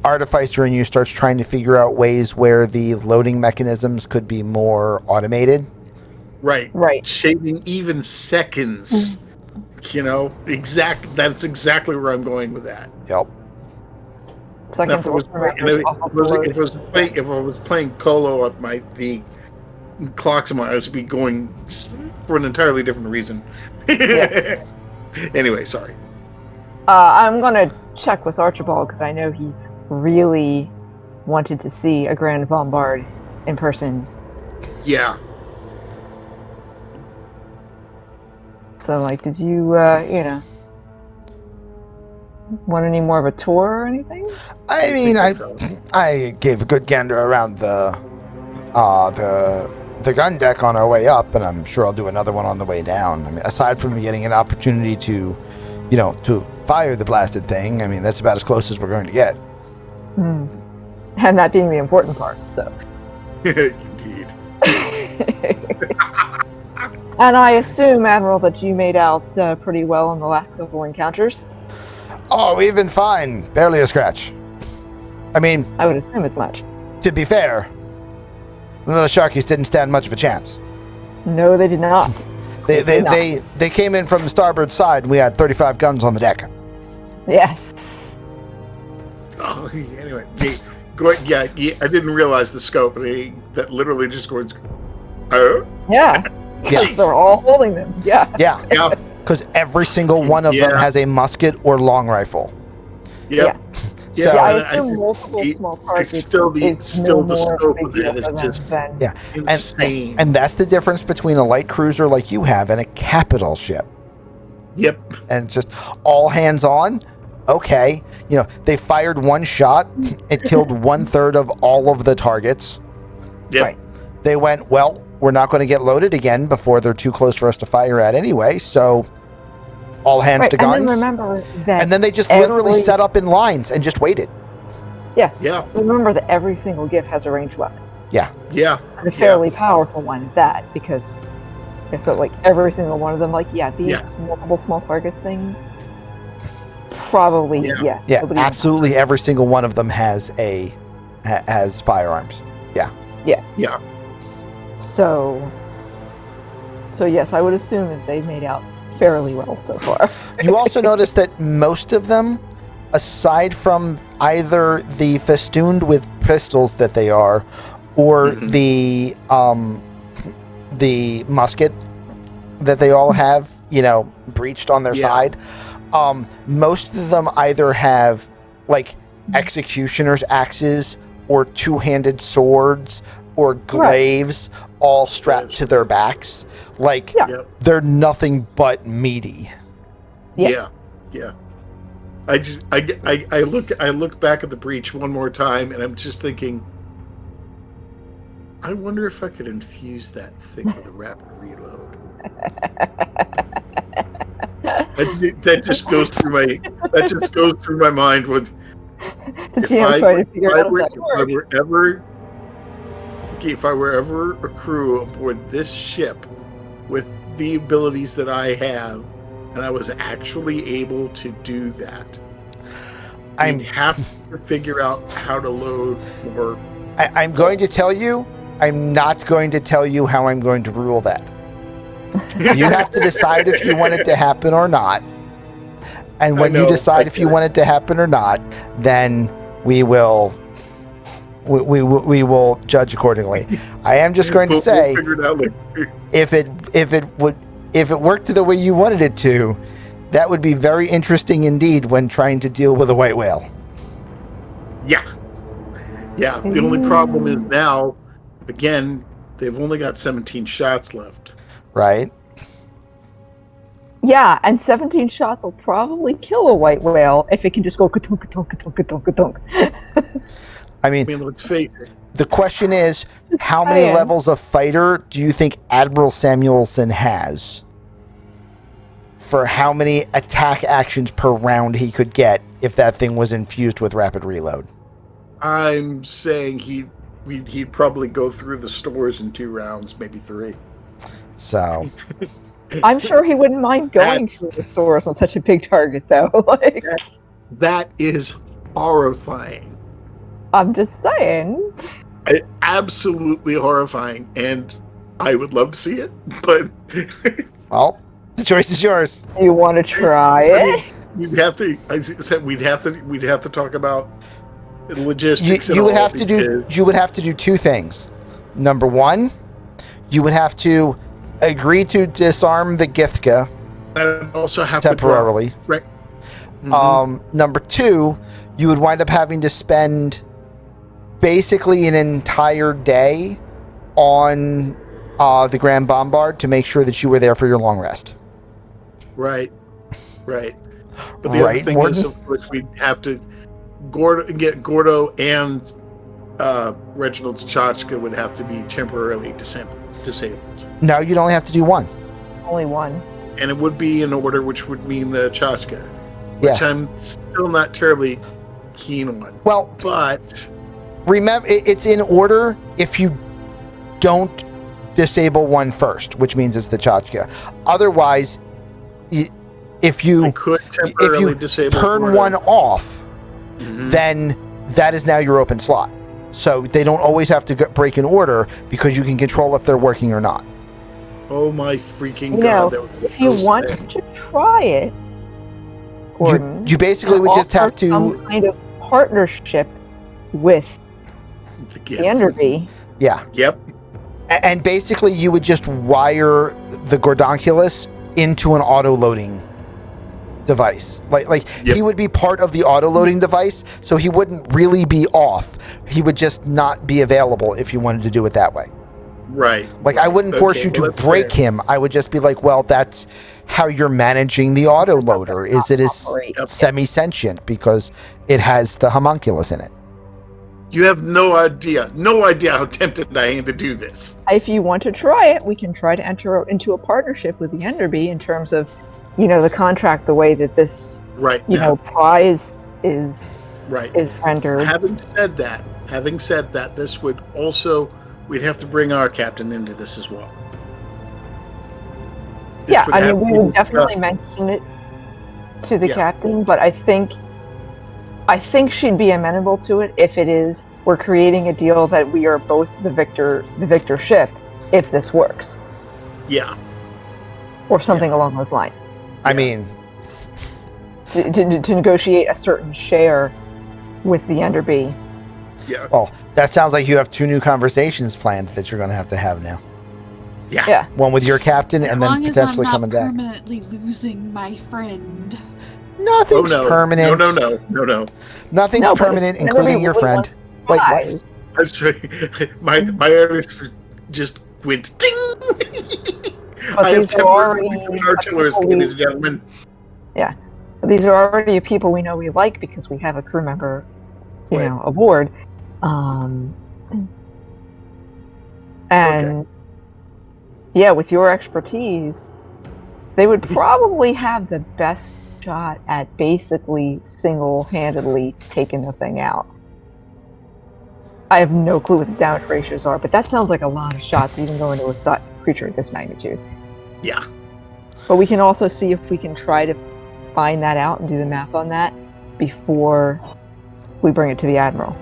artificer in you starts trying to figure out ways where the loading mechanisms could be more automated. Right. Shaving even seconds. That's exactly where I'm going with that. Yep. Seconds If I was playing Colo up the clocks of my eyes would be going for an entirely different reason. Yeah. Anyway, sorry. I'm gonna check with Archibald because I know he really wanted to see a Grand Bombard in person. Yeah. So, did you, want any more of a tour or anything? I mean, I gave a good gander around the gun deck on our way up, and I'm sure I'll do another one on the way down. I mean, aside from getting an opportunity to fire the blasted thing, I mean, that's about as close as we're going to get. And that being the important part, so. Indeed. And I assume, Admiral, that you made out pretty well in the last couple encounters? Oh, we've been fine. Barely a scratch. I mean, I would assume as much. to be fair, the little sharkies didn't stand much of a chance. No, they did not. They came in from the starboard side, and we had 35 guns on the deck. Yes. Oh, anyway, I didn't realize the scope. That literally just goes. Oh. Yeah. Yeah. They're all holding them. Yeah. Yeah. Yeah. Because every single one of them has a musket or long rifle. Yep. Yeah, I assume multiple small targets. It's still the scope of that is just insane. And that's the difference between a light cruiser like you have and a capital ship. Yep. And it's just all hands on. Okay. They fired one shot. It killed 1/3 of all of the targets. Yep. Right. They went, well, we're not going to get loaded again before they're too close for us to fire at anyway. So all hands to guns. And then remember that. And then they just literally set up in lines and just waited. Yeah. Yeah. Remember that every single gift has a ranged weapon. Yeah. Yeah. And a fairly powerful one at that, because every single one of them, these multiple small target things, probably, Yeah, absolutely every single one of them has has firearms. Yeah. Yeah. Yeah. So yes, I would assume that they made out fairly well so far. You also notice that most of them, aside from either the festooned with pistols that they are, or the musket that they all have, breached on their side, most of them either have like executioner's axes or two-handed swords or glaives all strapped to their backs. Like, they're nothing but meaty. Yeah. I look back at the breach one more time, and I'm just thinking, I wonder if I could infuse that thing with a rapid reload. That just goes through my mind when if I were ever a crew aboard this ship with the abilities that I have, and I was actually able to do that, I'd have to figure out how to load more. I'm going to tell you, I'm not going to tell you how I'm going to rule that. You have to decide if you want it to happen or not. And when you decide if you want it to happen or not, then we will judge accordingly. I am just going to say, if it worked the way you wanted it to, that would be very interesting indeed when trying to deal with a white whale. Yeah. The only problem is now, again, they've only got 17 shots left. Right. Yeah, and 17 shots will probably kill a white whale if it can just go ka-tunk, ka-tunk, ka-tunk, ka-tunk, ka-tunk. I mean, let's face it. The question is, how many levels of fighter do you think Admiral Samuelson has for how many attack actions per round he could get if that thing was infused with rapid reload? I'm saying he'd probably go through the stores in 2 rounds, maybe 3. So I'm sure he wouldn't mind going through the stores on such a big target, though. That is horrifying. I'm just saying. Absolutely horrifying, and I would love to see it, but well, the choice is yours. You want to try it? We'd have to. I said we'd have to talk about logistics. You would have to do 2 things. Number 1, you would have to agree to disarm the Githka. And also have temporarily. To draw, right. Number 2, you would wind up having to spend basically an entire day on the Grand Bombard to make sure that you were there for your long rest. Right. But the other thing is, of course, we'd have to get Gordo and Reginald Tchotchke would have to be temporarily disabled. No, you'd only have to do 1. Only 1. And it would be in order, which would mean the Tchotchke, which I'm still not terribly keen on. Well, but remember, it's in order if you don't disable 1 first, which means it's the Tchotchke. Otherwise, if you turn 1 off, then that is now your open slot. So they don't always have to break an order because you can control if they're working or not. Oh my freaking God. If you want to try it, Gordon, you basically would just have to some kind of partnership with the Enderby. Yeah. Yep. And basically you would just wire the Gordonculus into an auto-loading device. He would be part of the auto-loading device, so he wouldn't really be off. He would just not be available if you wanted to do it that way. Right. I wouldn't force you to break him. I would just be like, well, that's how you're managing the auto-loader. It is semi-sentient because it has the homunculus in it. You have no idea how tempted I am to do this. If you want to try it, we can try to enter into a partnership with the Enderby in terms of, the contract, the way that this, prize is rendered. Having said that, this would also, we'd have to bring our captain into this as well. We would definitely mention it to the captain, but I think she'd be amenable to it if it is we're creating a deal that we are both the victor ship if this works. Yeah. Or something along those lines. I mean, to negotiate a certain share with the Enderbee. Yeah. well, that sounds like you have 2 new conversations planned that you're going to have now. Yeah. One with your captain, As and then long as I'm potentially not coming back. permanently losing my friend. Nothing's permanent. No. Nothing's No, but permanent, it's including really your really friend. Wait, what? wise. I'm sorry. My arrows just went ding. But I have these are temporarily already become an artillerist, people ladies and gentlemen. Yeah. But these are already people we know we like because we have a crew member, Right. aboard. And yeah, with your expertise, they would probably have the best shot at basically single-handedly taking the thing out. I have no clue what the damage ratios are, but that sounds like a lot of shots even going to a creature of this magnitude. Yeah. But we can also see if we can try to find that out and do the math on that before we bring it to the Admiral.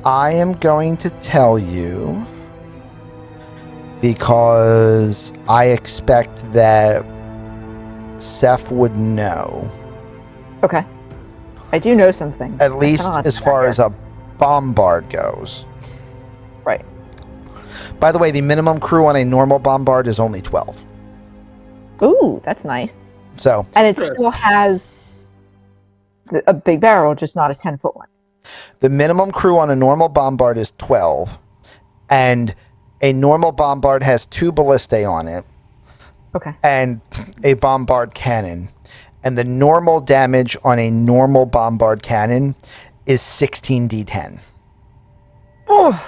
I am going to tell you because I expect that Seth would know. Okay. I do know some things. At least as far as a bombard goes. Right. By the way, the minimum crew on a normal bombard is only 12. Ooh, that's nice. So, and it still has a big barrel, just not a 10-foot one. The minimum crew on a normal bombard is 12, and a normal bombard has 2 ballistae on it. Okay. And a bombard cannon. And the normal damage on a normal bombard cannon is 16d10. Oh.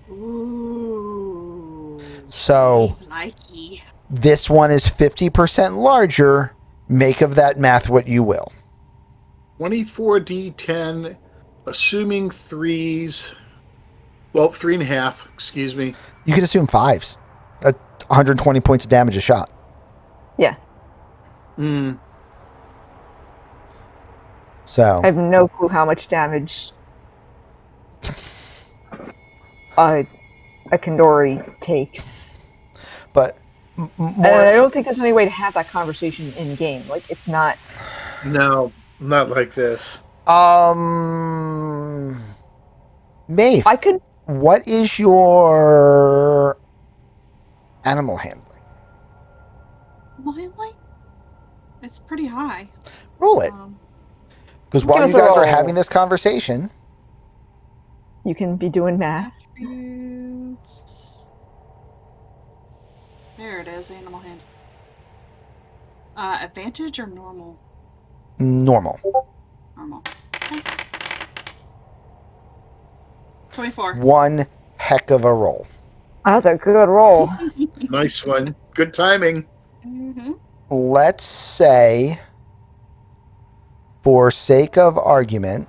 Ooh. So Likey. This one is 50% larger. Make of that math what you will. 24d10, assuming 3s. Well, 3.5, excuse me. You can assume 5s. 120 points of damage a shot. Yeah. So I have no clue how much damage a Kandori takes. But I don't think there's any way to have that conversation in game. Like, it's not. No, not like this. Maeve, I could. what is your animal handling? Animal handling? It's pretty high. Roll it. Because while you give us a guys are roll. having this conversation, You can be doing math. Attributes. There it is, animal handling. Advantage or normal? normal. Normal. Okay. 24. One heck of a roll. That's a good roll. Nice one. Good timing. Mm-hmm. Let's say, for sake of argument,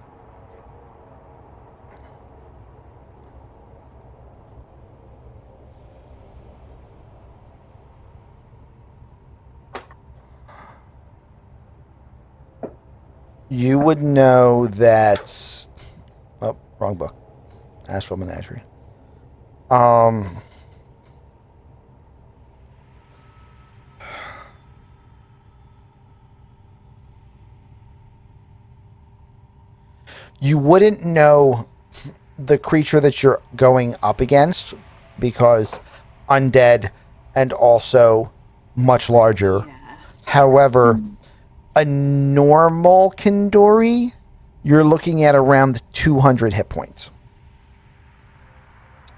you would know that. Oh, wrong book. Astral Menagerie. You wouldn't know the creature that you're going up against because undead and also much larger. Yes. However, a normal Kandori, you're looking at around 200 hit points.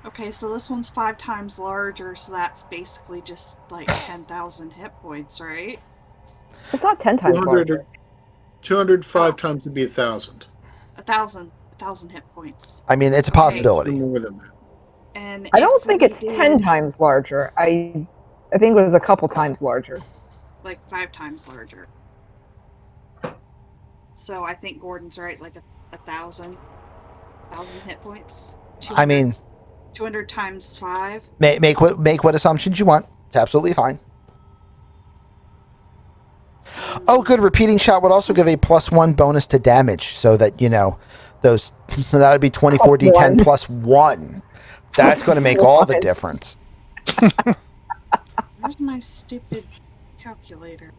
Okay, so this one's 5 times larger, so that's basically just like 10,000 hit points, right? It's not 10 times 200 larger. 205 times would be 1,000. 1,000 hit points. I mean, it's a possibility. More than that. And I don't if think we it's 10 did, times larger. I think it was a couple times larger. like 5 times larger. So I think Gordon's right, like 1,000 hit points. I mean, 200 times 5. make what assumptions you want. It's absolutely fine. Oh, good. Repeating shot would also give a +1 bonus to damage, so that so that would be 24d10 +1. That's going to make all the difference. Where's my stupid calculator?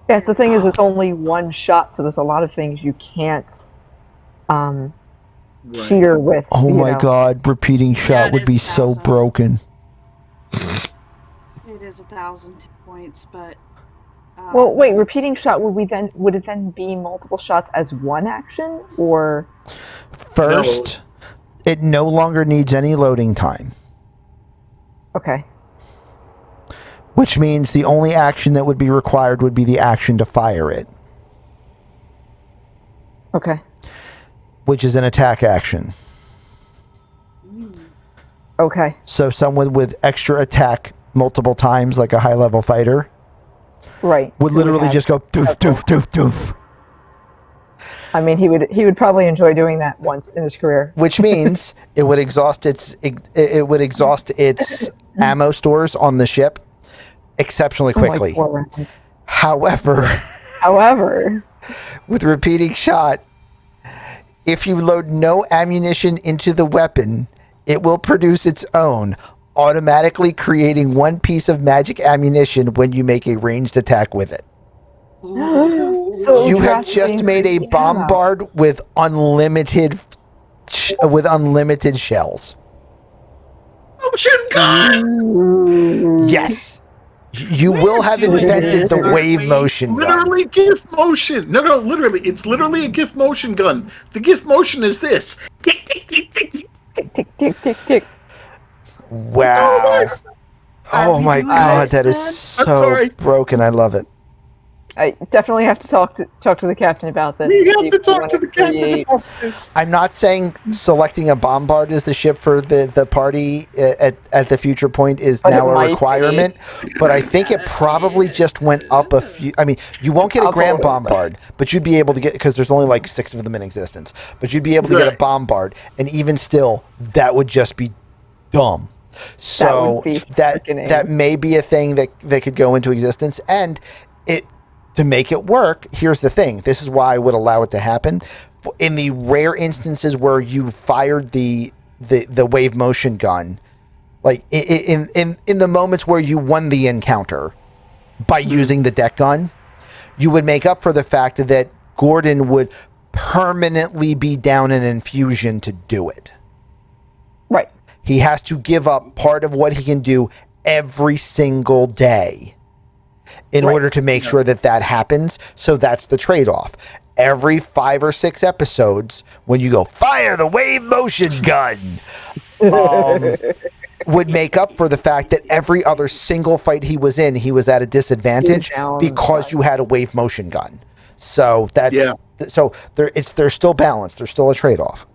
Yes, the thing is, it's only one shot, so there's a lot of things you can't cheer with. Oh you my know. god, repeating shot it would is be 1,000. so broken. It is 1,000 hit points, but Well, wait. Repeating shot would it then be multiple shots as one action, or First, it no longer needs any loading time, okay? which means the only action that would be required would be the action to fire it, Okay. which is an attack action. Okay. So someone with extra attack multiple times, like a high-level fighter, Right. would literally just go doof, doof, doof, doof. I mean, he would probably enjoy doing that once in his career. Which means it would exhaust its ammo stores on the ship exceptionally quickly. Like 4 rounds. However, with repeating shot, if you load no ammunition into the weapon, it will produce its own, automatically creating one piece of magic ammunition when you make a ranged attack with it. So You have just made a bombard with unlimited shells. Motion gun! Yes. You will have doing invented this, the aren't wave we? motion gun. Literally gift motion. No, literally. It's literally a gift motion gun. The gift motion is this. Tick, tick, tick, tick, tick. tick tick tick tick tick. Wow. Oh my god, that is I'm so sorry. broken. I love it. I definitely have to talk to the captain about this. We and have see to if we talk wanna to the captain create- about this. I'm not saying selecting a bombard as the ship for the party at the future point is But it now a might requirement, but I think it probably just went up a few. I mean, you won't get a Up a grand little bit. bombard, but you'd be able to get, because there's only like 6 of them in existence, but you'd be able to get a Right. bombard, and even still, that would just be dumb. So would be that sickening. may be a thing that could go into existence, and it to make it work. Here's the thing: this is why I would allow it to happen. In the rare instances where you fired the wave motion gun, like in the moments where you won the encounter by using the deck gun, you would make up for the fact that Gordon would permanently be down an infusion to do it. Right. He has to give up part of what he can do every single day in order to make sure that happens. So that's the trade-off. Every 5 or 6 episodes, when you go, fire the wave motion gun, would make up for the fact that every other single fight he was in, he was at a disadvantage because you had a wave motion gun. So that's so they're still balanced. There's still a trade-off.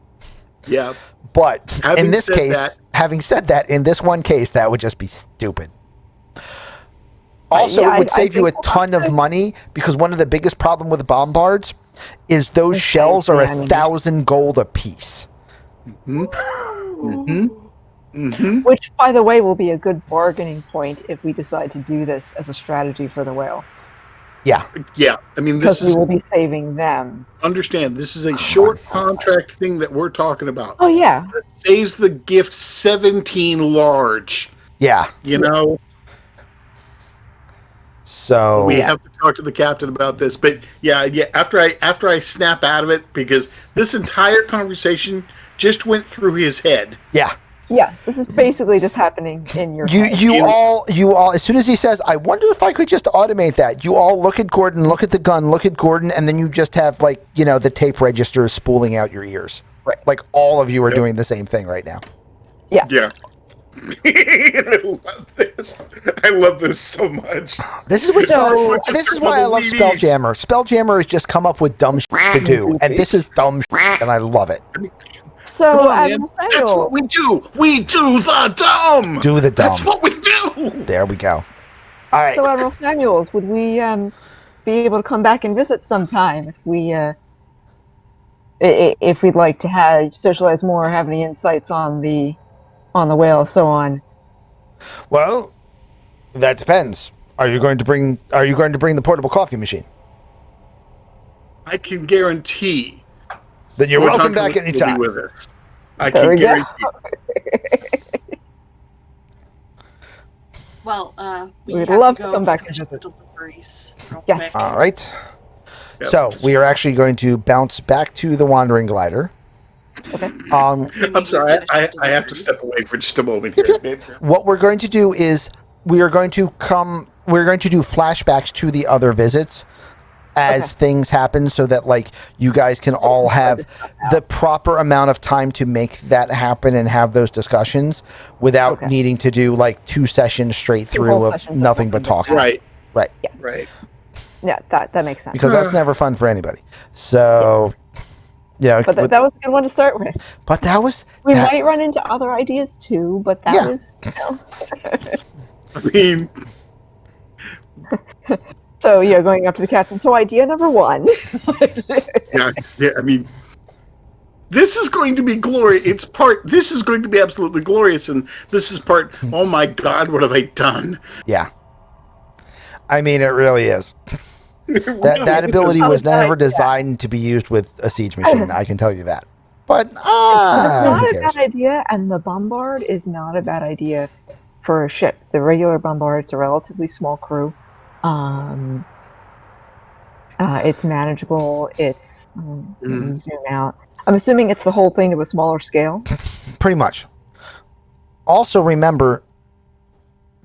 Yeah. But Having in this said case, that- having said that, in this one case, that would just be stupid. Also, yeah, it would I save you a think ton of money, because one of the biggest problem with bombards is those shells are 1,000 gold a piece. Which, by the way, will be a good bargaining point if we decide to do this as a strategy for the whale, Yeah. Yeah. I mean, because this we is, will be saving them. understand, this is a short contract thing that we're talking about. Oh yeah. It saves the gift 17 large. Yeah. You know? So We have to talk to the captain about this, but yeah. After I snap out of it, because this entire conversation just went through his head. yeah. Yeah, this is basically just happening in your head. You all, as soon as he says, I wonder if I could just automate that, you all look at Gordon, look at the gun, look at Gordon, and then you just have, like, you know, the tape register spooling out your ears. Right. Like, all of you are doing the same thing right now. Yeah. I love this. I love this so much. This is this is why I love Spelljammer. Spelljammer has just come up with dumb shit to do, and this is dumb shit, and I love it. So, Come on, man. Admiral That's Samuel, what we do. We do the dumb. Do the dumb. That's what we do. There we go. All right. so Admiral Samuels, would we be able to come back and visit sometime if we'd like to socialize more, have any insights on the whale, so on? Well, that depends. Are you going to bring the portable coffee machine? I can guarantee. Then you're We're welcome not back gonna be anytime. with us. I There can we go. guarantee. Well, we We'd have love to to go come back and finish the visit. deliveries real Yes. quick. All right. Yep. So we are actually going to bounce back to the Wandering Glider. Okay. Assuming I'm you sorry, finish the I have to deliveries. step away for just a moment here. What we're going to do is we're going to do flashbacks to the other visits as things happen, so that like you guys can all have the proper amount of time to make that happen and have those discussions without needing to do like 2 sessions straight Two through whole of sessions of nothing but nothing but talking. Right. Right. Right. Yeah, that makes sense. Because that's never fun for anybody. So, yeah. But that was a good one to start with. But that was We might run into other ideas too, but that was, I mean, So, going up to the captain. So, idea number 1. yeah. I mean, this is going to be glorious. This is going to be absolutely glorious, and this is part. Oh my God, what have I done? Yeah. I mean, it really is. That ability was never designed to be used with a siege machine. I can tell you that. But It's who not a cares? bad idea, and the bombard is not a bad idea for a ship. The regular bombard's a relatively small crew. It's manageable. It's zoom out. I'm assuming it's the whole thing to a smaller scale. Pretty much. Also, remember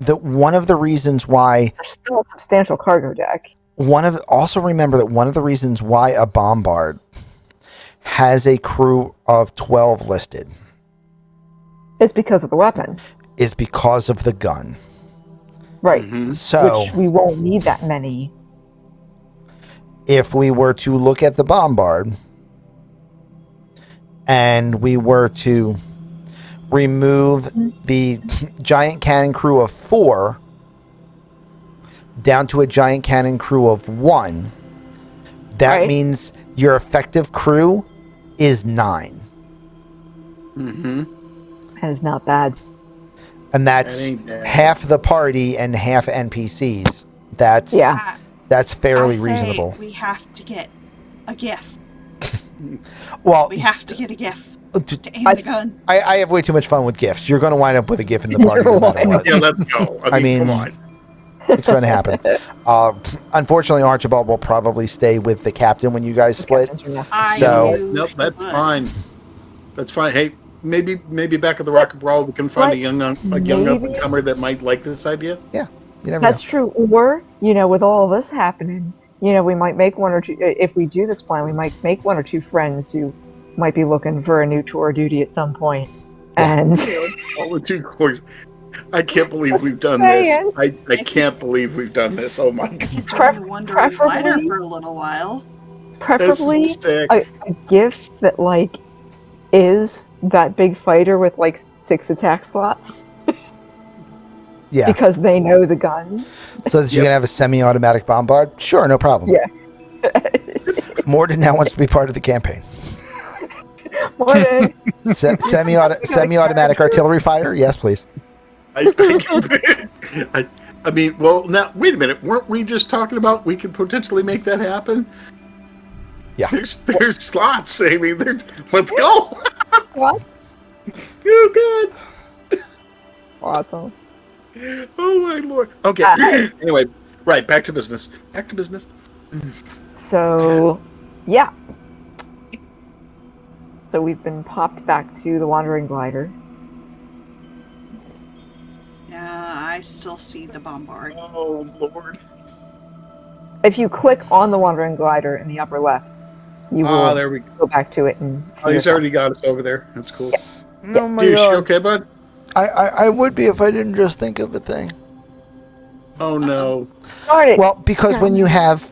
that one of the reasons why There's still a substantial cargo deck. also remember that one of the reasons why a bombard has a crew of 12 listed It's because of the weapon, is because of the gun. right? So, Which we won't need that many. if we were to look at the bombard and we were to remove the giant cannon crew of 4 down to a giant cannon crew of 1, that means your effective crew is 9. That is not bad. And that's half the party and half NPCs. That's fairly reasonable. We have to get a gift. Well, We have to get a gift to aim the gun. I have way too much fun with gifts. You're going to wind up with a gift in the party no matter what. Yeah, let's go. I mean, come on. It's going to happen. Unfortunately, Archibald will probably stay with the captain when you guys split. Nope, that's fine. That's fine. Hey, maybe back at the Rocket Brawl we can find a young up and comer that might like this idea. Yeah, you never That's know. true. Or with all this happening, we might make 1 or 2. If we do this plan, we might make 1 or 2 friends who might be looking for a new tour duty at some point. And all the 2 course. I can't believe we've done this. I can't believe we've done this. Oh my God. Join the Wandering Glider for a little while. Preferably a gift that is that big fighter with 6 attack slots. Yeah. Because they know the guns. So that you can have a semi-automatic bombard? Sure, no problem. Yeah. Morden now wants to be part of the campaign. Morden. Semi-automatic artillery fire? Yes, please. I mean, well, now, wait a minute. Weren't we just talking about we could potentially make that happen? Yeah. There's slots. I mean, let's go. What? Oh, God. Awesome. Oh, my Lord. Okay. Anyway, right. Back to business. So, yeah. So we've been popped back to the Wandering Glider. Yeah, I still see the bombard. Oh, Lord. If you click on the Wandering Glider in the upper left, you will there we go back to it and see. Oh, he's already got us over there. That's cool. Yeah. Oh my Dude, God. you okay, bud? I would be if I didn't just think of a thing. Oh, no. Darn it. Well, because when you have,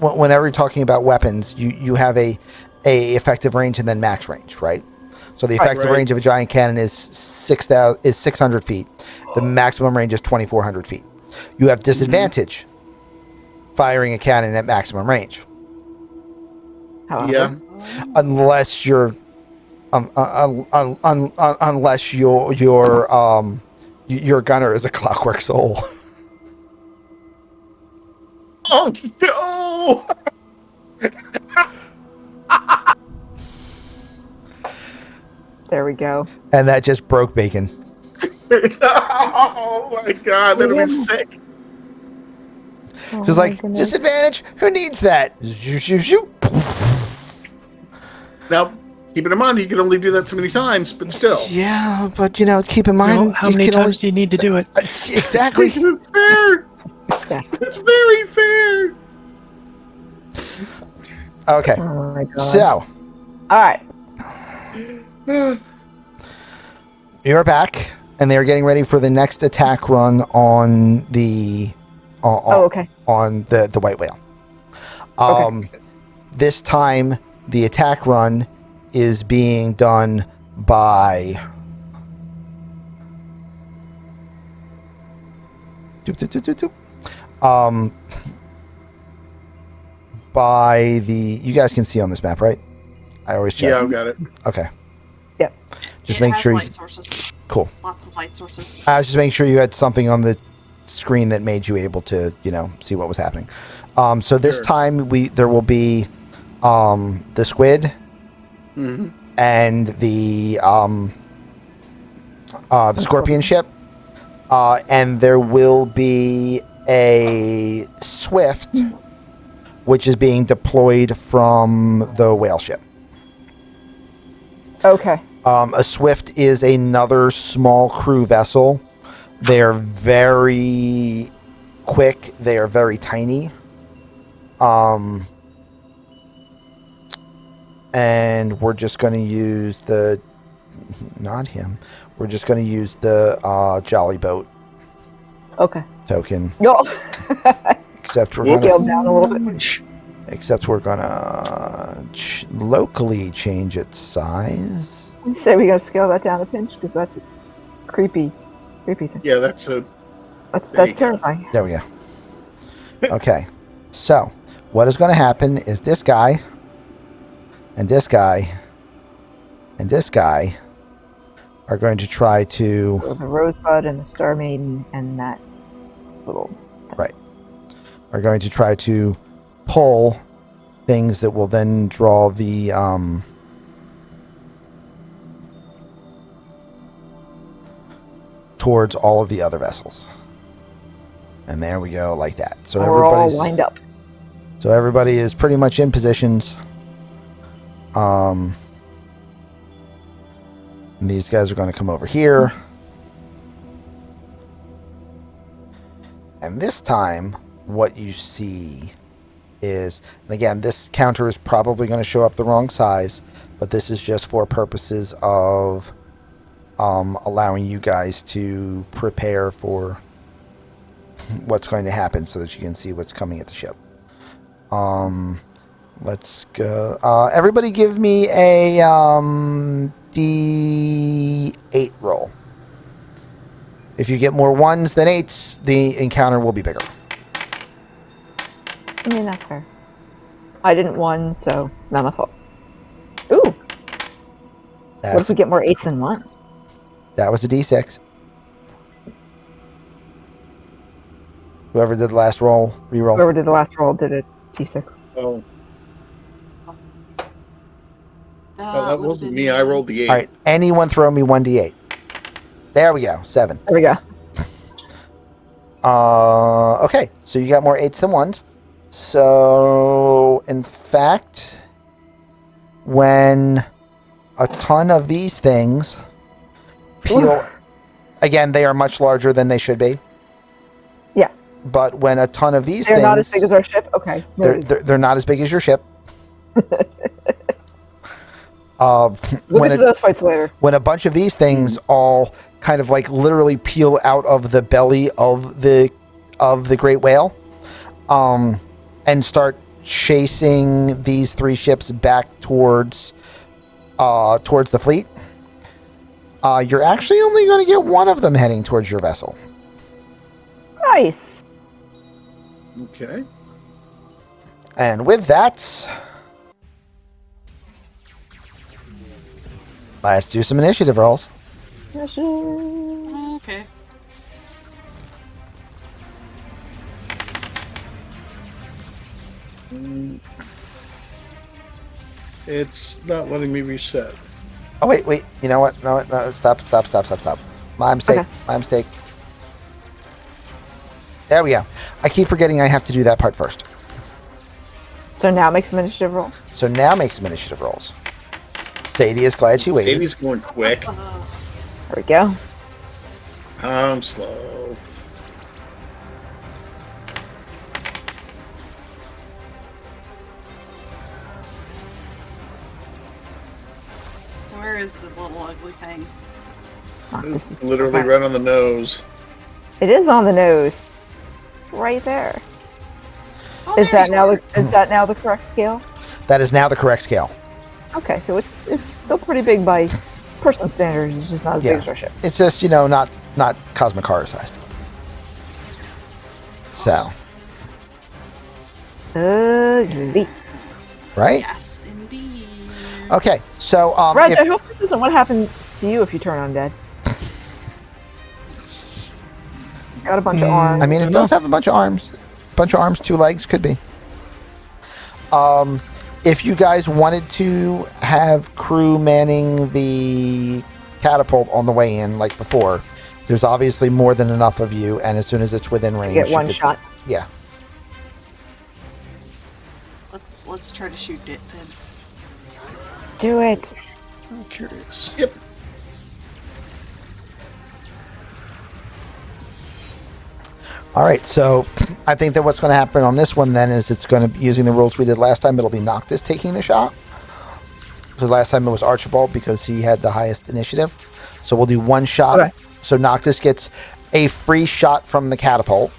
whenever you're talking about weapons, you have a effective range and then max range, right? So the effective range of a giant cannon is 600 feet. The maximum range is 2,400 feet. You have disadvantage firing a cannon at maximum range. However, Unless you're, unless your gunner is a Clockwork Soul. Oh, no! there we go. And that just broke bacon. Lord. Oh my God, that'll be sick. Oh, She's my like, goodness. disadvantage? Who needs that? Zhoo, zhoo, zhoo. Now, keep in mind, you can only do that so many times, but still. Yeah, but keep in You know, mind. how you many can times do you need to do it? Exactly. It's fair. Yeah. It's very fair. Okay. Oh my god. So, Alright. you're back, and they're getting ready for the next attack run on the Okay. on the Wight Whale. This time, the attack run is being done by by the, you guys can see on this map, right? I always check. Yeah, I've got it. Okay. Yep. Just it make has sure. light sources. Cool. Lots of light sources. I was just making sure you had something on the screen that made you able to, see what was happening. So this Sure. time there will be the squid Mm-hmm. and the scorpion ship, and there will be a swift, which is being deployed from the whale ship. Okay. A swift is another small crew vessel. They are very quick. They are very tiny. And we're just going to use not him. We're just going to use the jolly boat Okay. token. Yo. Except we're Scale going down a little bit. to locally change its size. You say we gotta scale that down a pinch because that's a creepy thing. Yeah, that's a. That's There you go. terrifying. There we go. Okay. So, what is going to happen is this guy, and this guy, and this guy are going to try to... So the Rosebud and the Star Maiden and that little... Right. Are going to try to pull things that will then draw the... towards all of the other vessels. And there we go, like that. So We're all everybody's... lined up. So everybody is pretty much in positions. And these guys are going to come over here. And this time, what you see is, and again, this counter is probably going to show up the wrong size, but this is just for purposes of allowing you guys to prepare for what's going to happen so that you can see what's coming at the ship. Let's go. Everybody give me a D8 roll. If you get more ones than eights, the encounter will be bigger. I mean, that's fair. I didn't one, so not my fault. Ooh, what if we get more 8s than 1s? That was a D6. Whoever did the last roll, reroll. Whoever did the last roll did a D6. Oh, That that would've wasn't been me. I rolled the 8. All right, anyone throw me 1d8. There we go, 7. There we go. Okay, so you got more 8s than 1s. So, in fact, when a ton of these things peel... Again, they are much larger than they should be. Yeah. But when a ton of these They're things... not as big as our ship? Okay. They're not as big as your ship. We'll get to those fights later. When a bunch of these things all kind of like literally peel out of the belly of the great whale, and start chasing these 3 ships back towards the fleet, you're actually only going to get one of them heading towards your vessel. Nice. Okay. And with that, let's do some initiative rolls. Okay. It's not letting me reset. Oh, wait. You know what? No, stop. My mistake. Okay. My mistake. There we go. I keep forgetting I have to do that part first. So now make some initiative rolls. So now make some initiative rolls. Sadie is glad she waited. Sadie's going quick. There we go. I'm slow. So where is the little ugly thing? Oh, this It's is literally right on the nose. It is on the nose. Right there. Oh, Is there that you now are. is that now the correct scale? That is now the correct scale. Okay, so it's still pretty big by person standards. It's just not as big as our ship. It's just, not cosmic horror sized. So, Ugly. right? Yes, indeed. Okay, so Reg, if- I hope this isn't what happened to you if you turn undead. Got a bunch of arms. I mean, it does have a bunch of arms. 2 legs, could be. If you guys wanted to have crew manning the catapult on the way in, like before, there's obviously more than enough of you, and as soon as it's within range, get you one could- shot. Yeah. Let's try to shoot it then. Do it. I'm curious. Yep. All right, so I think that what's going to happen on this one then is it's going to be using the rules we did last time. It'll be Noctis taking the shot. Because last time it was Archibald because he had the highest initiative. So we'll do one shot. Okay. So Noctis gets a free shot from the catapult.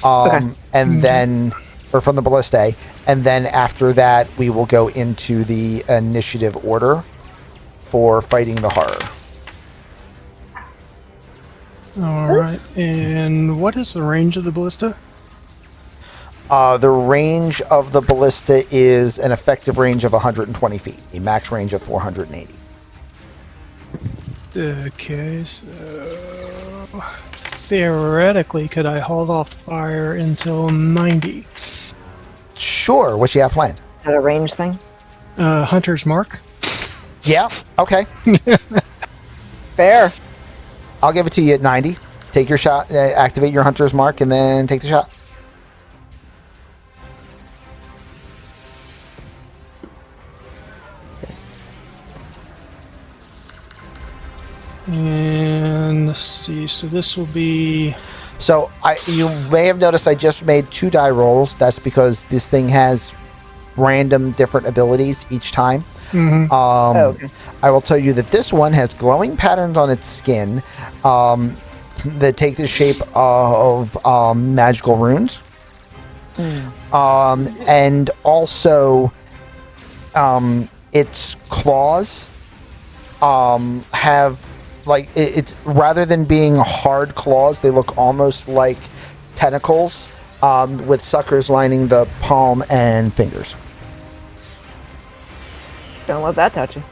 And then, or from the Ballista. And then after that, we will go into the initiative order for fighting the horror. All right. And what is the range of the ballista? The range of the Ballista is an effective range of 120 feet, a max range of 480. Okay, so theoretically, could I hold off fire until 90? Sure, what you have planned? Is that a range thing? Hunter's mark. Yeah, okay. Fair. I'll give it to you at 90. Take your shot, activate your hunter's mark, and then take the shot. And let's see, so this will be... So you may have noticed I just made 2 die rolls. That's because this thing has random different abilities each time. Okay. I will tell you that this one has glowing patterns on its skin that take the shape of magical runes. And also its claws have, like, it's rather than being hard claws, they look almost like tentacles with suckers lining the palm and fingers. Don't let that touch you.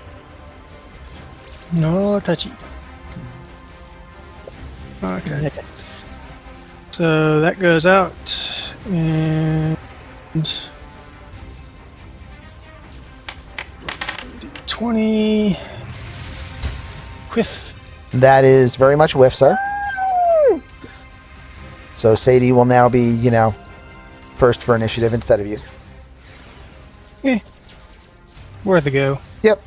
No touchy. Okay. So that goes out, and 20 whiff. That is very much whiff, sir. So Sadie will now be, first for initiative instead of you. Worth a go. Yep.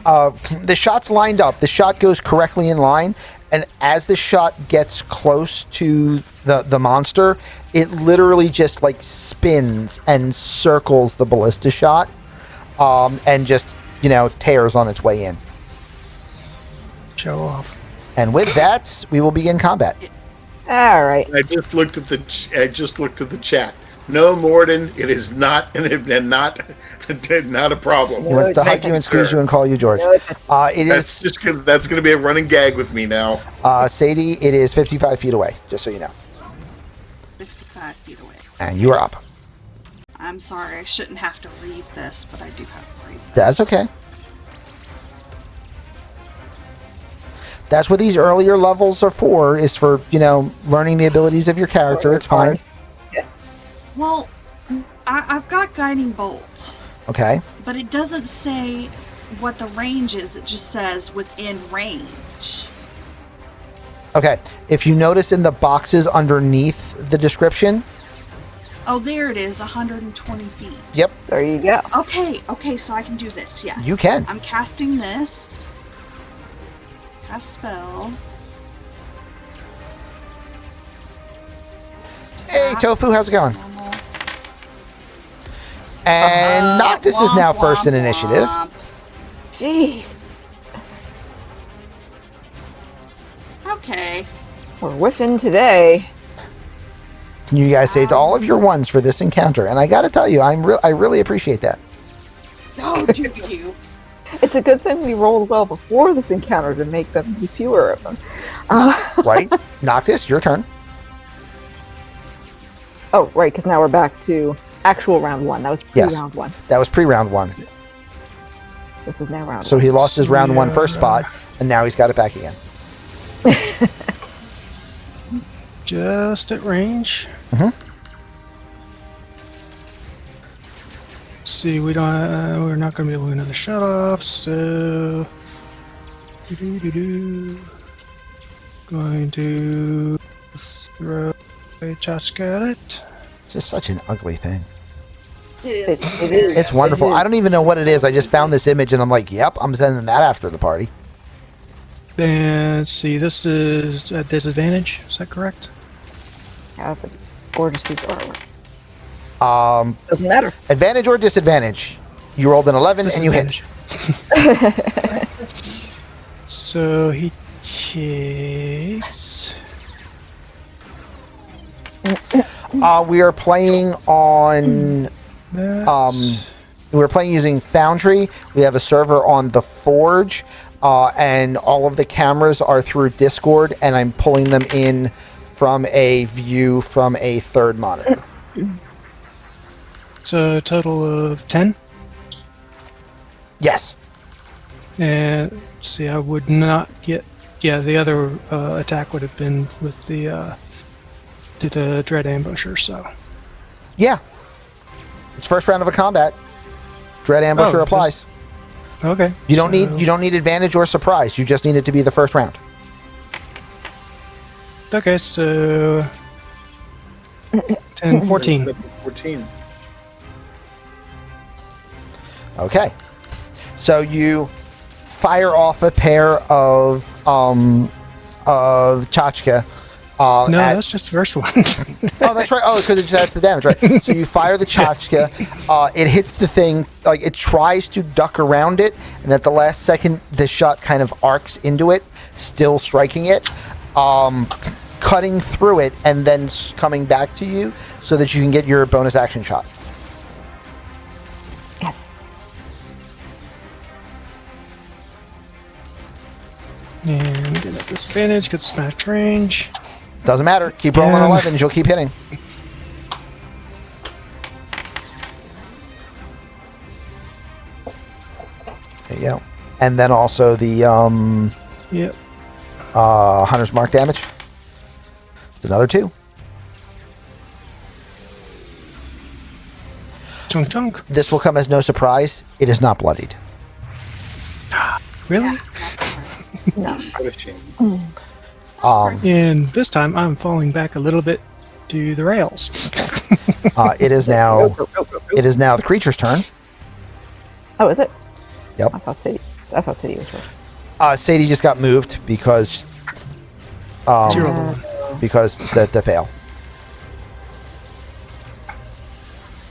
The shot's lined up. The shot goes correctly in line, and as the shot gets close to the monster, it literally just like spins and circles the ballista shot, and just tears on its way in. Show off. And with that, we will begin combat. All right. I just looked at the chat. No, Morden, it is not, and not a problem. He wants to hug you and squeeze you and call you George. That's gonna be a running gag with me now. Sadie, it is 55 feet away, just so you know. 55 feet away. And you are up. I'm sorry, I shouldn't have to read this, but I do have to read this. That's okay. That's what these earlier levels are for, is for, learning the abilities of your character. It's fine. Well, I've got Guiding Bolt, Okay. but it doesn't say what the range is. It just says within range. Okay. If you notice in the boxes underneath the description. Oh, there it is, 120 feet. Yep. There you go. Okay, so I can do this, yes. You can. I'm casting this. Cast spell. Hey, Attack. Tofu, how's it going? Normal. And Noctis is now first in initiative. womp. Jeez. Okay. We're whiffing today. You guys saved all of your ones for this encounter, and I got to tell you, I really appreciate that. Oh, do you? It's a good thing we rolled well before this encounter to make them be fewer of them. Right, Noctis, your turn. Oh, right, because now we're back to actual round one. That was pre-round one. That was pre-round one. This is now round So one. he lost his round one first spot, and now he's got it back again. Just at range. Mhm. See, we're not going to be able to do another shut off, so going to throw a Chachka at it. Just such an ugly thing. It is. It is. It's wonderful. I don't even know what it is. I just found this image, and I'm like, yep, I'm sending that after the party. And see, this is at disadvantage. Is that correct? Yeah, that's a gorgeous piece of artwork. Doesn't matter. Advantage or disadvantage? You rolled an 11 and you hit. So he takes. We are playing on. We're playing using Foundry. We have a server on the Forge, and all of the cameras are through Discord, and I'm pulling them in from a view from a third monitor. So a total of 10. Yes. And see, I would not get. Yeah, the other attack would have been with the Dread Ambusher. So. Yeah. It's first round of a combat. Dread Ambusher applies. Okay. You don't need advantage or surprise. You just need it to be the first round. Okay, so 10, 14. 14. Okay. So you fire off a pair of Chachka. No, that's just the first one. Oh, that's right. Oh, because that's the damage, right? So you fire the Chachka. It hits the thing. Like, it tries to duck around it, and at the last second, the shot kind of arcs into it, still striking it, cutting through it, and then coming back to you so that you can get your bonus action shot. Yes. And get at disadvantage because it's match range. Doesn't matter. Keep rolling 11s. You'll keep hitting. There you go. And then also the Yep. Hunter's Mark damage. It's another 2. Chunk chunk. This will come as no surprise. It is not bloodied. Really? Yeah, that's surprising. What a shame. And this time I'm falling back a little bit to the rails. It is now the creature's turn. Oh, is it? Yep. I thought Sadie was first. Sadie just got moved because Zero to one. because the fail.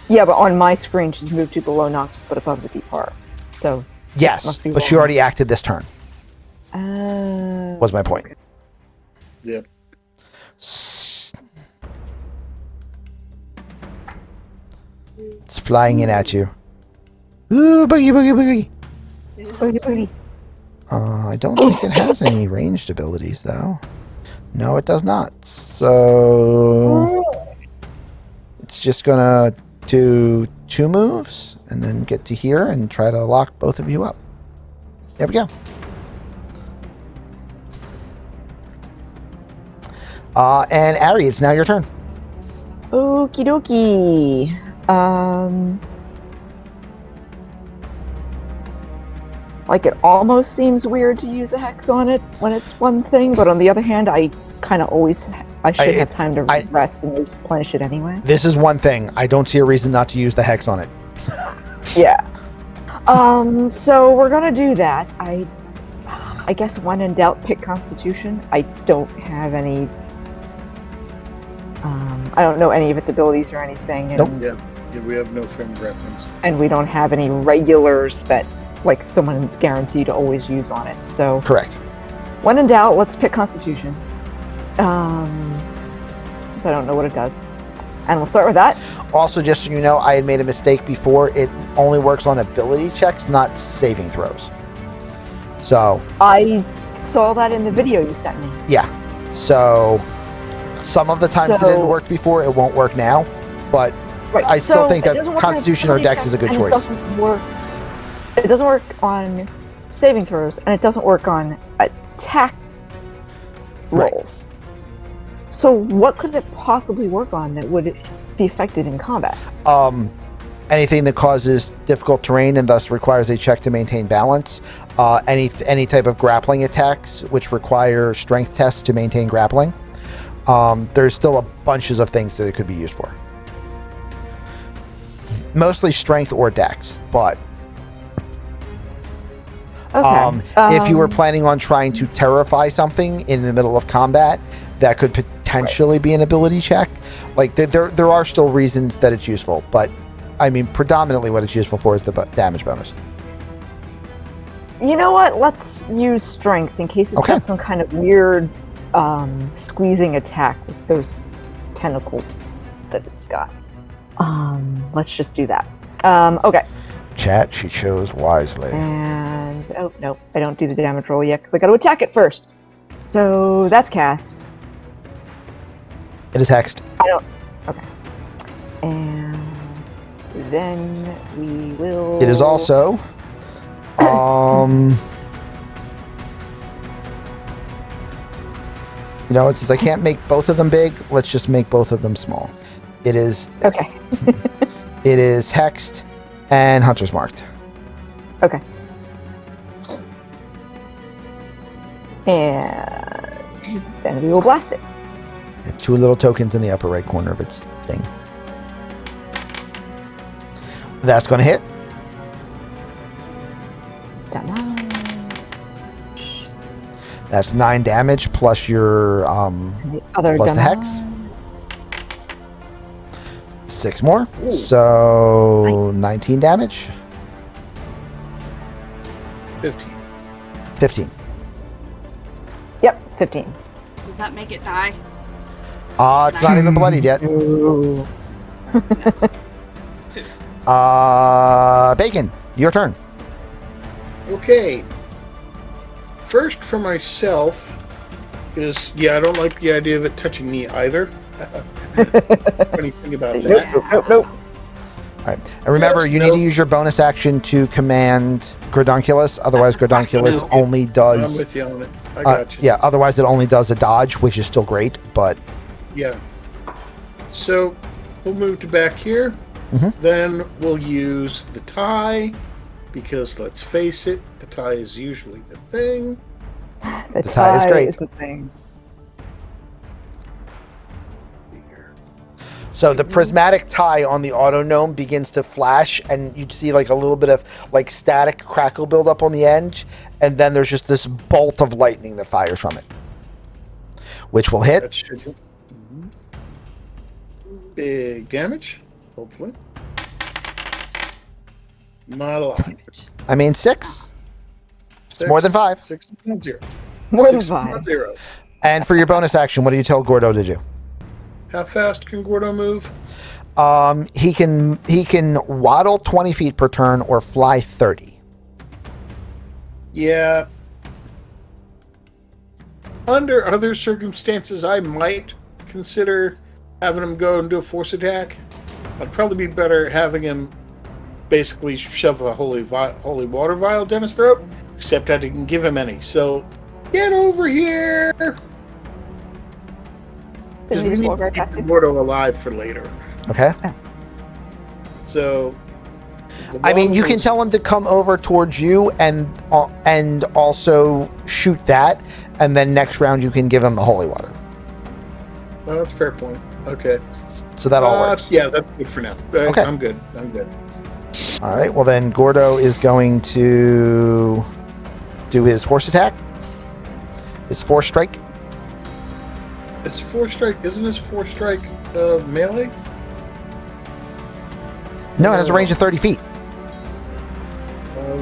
Yeah, but on my screen, she's moved to below Noctis, but above the deep heart. So Yes, must be but she wrong. already acted this turn. Was my point. Yeah. It's flying in at you. Ooh, boogie, boogie, boogie. Booty, booty. I don't think it has any ranged abilities, though. No, it does not. So it's just gonna do 2 moves and then get to here and try to lock both of you up. There we go. And Ari, it's now your turn. Okie dokie. Like, it almost seems weird to use a hex on it when it's one thing, but on the other hand, I kind of always... I should have time to rest and replenish it anyway. This is one thing. I don't see a reason not to use the hex on it. Yeah. So we're gonna do that. I guess when in doubt, pick Constitution. I don't have any... I don't know any of its abilities or anything. And, Nope. Yeah, we have no frame of reference. and we don't have any regulars that, like, someone's guaranteed to always use on it. So Correct. when in doubt, let's pick Constitution. Since I don't know what it does. And we'll start with that. Also, just so you know, I had made a mistake before. It only works on ability checks, not saving throws. So, I saw that in the video you sent me. yeah. So, some of the times that it So- worked before, it won't work now. But Right. I still think it that doesn't work on Constitution or ability Dex is a good checks, and choice. It doesn't work on saving throws, and it doesn't work on attack Right. rolls. So what could it possibly work on that would be affected in combat? Anything that causes difficult terrain and thus requires a check to maintain balance. Any type of grappling attacks which require strength tests to maintain grappling. There's still a bunches of things that it could be used for. Mostly strength or dex, but Okay. if you were planning on trying to terrify something in the middle of combat, that could potentially be an ability check. Like there are still reasons that it's useful, but I mean predominantly what it's useful for is the damage bonus. You know what? Let's use strength in case it's Okay. got some kind of weird squeezing attack with those tentacles that it's got. Let's just do that. Okay. Chat, she chose wisely. And oh no, I don't do the damage roll yet because I got to attack it first. So that's cast. It is hexed. Okay. And then we will. It is also you know, since I can't make both of them big, let's just make both of them small. It is Okay. it is hexed and hunter's marked. Okay. And then we will blast it. And 2 little tokens in the upper right corner of its thing. That's going to hit. That's 9 damage plus your The other plus the damage. hex. 6 more. So 19 damage. 15. 15. Yep, 15. Does that make it die? It's not even bloodied yet. Ooh. Bacon, your turn. Okay. First for myself is, I don't like the idea of it touching me either. Funny thing about that. Nope. All right. And remember, Yes, you need to use your bonus action to command Grodunculus. Otherwise, That's exactly Grodunculus what I only I'm does... with you on it. I got you. yeah, otherwise it only does a dodge, which is still great, but... Yeah. So we'll move to back here. Mhm. Then we'll use the tie, because let's face it, the tie is usually the thing. The tie is great. the thing. So the prismatic tie on the auto gnome begins to flash, and you see like a little bit of like static crackle build up on the edge, and then there's just this bolt of lightning that fires from it, which will hit. That should do. Big damage, hopefully. Not a lot. I mean 6. It's more than 5. 6 is not 0. More than 6 is 5. not 0. And for your bonus action, what do you tell Gordo to do? How fast can Gordo move? He can waddle 20 feet per turn or fly 30. Yeah. Under other circumstances, I might consider having him go and do a force attack. I'd probably be better having him basically shove a holy water vial down his throat, except I didn't give him any. So, get over here! Did we just walk right past keep you? Gordo alive for later. Okay. So, I mean, you can tell him to come over towards you and also shoot that, and then next round you can give him the holy water. Well, that's a fair point. Okay. So that all works. Yeah, that's good for now. Okay. I'm good. All right. Well, then Gordo is going to do his horse attack. His 4 strike. It's 4 strike. Isn't this 4 strike melee? No, it has a range of 30 feet. Well,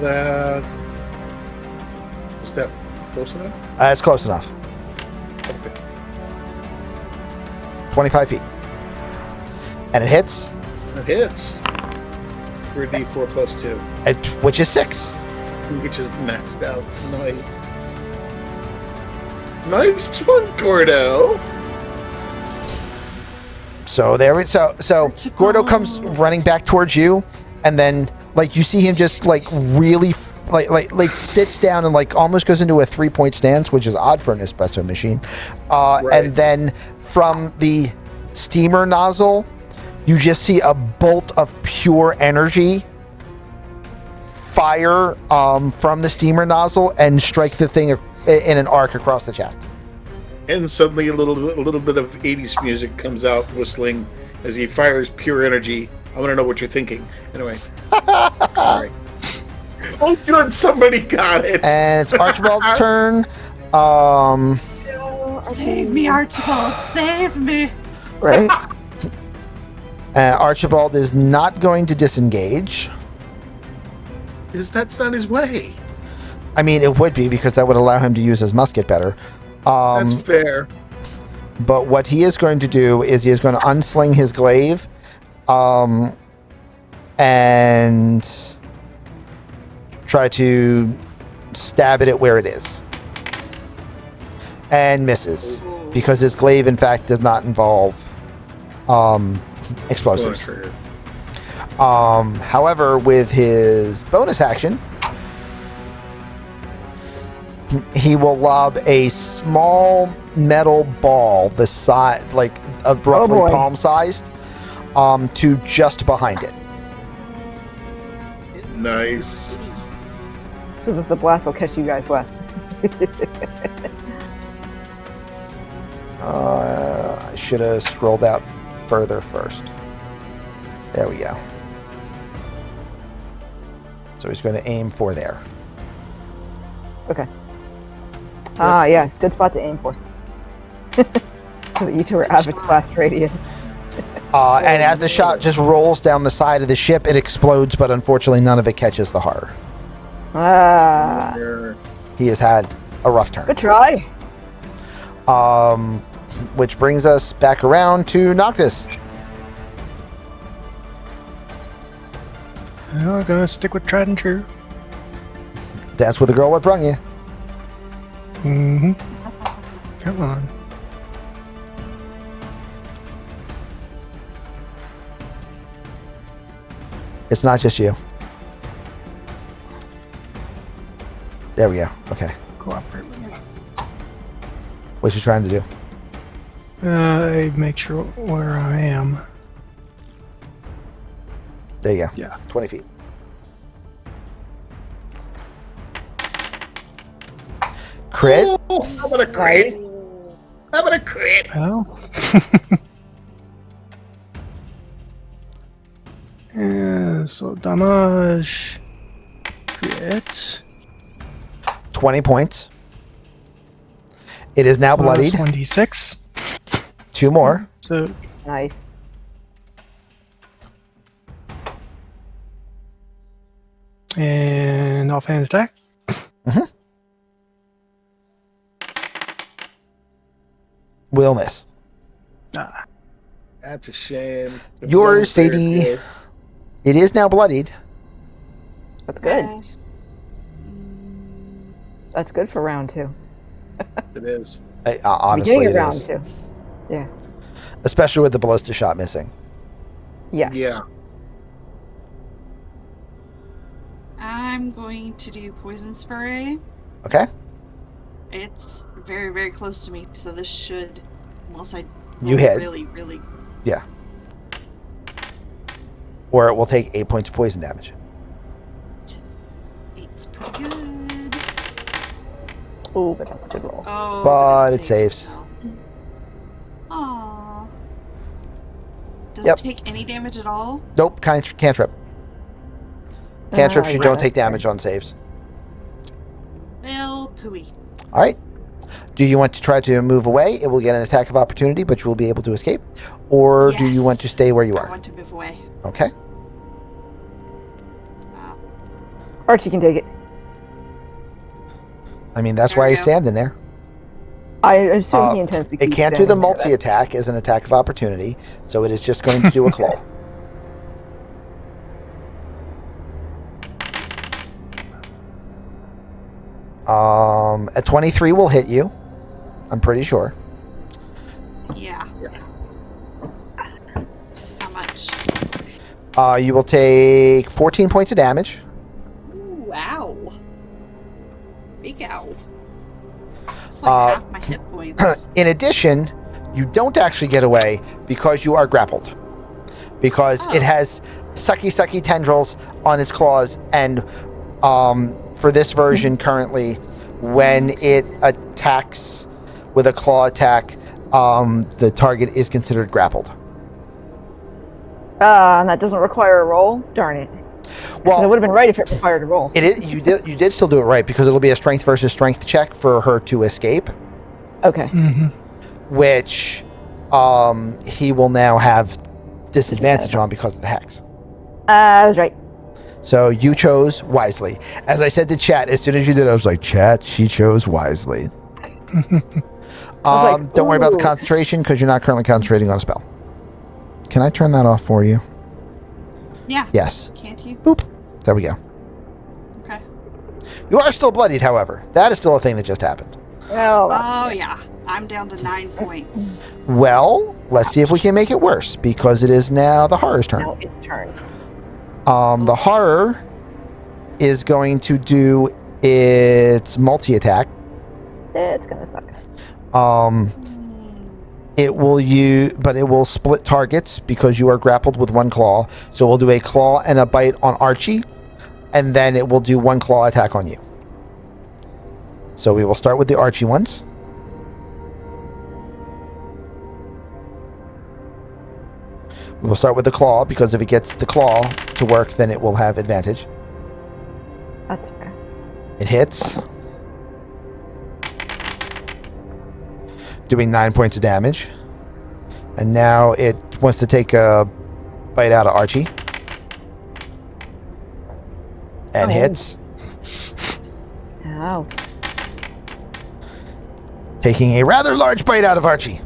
is that close enough? It's close enough. Okay. 25 feet. And it hits. It hits. 3d4 plus 2. Which is 6. Which is maxed out. Nice one, Gordo. So there we so Gordo comes running back towards you, and then like you see him just like really like sits down and like almost goes into a 3-point stance, which is odd for an espresso machine. Right. And then from the steamer nozzle, you just see a bolt of pure energy fire from the steamer nozzle and strike the thing in an arc across the chest. And suddenly a little bit of 80s music comes out whistling as he fires pure energy. I want to know what you're thinking. Anyway. All right. Oh, good. Somebody got it. And it's Archibald's turn. Save me, Archibald! Save me! Right? Archibald is not going to disengage. That's not his way. I mean, it would be because that would allow him to use his musket better. That's fair. But what he is going to do is he is going to unsling his glaive and try to stab it at where it is. And misses. Because his glaive, in fact, does not involve explosives. However, with his bonus action, he will lob a small metal ball the size, like roughly palm-sized, to just behind it. Nice. So that the blast will catch you guys less. I should have scrolled out further first. There we go. So he's going to aim for there. Okay. Ah, yes. Good spot to aim for. So that you two are out of its blast radius. And as the shot just rolls down the side of the ship, it explodes, but unfortunately none of it catches the horror. Ah. He has had a rough turn. Good try. Which brings us back around to Noctis. Well, I'm gonna stick with tried and true. Dance with the girl what brung you. Mm-hmm. Come on. It's not just you. There we go. Okay. Cooperate with me. What you trying to do? I make sure where I am. There you go. Yeah. 20 feet. Crit. Oh, how about a crit? Nice. How about a crit? Well. Yeah, so damage. Crit. 20 points. It is now bloodied. 26. 2 more. So Nice. and offhand attack. Will miss. Ah. That's a shame. It was Yours, almost there, Sadie. too. It is now bloodied. That's good. That's good for round 2. It is. Honestly, Beginning of it round is. 2. Yeah. Especially with the ballista shot missing. Yeah. Yeah. I'm going to do poison spray. Okay? It's very, very close to me, so this should, unless I You roll hit. really, really. Yeah. Or it will take 8 points of poison damage. Ooh, but that's a good roll. Oh, But then it saves. Aww. Does Yep. it take any damage at all? Nope, cantrip. Cantrips, you Yeah, don't that's take fair. damage on saves. Well, pooey. All right. Do you want to try to move away? It will get an attack of opportunity, but you will be able to escape. Or do you want to Yes. stay where you I are? want to move away. Okay. Archie can take it. I mean, that's There why we he's go. standing there. I assume Uh, he intends to It keep can't do the standing there, multi-attack as an attack of opportunity, so it is just going to do a claw. A 23 will hit you. I'm pretty sure. Yeah. How much? You will take 14 points of damage. Ooh, ow. Big ow. It's like half my hit points. In addition, you don't actually get away because you are grappled. Because it has sucky tendrils on its claws, and for this version currently, when it attacks with a claw attack, the target is considered grappled. And that doesn't require a roll? Darn it. Well, it would have been right if it required a roll. it is. You did still do it right, because it'll be a strength versus strength check for her to escape, Okay. Mm-hmm. which he will now have disadvantage on because of the hex. I was right. So you chose wisely. As I said to chat, as soon as you did, I was like, chat, she chose wisely. like, Don't worry about the ooh. concentration, because you're not currently concentrating on a spell. Can I turn that off for you? Yeah. Yes. Can't you? Boop. There we go. Okay. You are still bloodied, however. That is still a thing that just happened. Oh, Oh, yeah. I'm down to 9 points. Well, let's see if we can make it worse, because it is now the horror's turn. now it's turn. The horror is going to do its multi-attack. It's gonna suck. It will split targets because you are grappled with one claw. So we'll do a claw and a bite on Archie, and then it will do one claw attack on you. So we will start with the Archie ones. We will start with the claw, because if it gets the claw to work, then it will have advantage. That's fair. It hits, doing 9 points of damage. And now it wants to take a bite out of Archie. And Oh. hits, Ow. taking a rather large bite out of Archie,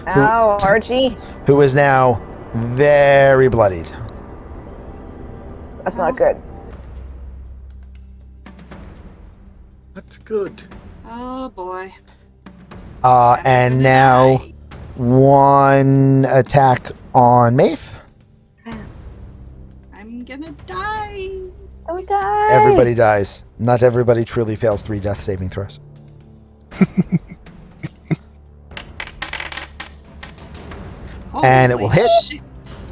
Ow, Archie. who is now very bloodied. That's not good. That's good. Oh, boy. And gonna now die. one attack on Maeve. I'm gonna die. Don't die. Everybody dies. Not everybody truly fails 3 death saving throws. And it will hit. Shit.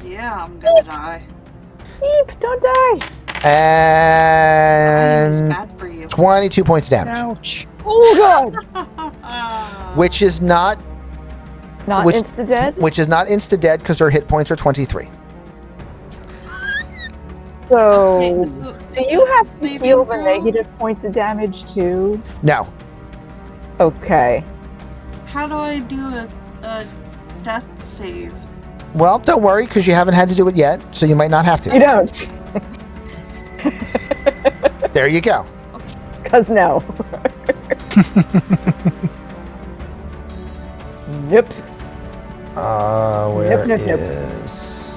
Yeah, I'm gonna die. Beep, don't die. Dying is And bad for you. 22 points of damage. Ouch. Oh god. Which is not Not Which- insta dead. insta-dead, because her hit points are 23. So, Okay, so do you have to saving heal the throw? negative points of damage too? No. Okay. How do I do a death save? Well, don't worry, because you haven't had to do it yet, so you might not have You to. don't. There you go. Because no. Yep. Where Nope. is...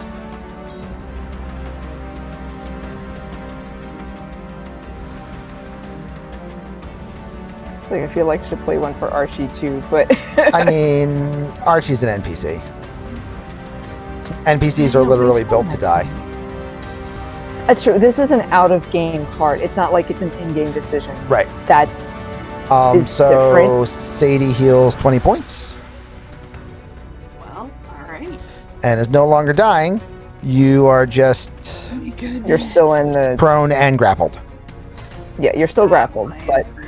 I feel like I should play one for Archie too, but I mean, Archie's an NPC. NPCs are literally built to die. that's true. This is an out-of-game card. It's not like it's an in-game decision. Right. That is So different. Sadie heals 20 points Well, alright. and is no longer dying. You are just Oh my goodness. you're still in the prone and grappled. Yeah, you're still grappled, I but agree.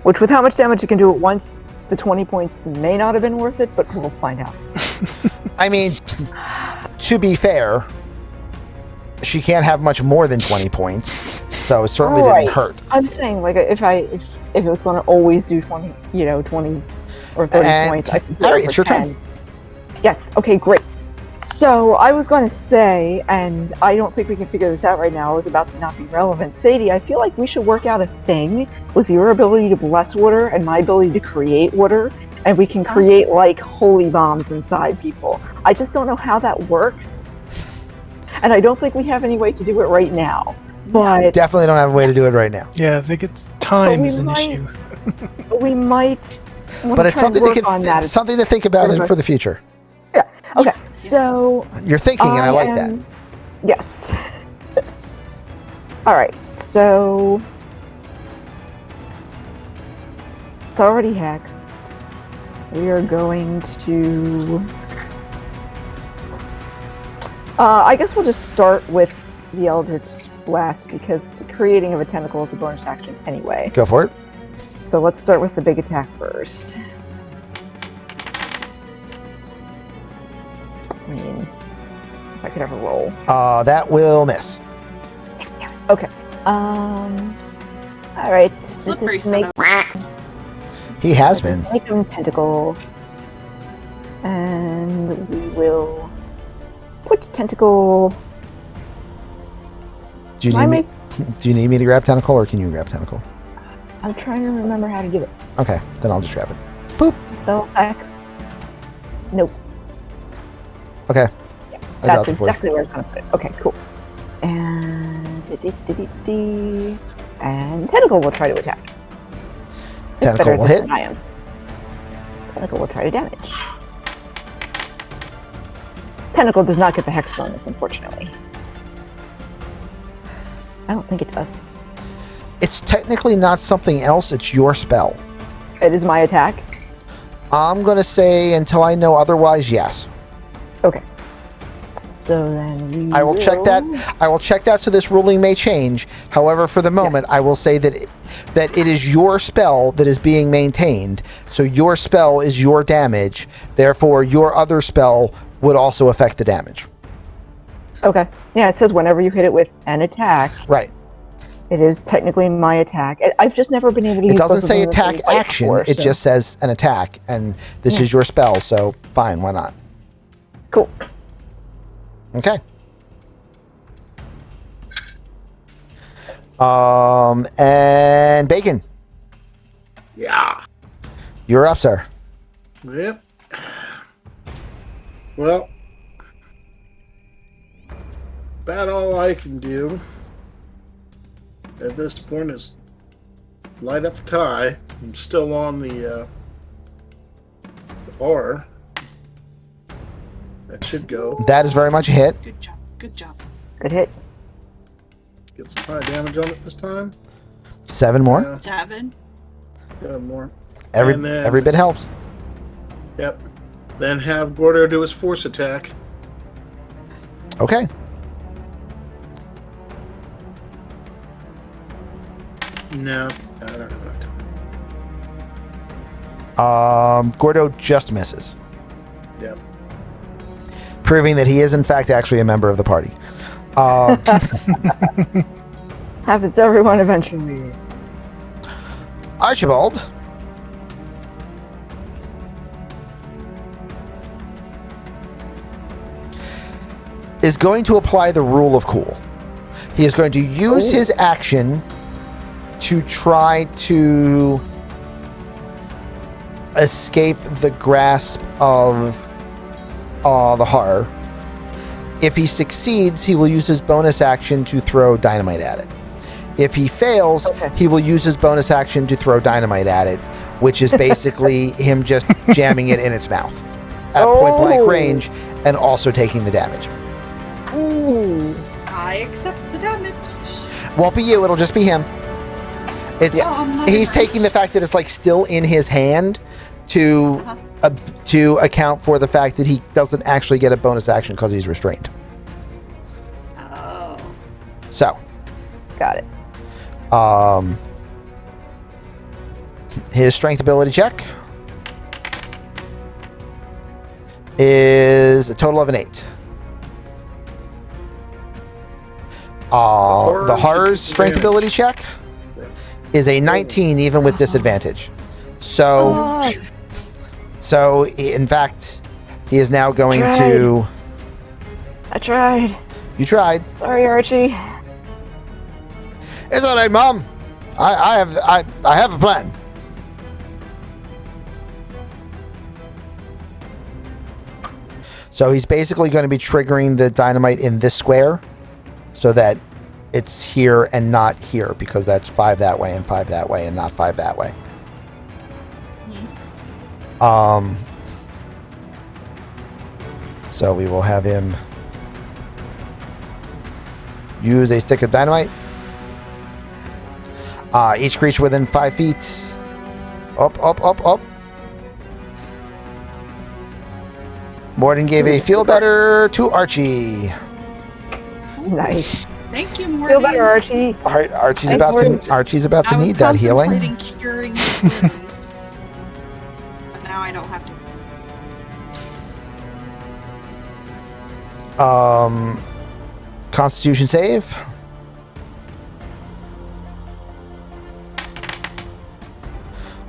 which with how much damage you can do at once, the 20 points may not have been worth it, but we'll find out. I mean, to be fair, she can't have much more than 20 points, so it certainly Right. didn't hurt. I'm saying, like, if it was going to always do 20, 20 or 30 And- points, I could do Alright, it it's for your turn. 10. Yes, okay, great. So I was going to say, and I don't think we can figure this out right now, I was about to not be relevant. Sadie, I feel like we should work out a thing with your ability to bless water and my ability to create water, and we can create, like, holy bombs inside people. I just don't know how that works, and I don't think we have any way to do it right now. But Definitely don't have a way to do it right now. Yeah, I think it's time we is an might- issue. we might want But to it's try and something work on that. something to think about Sort of for the future. Okay, so You're thinking, and I like that. Yes. All right, so it's already hexed. We are going to. I guess we'll just start with the Eldritch Blast because the creating of a tentacle is a bonus action anyway. Go for it. So let's start with the big attack first. I mean, if I could ever roll. That will miss. Okay. All right. Slippery Just make, He has been. Make him tentacle, and we will put tentacle. Do you I need me? Do you need me to grab tentacle, or can you grab tentacle? I'm trying to remember how to do it. Okay, then I'll just grab it. Spell X. Nope. Okay. I That's dropped it for you. exactly where it's gonna put it. Okay, cool. And and tentacle will try to attack. It's Tentacle better will at this hit. than I am. Tentacle will try to damage. Tentacle does not get the hex bonus, unfortunately. I don't think it does. It's technically not something else. It's your spell. It is my attack. I'm gonna say until I know otherwise, yes. Okay. So then we I will check that. I will check that. So this ruling may change. However, for the moment, I will say that it is your spell that is being maintained. So your spell is your damage. Therefore, your other spell would also affect the damage. Okay. Yeah, it says whenever you hit it with an attack, Right. it is technically my attack. I've just never been able to use It doesn't both of say them in the same attack place action. before, It so- just says an attack, and this is your spell. So fine, why not? Cool. Okay. And Bacon, Yeah. you're up, sir. Yep. Well, about all I can do at this point is light up the tie. I'm still on the bar. That should go. That is very much a hit. Good job. Good job. Good hit. Get some high damage on it this time. 7 more. Yeah, 7. more. Every and then- every bit helps. Yep. Then have Gordo do his force attack. Okay. No, I don't have enough time. Gordo just misses, Yep. proving that he is in fact actually a member of the party. Happens to everyone eventually. Archibald. Is going to apply the rule of cool. He is going to use his action to try to escape the grasp of the horror. If he succeeds, he will use his bonus action to throw dynamite at it. If he fails, he will use his bonus action to throw dynamite at it, which is basically him just jamming it in its mouth at point blank range and also taking the damage. Ooh. I accept the damage. Won't be you, it'll just be him. It's Oh, my he's God. taking the fact that it's like still in his hand to to account for the fact that he doesn't actually get a bonus action because he's restrained. Oh. So, Got it. His strength ability check is a total of an 8. The horror's strength ability check is a 19, even with disadvantage. So in fact, he is now going to. I tried. You tried. Sorry, Archie. It's all right, Mom. I have a plan. So he's basically going to be triggering the dynamite in this square, so that it's here and not here, because that's 5 that way and 5 that way and not 5 that way. So we will have him use a stick of dynamite. Each creature within 5 feet. Up. Morden gave a feel better to Archie. Nice. Thank you, Morgan. Feel better, Archie. All right, Archie's Thanks, about to need that healing. I was contemplating curing his wounds, but now I don't have to. Constitution save.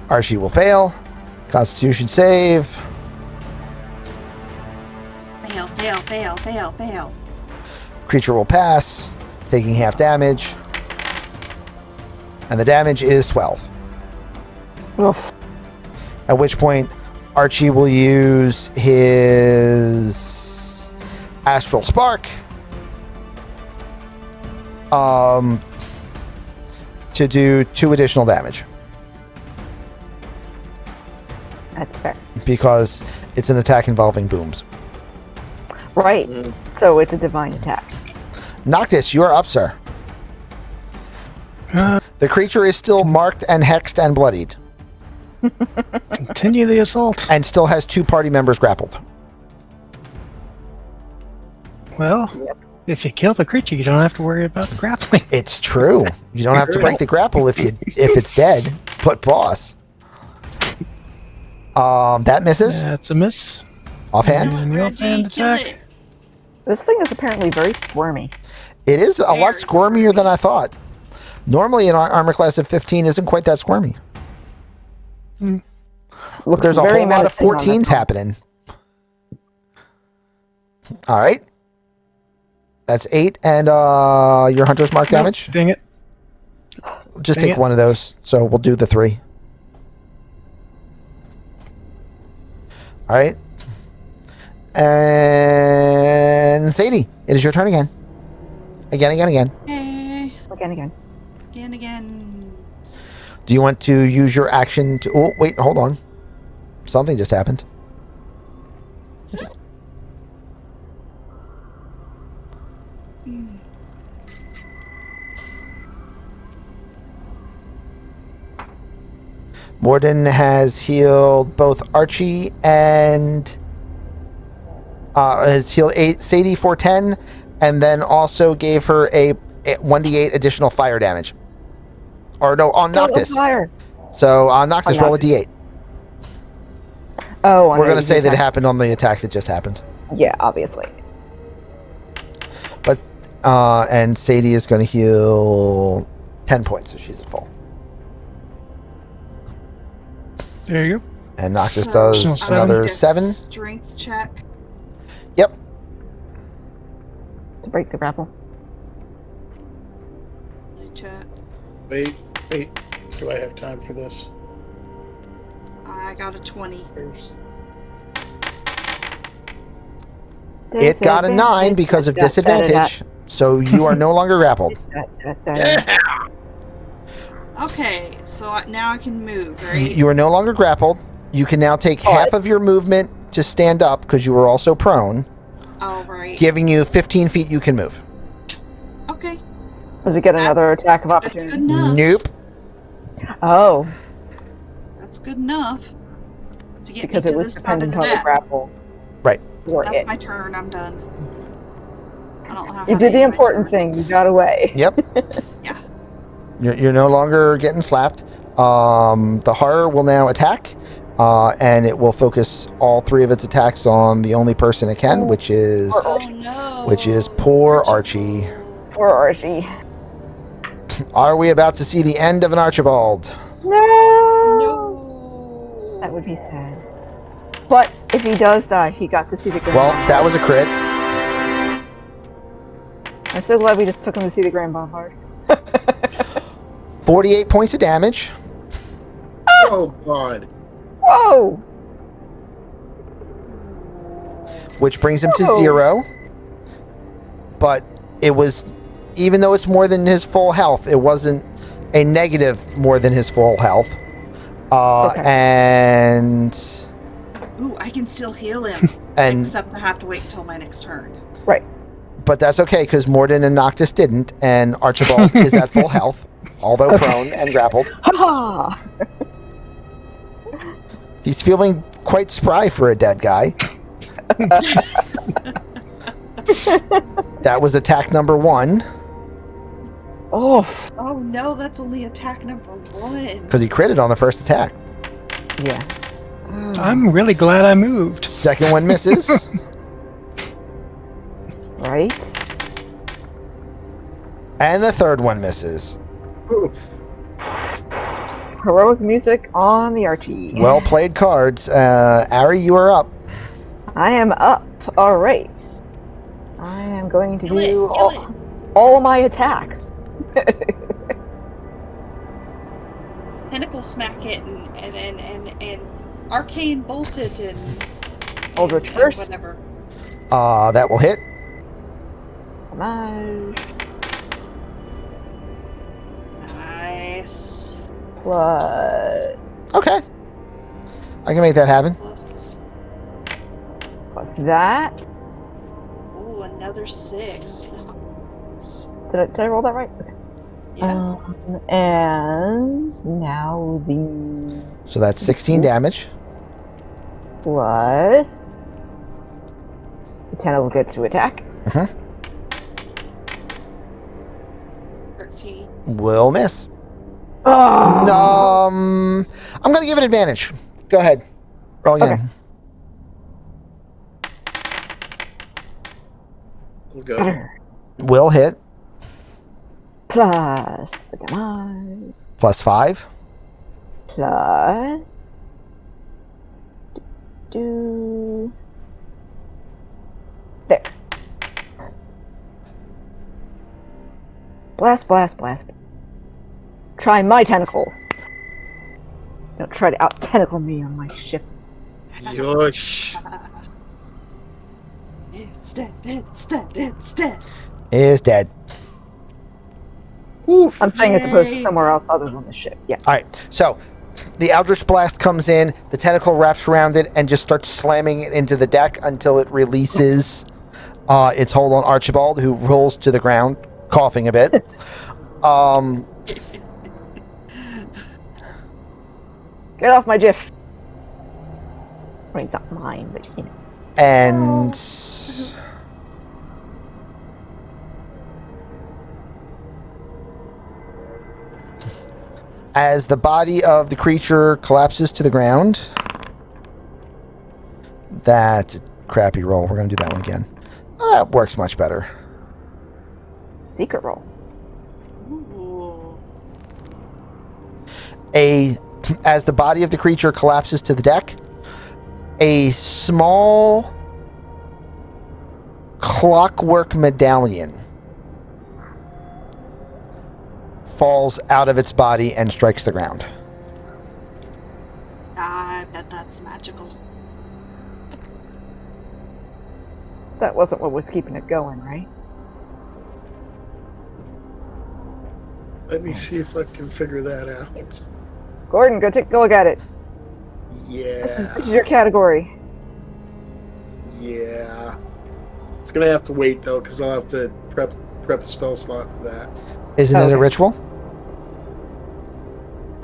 Archie will fail. Constitution save. Fail. Creature will pass, taking half damage. And the damage is 12. Oof. At which point, Archie will use his Astral Spark to do 2 additional damage. That's fair. Because it's an attack involving booms. Right. So it's a divine attack. Noctis, you are up, sir. The creature is still marked and hexed and bloodied. Continue the assault. And still has 2 party members grappled. Well, if you kill the creature, you don't have to worry about the grappling. It's true. You don't have to break the grapple if it's dead. But boss. That misses. That's a miss. Offhand. And the offhand attack. This thing is apparently very squirmy. It is a lot Very squirmier than I thought. Normally an armor class of 15 isn't quite that squirmy. Looks There's a very whole lot of menacing on the 14s front. happening. All right. That's 8 and your hunter's mark damage. Dang it. Just dang take it. one of those. So we'll do the 3. All right. And Sadie, it is your turn again. Again. Hey, Again. again. Do you want to use your action to... Oh, wait, hold on. Something just happened. Morden has healed both Archie and... has healed Sadie for 10, and then also gave her a 1d8 additional fire damage. Or no, on Noctis. Fire. So on Noctis, On roll a Noctis. d8. Oh, We're going to say that it happened on the attack that just happened. Yeah, obviously. But and Sadie is going to heal 10 points, so she's at full. There you go. And Noctis So, does seven. another Make a 7. Strength check. Yep. To break the grapple. Check. Wait. Do I have time for this? I got a 20. It got a 9 because of disadvantage, so you are no longer grappled. Okay, so now I can move, right? You are no longer grappled. You can now take half of your movement to stand up because you were also prone, Oh, right. giving you 15 feet you can move. Okay. Does it get another attack of That's good opportunity? enough. Nope. Oh, That's good enough to get because me it to was this side of dependent the on the deck. grapple. Right. Or That's it. my turn. I'm done. I don't know how You did the important thing. You got away. Yep. Yeah. You're no longer getting slapped. The horror will now attack, and it will focus all 3 of its attacks on the only person it can, which is Oh no. poor Archie. Poor Archie. Are we about to see the end of an Archibald? No. No. That would be sad. But if he does die, he got to see the grand. Well, that was a crit. I'm so glad we just took him to see the Grand Bombard. 48 points of damage. Oh, God. Whoa! Which brings him to Whoa. 0. But it was, even though it's more than his full health, it wasn't a negative more than his full health. Okay. And Ooh, I can still heal him. And- except I have to wait until my next turn. Right. but that's okay because Morden and Noctis didn't, and Archibald is at full health, although prone and grappled. Ha ha! He's feeling quite spry for a dead guy. That was attack number 1 Oh, Oh no, that's only attack number 1. because he critted on the first attack. yeah. I'm really glad I moved. Second one misses. Right. And the third one misses. Heroic music on the Archie. Well played cards. Ari, you are up. I am up. All right. I am going to Kill it, do kill it. all my attacks. Tentacle smack it and arcane bolt it and Eldritch and first. whatever. That will hit. Damage Nice. plus Okay. I can make that happen. plus that. Ooh, another 6. Nice. Did I roll that right? Okay. Yeah. And now the So that's 16 damage. plus the tentacle gets to attack. 13. Will miss. Oh. I'm going to give it advantage. Go ahead. Roll again. We'll go. Will hit. Plus the damage. Plus 5. Plus do there. Blast, blast, blast. Try my tentacles. Don't try to out-tentacle me on my ship. Yush. It's dead, it's dead, it's dead. Is dead. Oof. I'm saying as opposed to Yay. somewhere else other than the ship. Yeah. All right. So the Eldritch Blast comes in, the tentacle wraps around it, and just starts slamming it into the deck until it releases its hold on Archibald, who rolls to the ground, coughing a bit. Get off my jiff. I mean, it's not mine, but you know. And as the body of the creature collapses to the ground, that's a crappy roll. We're going to do that one again. Oh, that works much better. Secret roll. Ooh. As the body of the creature collapses to the deck, a small clockwork medallion falls out of its body and strikes the ground. I bet that's magical. That wasn't what was keeping it going, right? Let me see if I can figure that out. Gordon, go take a look at it. Yeah. This is your category. Yeah. It's gonna have to wait though, because I'll have to prep a spell slot for that. Isn't it Okay. a ritual?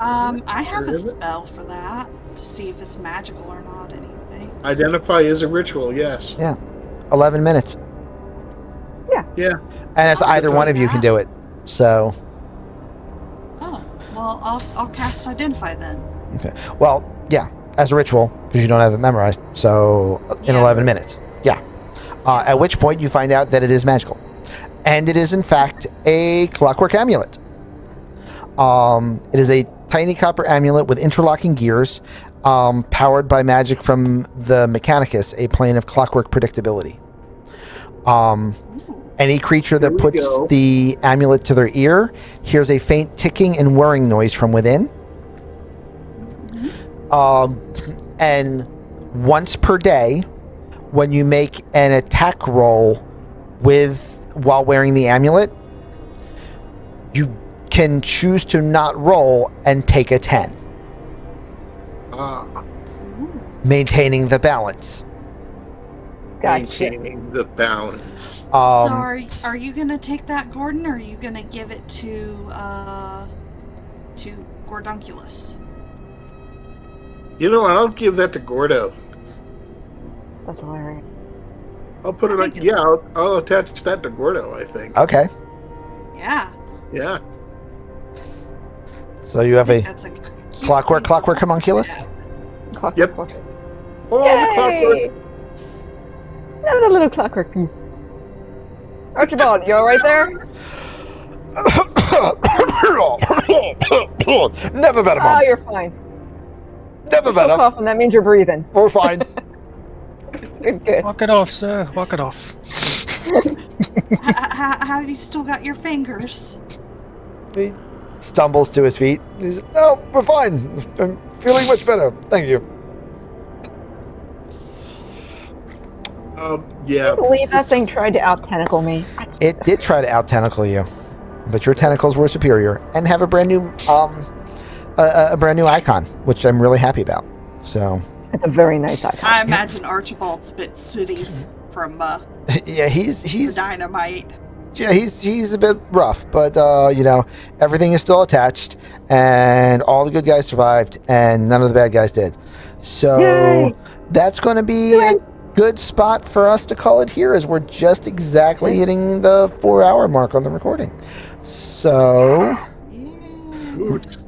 I have Or a is it? spell for that to see if it's magical or not. Anyway. Identify is a ritual, yes. 11 minutes. Yeah. And it's I'll either do one of you that. can do it. So, I'll cast Identify then. Okay. Well, yeah, as a ritual, because you don't have it memorized. So, in Yeah. 11 minutes. Yeah. At which point you find out that it is magical. And it is, in fact, a clockwork amulet. It is a tiny copper amulet with interlocking gears, powered by magic from the Mechanicus, a plane of clockwork predictability. Any creature that Here we puts go. the amulet to their ear hears a faint ticking and whirring noise from within. And once per day, when you make an attack roll while wearing the amulet, you can choose to not roll and take a 10, maintaining the balance. Gotcha. Maintaining the balance. So are you gonna take that, Gordon, or are you gonna give it to Gordunculus? You know what? I'll give that to Gordo. That's hilarious. I'll put it I on. think Yeah, it's- I'll attach that to Gordo, I think. Okay. Yeah. Yeah. So you have a That's a cute clockwork homunculus? Clockwork. Yep. Clockwork. Oh, the clockwork. Yay! Another little clockwork piece. Archibald, you all right there? Never better, Oh, Mom. you're fine. Never Still better. coughing, that means you're breathing. We're fine. Good, good. Walk it off, sir. Walk it off. Have you still got your fingers? He stumbles to his feet. He says, "Oh, we're fine. I'm feeling much better. Thank you." Yeah. I believe that thing tried to out-tentacle me. It did try to out-tentacle you, but your tentacles were superior and have a brand new icon, which I'm really happy about. So, It's a very nice icon. I imagine Archibald's a bit sooty from yeah, he's the dynamite. yeah, he's a bit rough, but everything is still attached, and all the good guys survived, and none of the bad guys did. So Yay! that's going to be a good spot for us to call it here, as we're just exactly hitting the 4-hour mark on the recording. So Oops.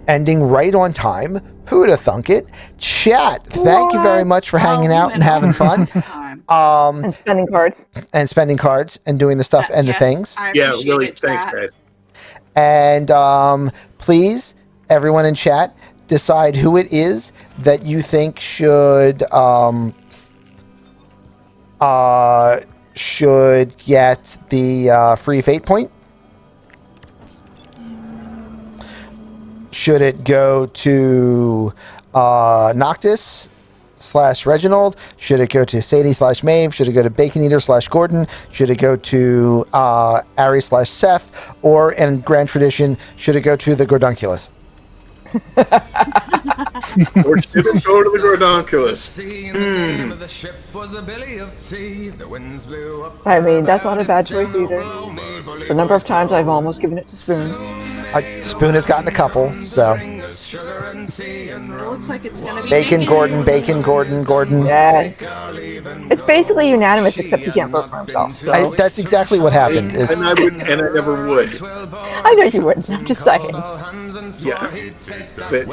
ending right on time. Who'd have thunk it? Chat, thank you very much for hanging out and having fun. And spending cards. And spending cards and doing the stuff and the things. I Yeah, appreciate really. it, Thanks, chat. guys. And please, everyone in chat, decide who it is that you think should get the free fate point. Should it go to Noctis / Reginald? Should it go to Sadie / Maeve? Should it go to Bacon Eater / Gordon? Should it go to Ari / Seth? Or in Grand Tradition, should it go to the Gordunculus? Or should it go to the Gordonculus? I mean, that's not a bad choice either. The number of times I've almost given it to Spoon. Spoon has gotten a couple, so. It looks like it's gonna be Bacon, Gordon, Bacon, Gordon, Gordon. Yes. It's basically unanimous, except he can't vote for himself. So. That's exactly what happened. Is And I never would. I know you wouldn't. I'm just saying. Yeah. But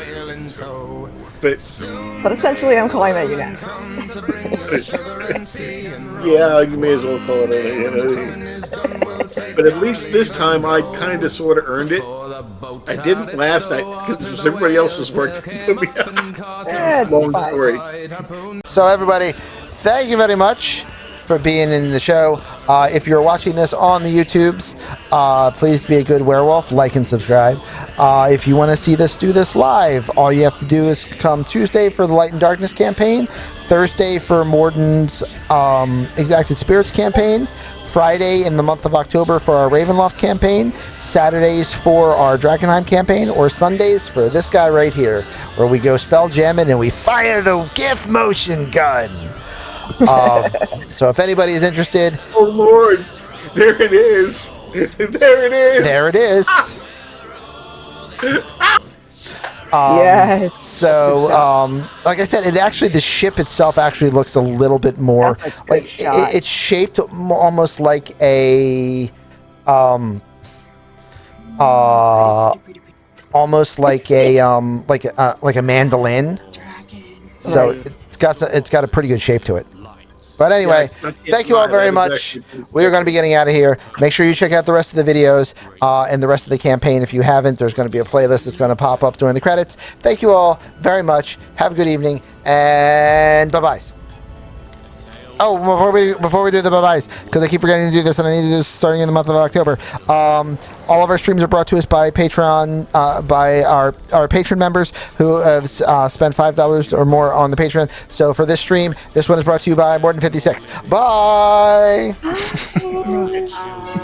But essentially, I'm calling that unanimous. yeah, you may as well call it But at least this time I kind of sort of earned it. I didn't last night because it was everybody else's work that put me out. Yeah, Long it's fine. story. So everybody, thank you very much for being in the show. If you're watching this on the YouTubes, please be a good werewolf, like and subscribe. If you want to see us do this live, all you have to do is come Tuesday for the Light and Darkness campaign, Thursday for Morden's Exacted Spirits campaign, Friday in the month of October for our Ravenloft campaign, Saturdays for our Dragonheim campaign, or Sundays for this guy right here, where we go Spelljamming and we fire the GIF motion gun. So if anybody is interested, Oh Lord, there it is. There it is. there it is. Yes. So, like I said, the ship itself actually looks a little bit more That's a good like shot. it's shaped almost like a almost like a mandolin. Dragon. So Right. it's got a pretty good shape to it. But anyway, thank you all very much. We are going to be getting out of here. Make sure you check out the rest of the videos and the rest of the campaign. If you haven't, there's going to be a playlist that's going to pop up during the credits. Thank you all very much. Have a good evening, and bye-bye. Oh, before we do the bye-byes, because I keep forgetting to do this, and I need to do this starting in the month of October. All of our streams are brought to us by Patreon, by our patron members who have spent $5 or more on the Patreon. So for this stream, this one is brought to you by More Than 56. Bye! Bye.